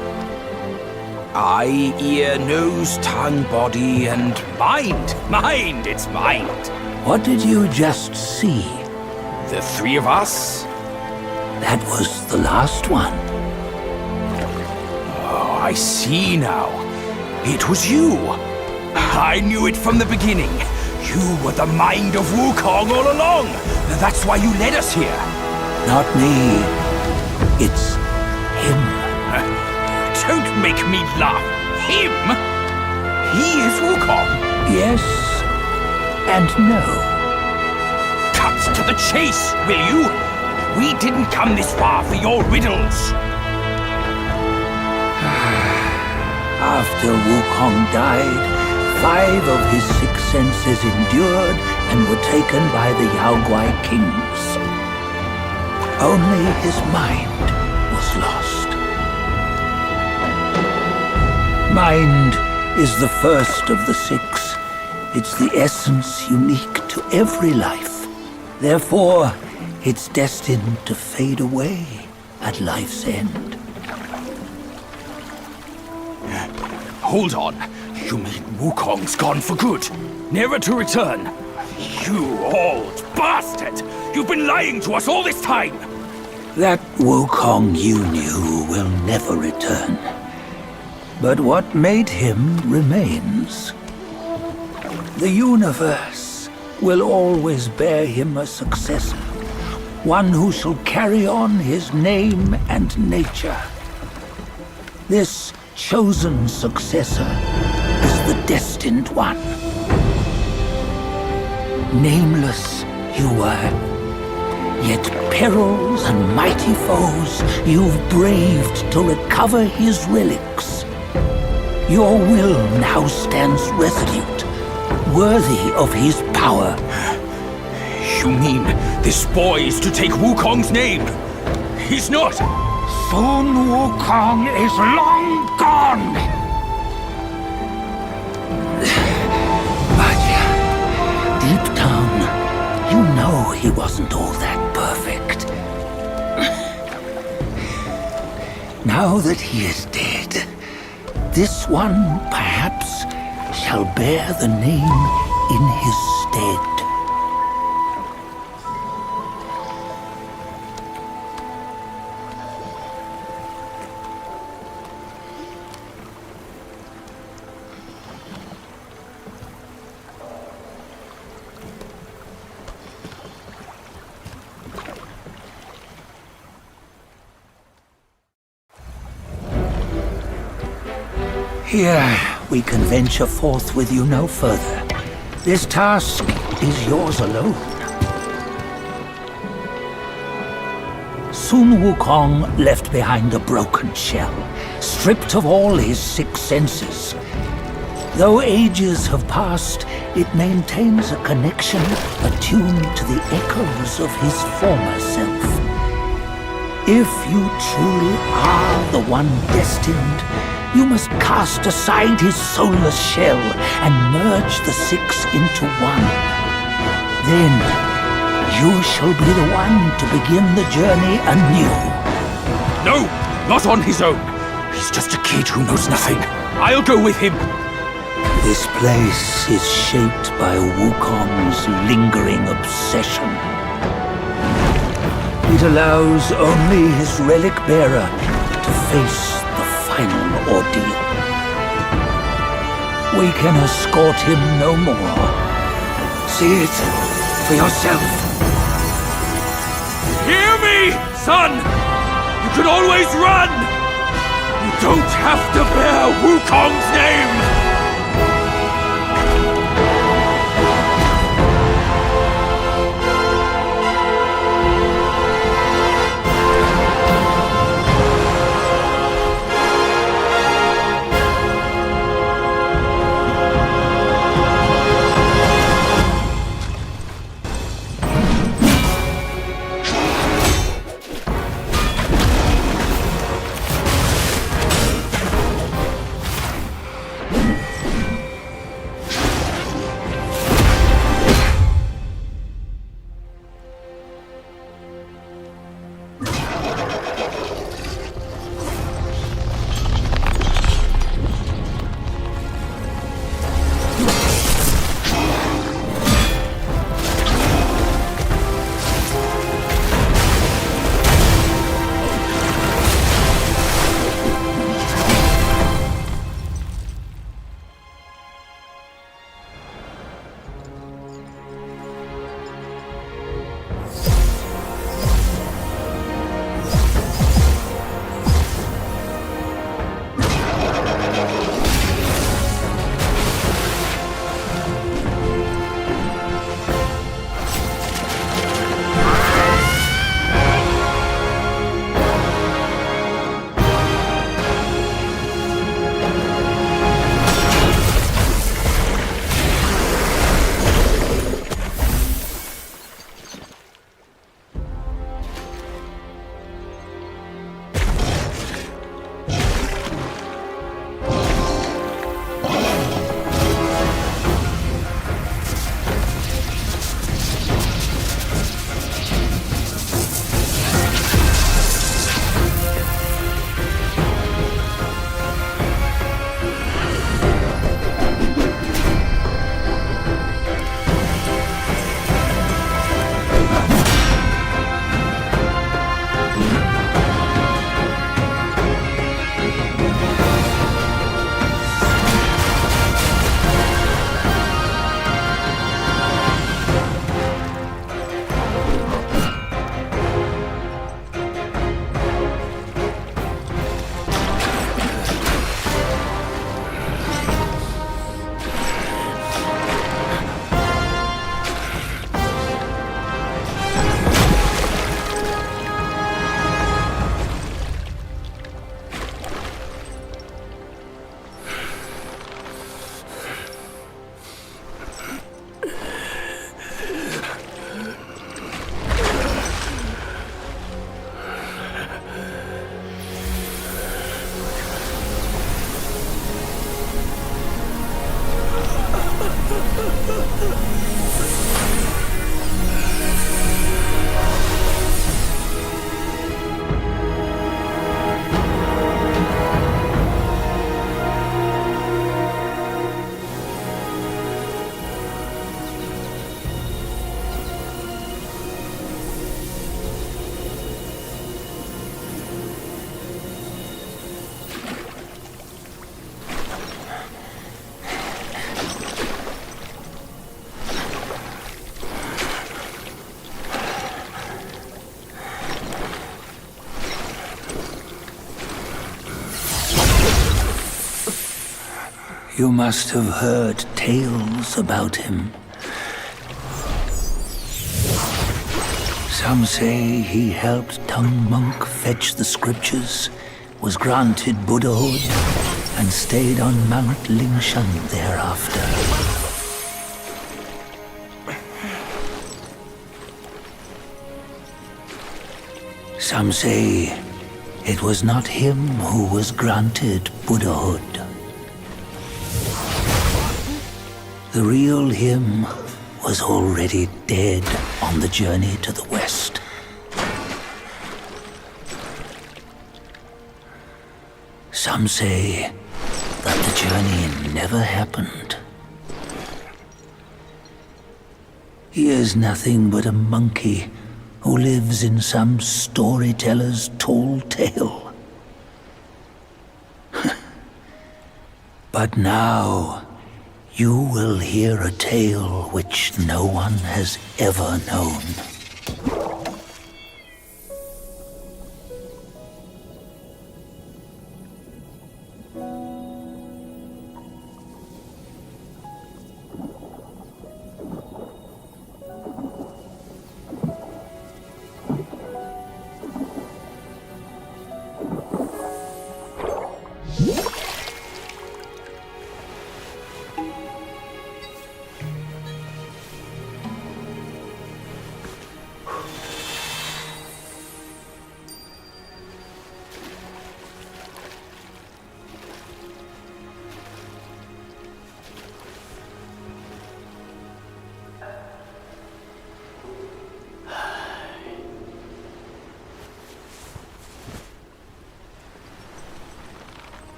Eye, ear, nose, tongue, body, and mind. Mind, it's mind. What did you just see? The 3 of us? That was the last one. Oh, I see now. It was you. I knew it from the beginning. You were the mind of Wukong all along. That's why you led us here. Not me. It's him. Don't make me laugh. Him? He is Wukong. Yes and no. Cut to the chase, will you? We didn't come this far for your riddles. After Wukong died, 5 of his 6 senses endured and were taken by the Yaoguai kings. Only his mind was lost. Mind is the first of the 6. It's the essence unique to every life. Therefore, it's destined to fade away at life's end. Hold on. You mean Wukong's gone for good? Never to return? You old bastard! You've been lying to us all this time! That Wukong you knew will never return. But what made him remains. The universe will always bear him a successor. One who shall carry on his name and nature. This chosen successor is the destined one. Nameless you were, yet perils and mighty foes you've braved to recover his relics. Your will now stands resolute, worthy of his power. You mean this boy is to take Wukong's name? He's not! Sun Wukong is long gone! Bajie, deep down, you know he wasn't all that perfect. Now that he is dead, this one, perhaps, shall bear the name in his stead. Here, we can venture forth with you no further. This task is yours alone. Sun Wukong left behind a broken shell, stripped of all his 6 senses. Though ages have passed, it maintains a connection attuned to the echoes of his former self. If you truly are the one destined, you must cast aside his soulless shell and merge the 6 into one. Then you shall be the one to begin the journey anew. No, not on his own. He's just a kid who knows nothing. I'll go with him. This place is shaped by Wukong's lingering obsession. It allows only his relic bearer to face the final ordeal. We can escort him no more. See it for yourself. Hear me, son! You can always run! You don't have to bear Wukong's name! You must have heard tales about him. Some say he helped Tongue Monk fetch the scriptures, was granted Buddhahood, and stayed on Mount Lingshan thereafter. Some say it was not him who was granted Buddhahood. The real him was already dead on the journey to the west. Some say that the journey never happened. He is nothing but a monkey who lives in some storyteller's tall tale. But now, you will hear a tale which no one has ever known.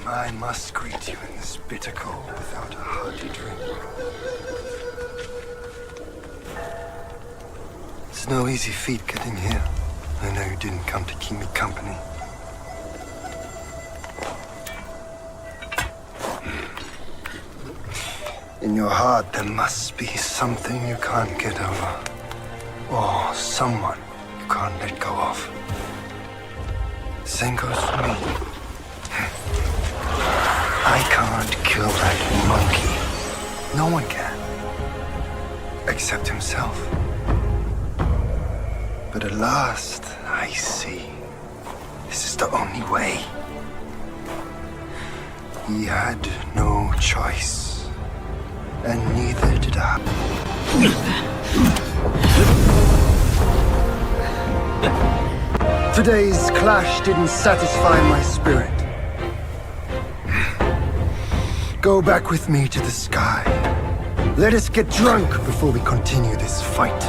I must greet you in this bitter cold without a hearty drink. It's no easy feat getting here. I know you didn't come to keep me company. In your heart, there must be something you can't get over. Or someone you can't let go of. Same goes for me. I can't kill that monkey. No one can. Except himself. But at last, I see. This is the only way. He had no choice. And neither did I. Today's clash didn't satisfy my spirit. Go back with me to the sky. Let us get drunk before we continue this fight.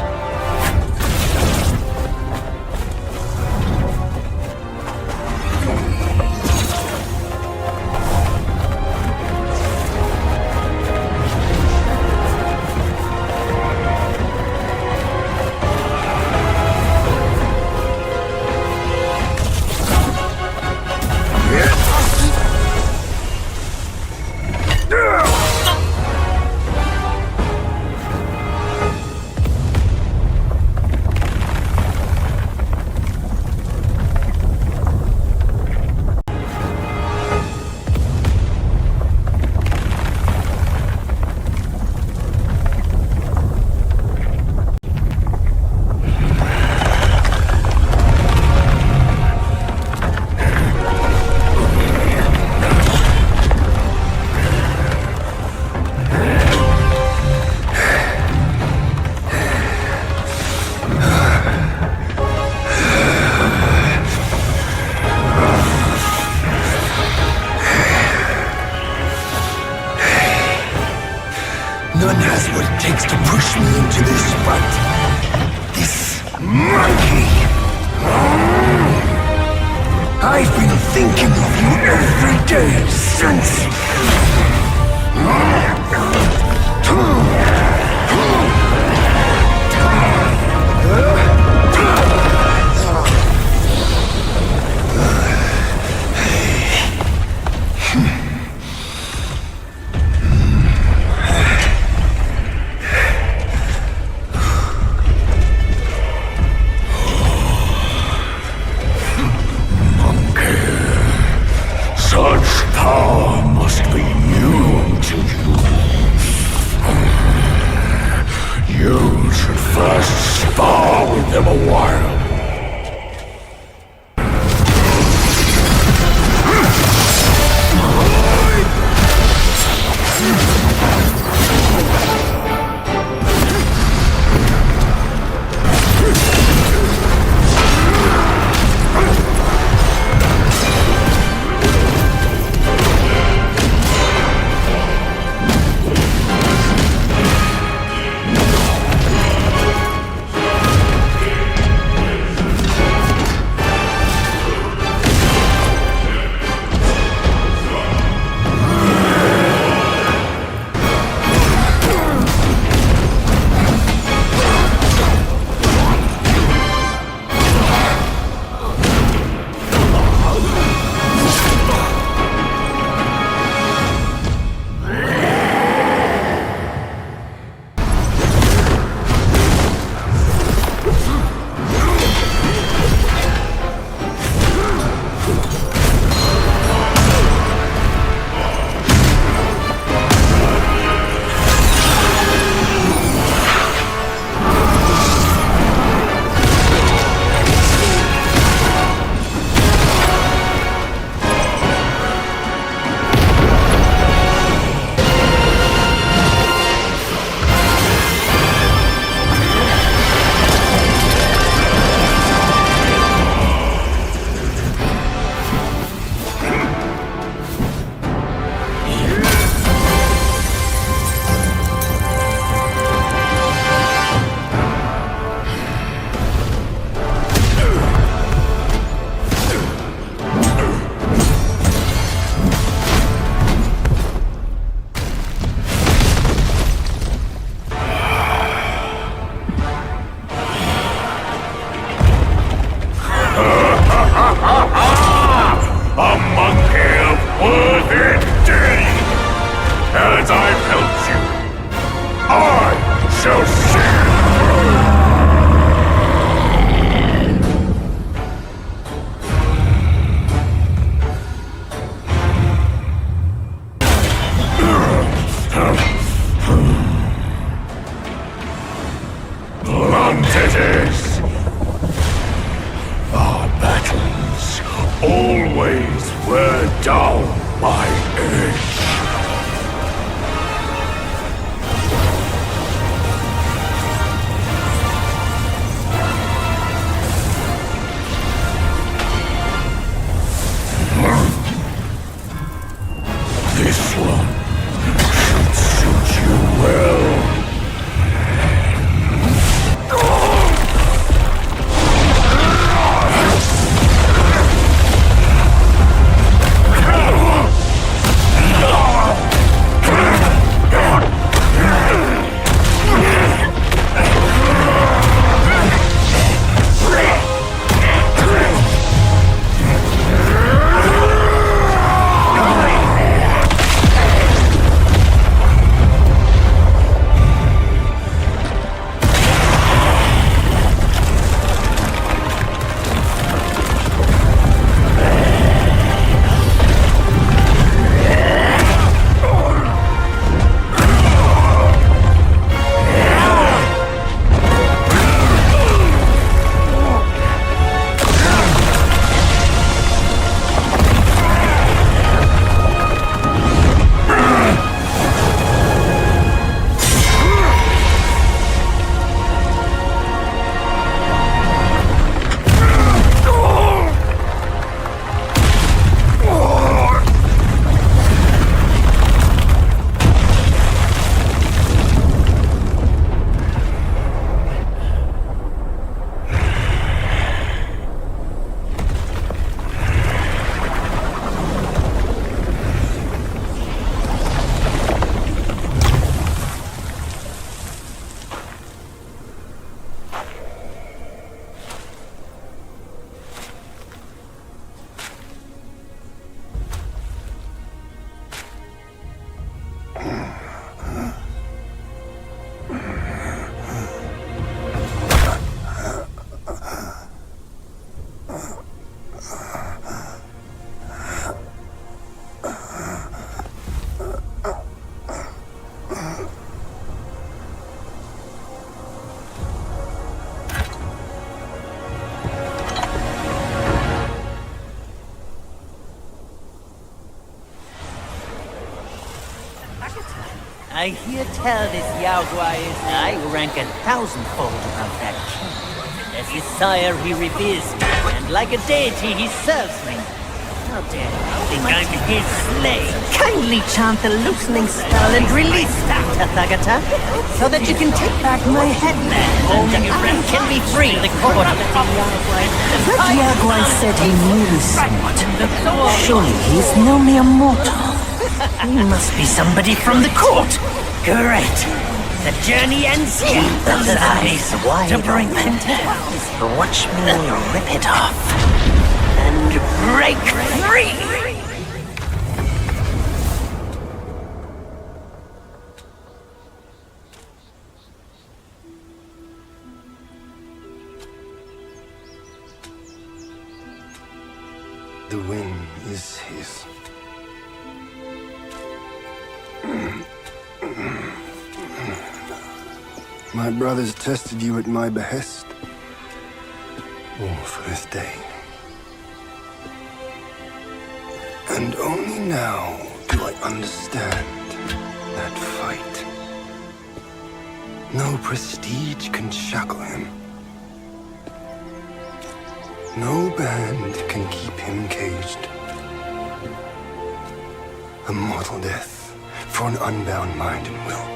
None has what it takes to push me into this fight. This monkey! I've been thinking of you every day since... Such power must be new to you. You should first spar with them a while. Blunt it is! Our battles always were down my edge. This one should suit you well. I hear tell this Yaogwai is I rank 1,000-fold above that king. As his sire he reveres me, and like a deity he serves me. How dare you think I'm his slave? Kindly chant the loosening spell and release that, Tathagata, so that you can take back my headband and I can be free. The court of the Yaogwai. That Yaogwai said he knew me somewhat. Surely he's no mere mortal. He must be somebody from the court. Great. The journey ends here. Those eyes wide to bring them down. Watch me rip it off. And break free! The win is his. My brothers tested you at my behest. All for this day. And only now do I understand that fight. No prestige can shackle him. No band can keep him caged. A mortal death for an unbound mind and will.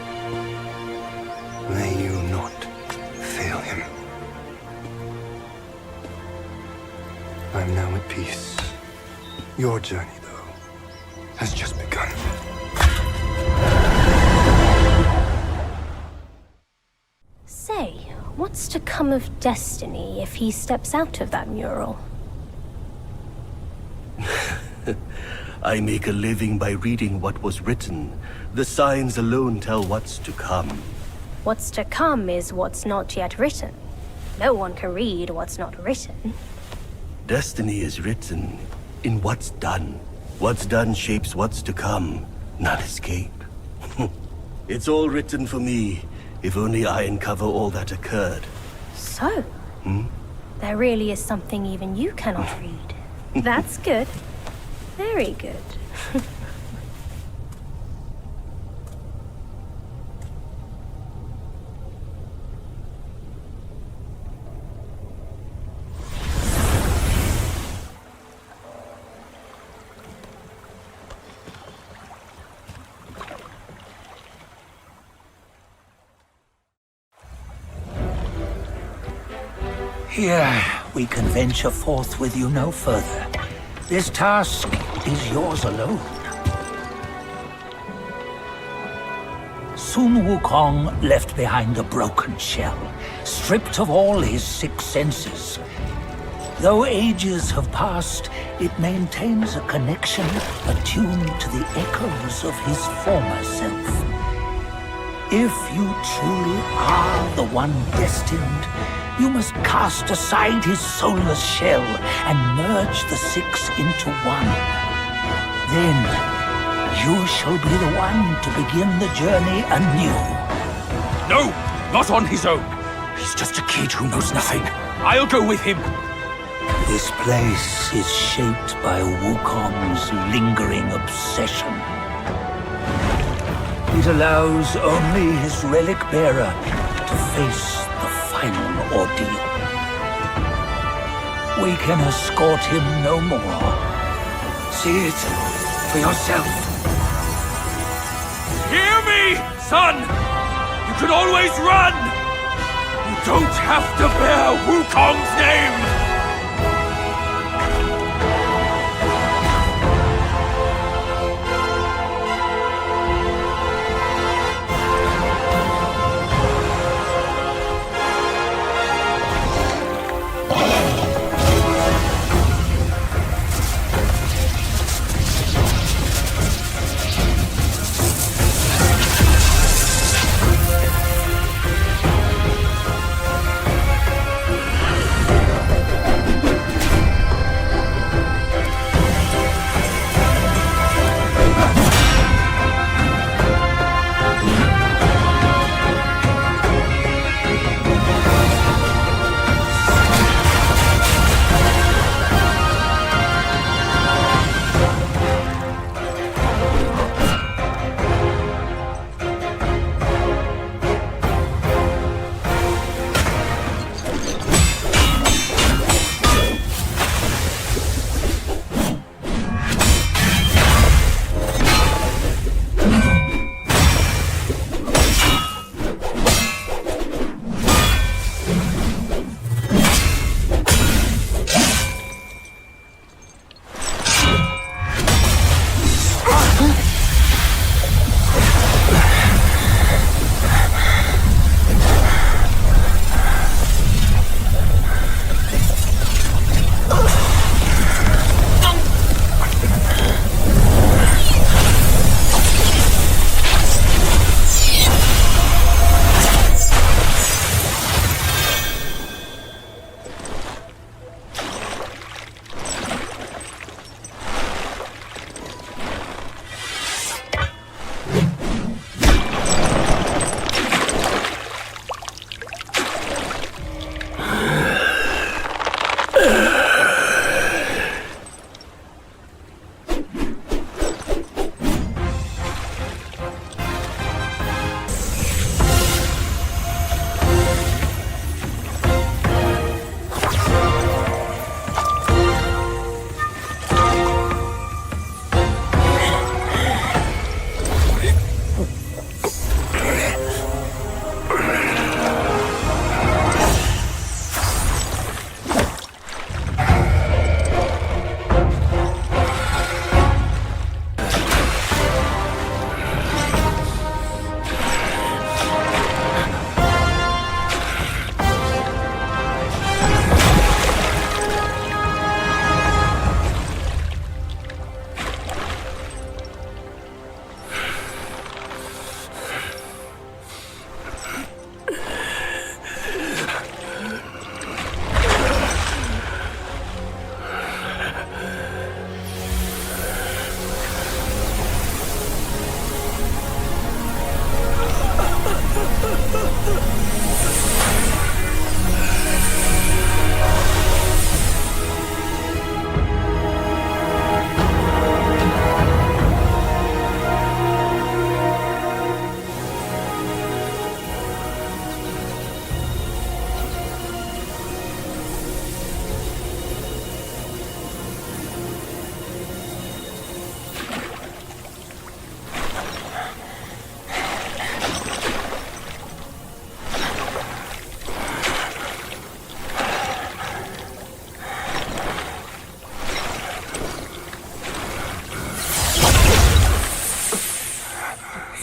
May you not fail him. I'm now at peace. Your journey, though, has just begun. Say, what's to come of Destiny if he steps out of that mural? I make a living by reading what was written. The signs alone tell what's to come. What's to come is what's not yet written. No one can read what's not written. Destiny is written in what's done. What's done shapes what's to come, not escape. It's all written for me, if only I uncover all that occurred. So, there really is something even you cannot read. That's good. Very good. Here, we can venture forth with you no further. This task is yours alone. Sun Wukong left behind a broken shell, stripped of all his 6 senses. Though ages have passed, it maintains a connection attuned to the echoes of his former self. If you truly are the one destined, you must cast aside his soulless shell and merge the 6 into one. Then, you shall be the one to begin the journey anew. No! Not on his own! He's just a kid who knows nothing. I'll go with him! This place is shaped by Wukong's lingering obsession. It allows only his relic bearer to face the final ordeal. We can escort him no more. See it for yourself. Hear me, son! You can always run! You don't have to bear Wukong's name!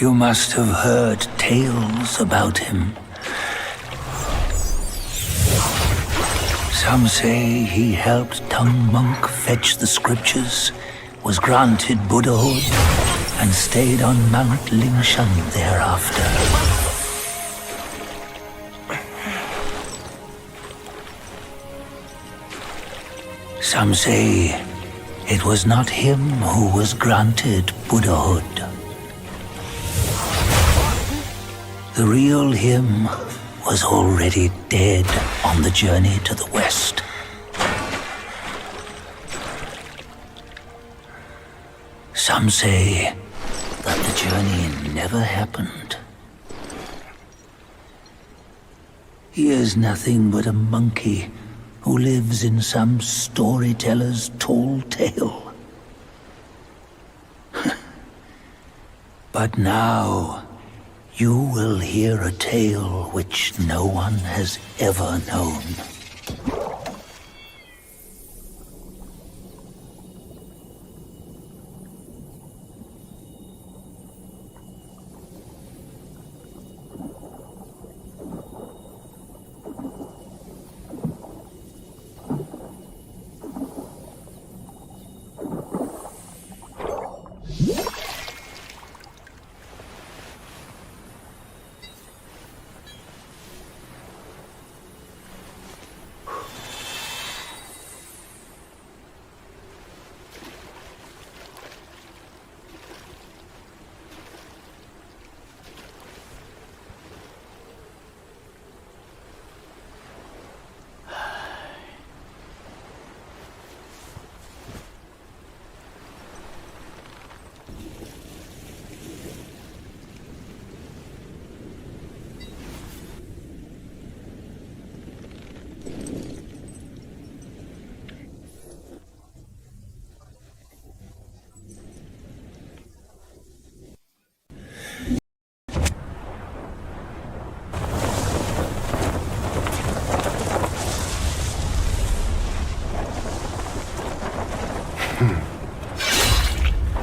You must have heard tales about him. Some say he helped Tung Monk fetch the scriptures, was granted Buddhahood, and stayed on Mount Lingshan thereafter. Some say it was not him who was granted Buddhahood. The real him was already dead on the journey to the west. Some say that the journey never happened. He is nothing but a monkey who lives in some storyteller's tall tale. But now, you will hear a tale which no one has ever known.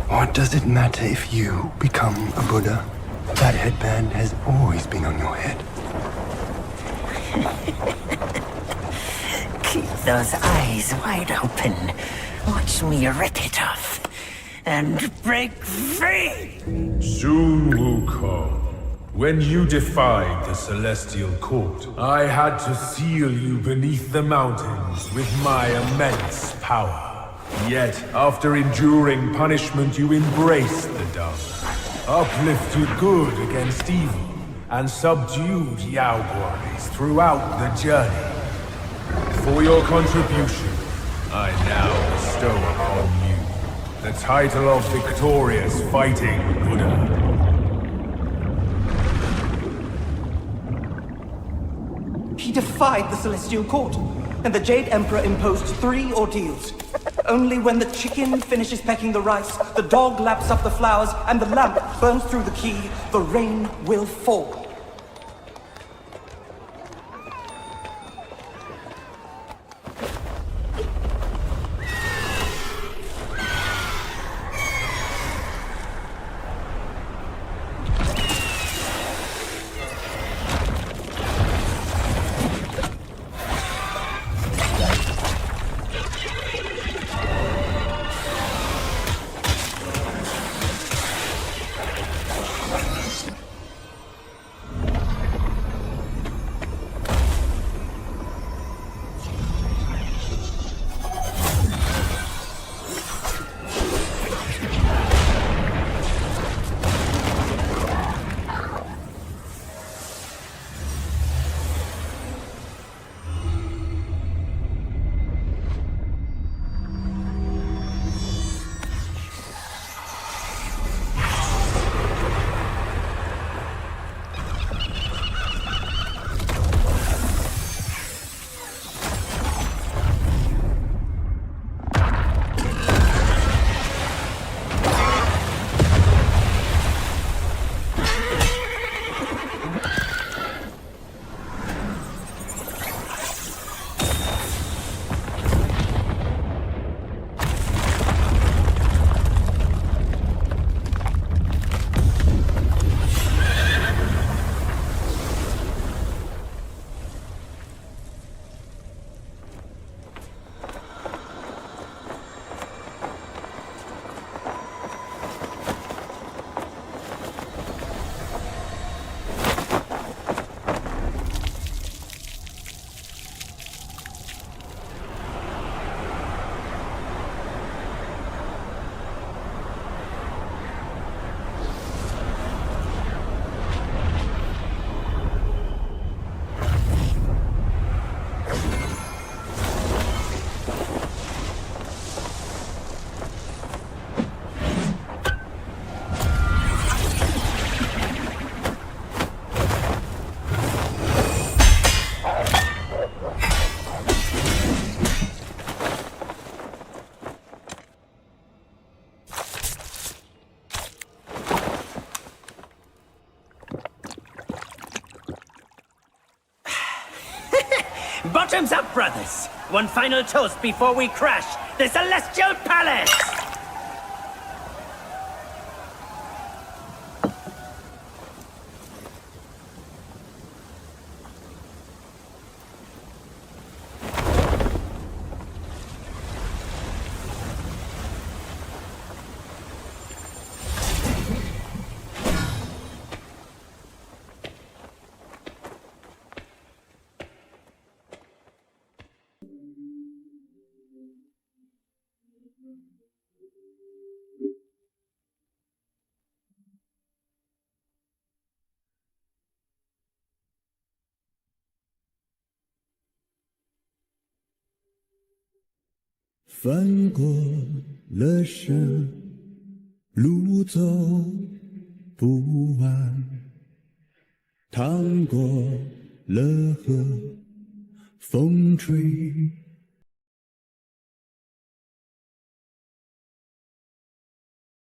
What does it matter if you become a Buddha? That headband has always been on your head. Keep those eyes wide open. Watch me rip it off and break free. Sun Wukong, when you defied the Celestial Court, I had to seal you beneath the mountains with my immense power. Yet, after enduring punishment, you embraced the dumb, uplifted good against evil, and subdued Yaoguais throughout the journey. For your contribution, I now bestow upon you the title of Victorious Fighting Buddha. He defied the Celestial Court, and the Jade Emperor imposed 3 ordeals. Only when the chicken finishes pecking the rice, the dog laps up the flowers, and the lamp burns through the key, the rain will fall. Bottoms up, brothers! One final toast before we crash the Celestial Palace! 翻过了山，路走不完，趟过了河，风吹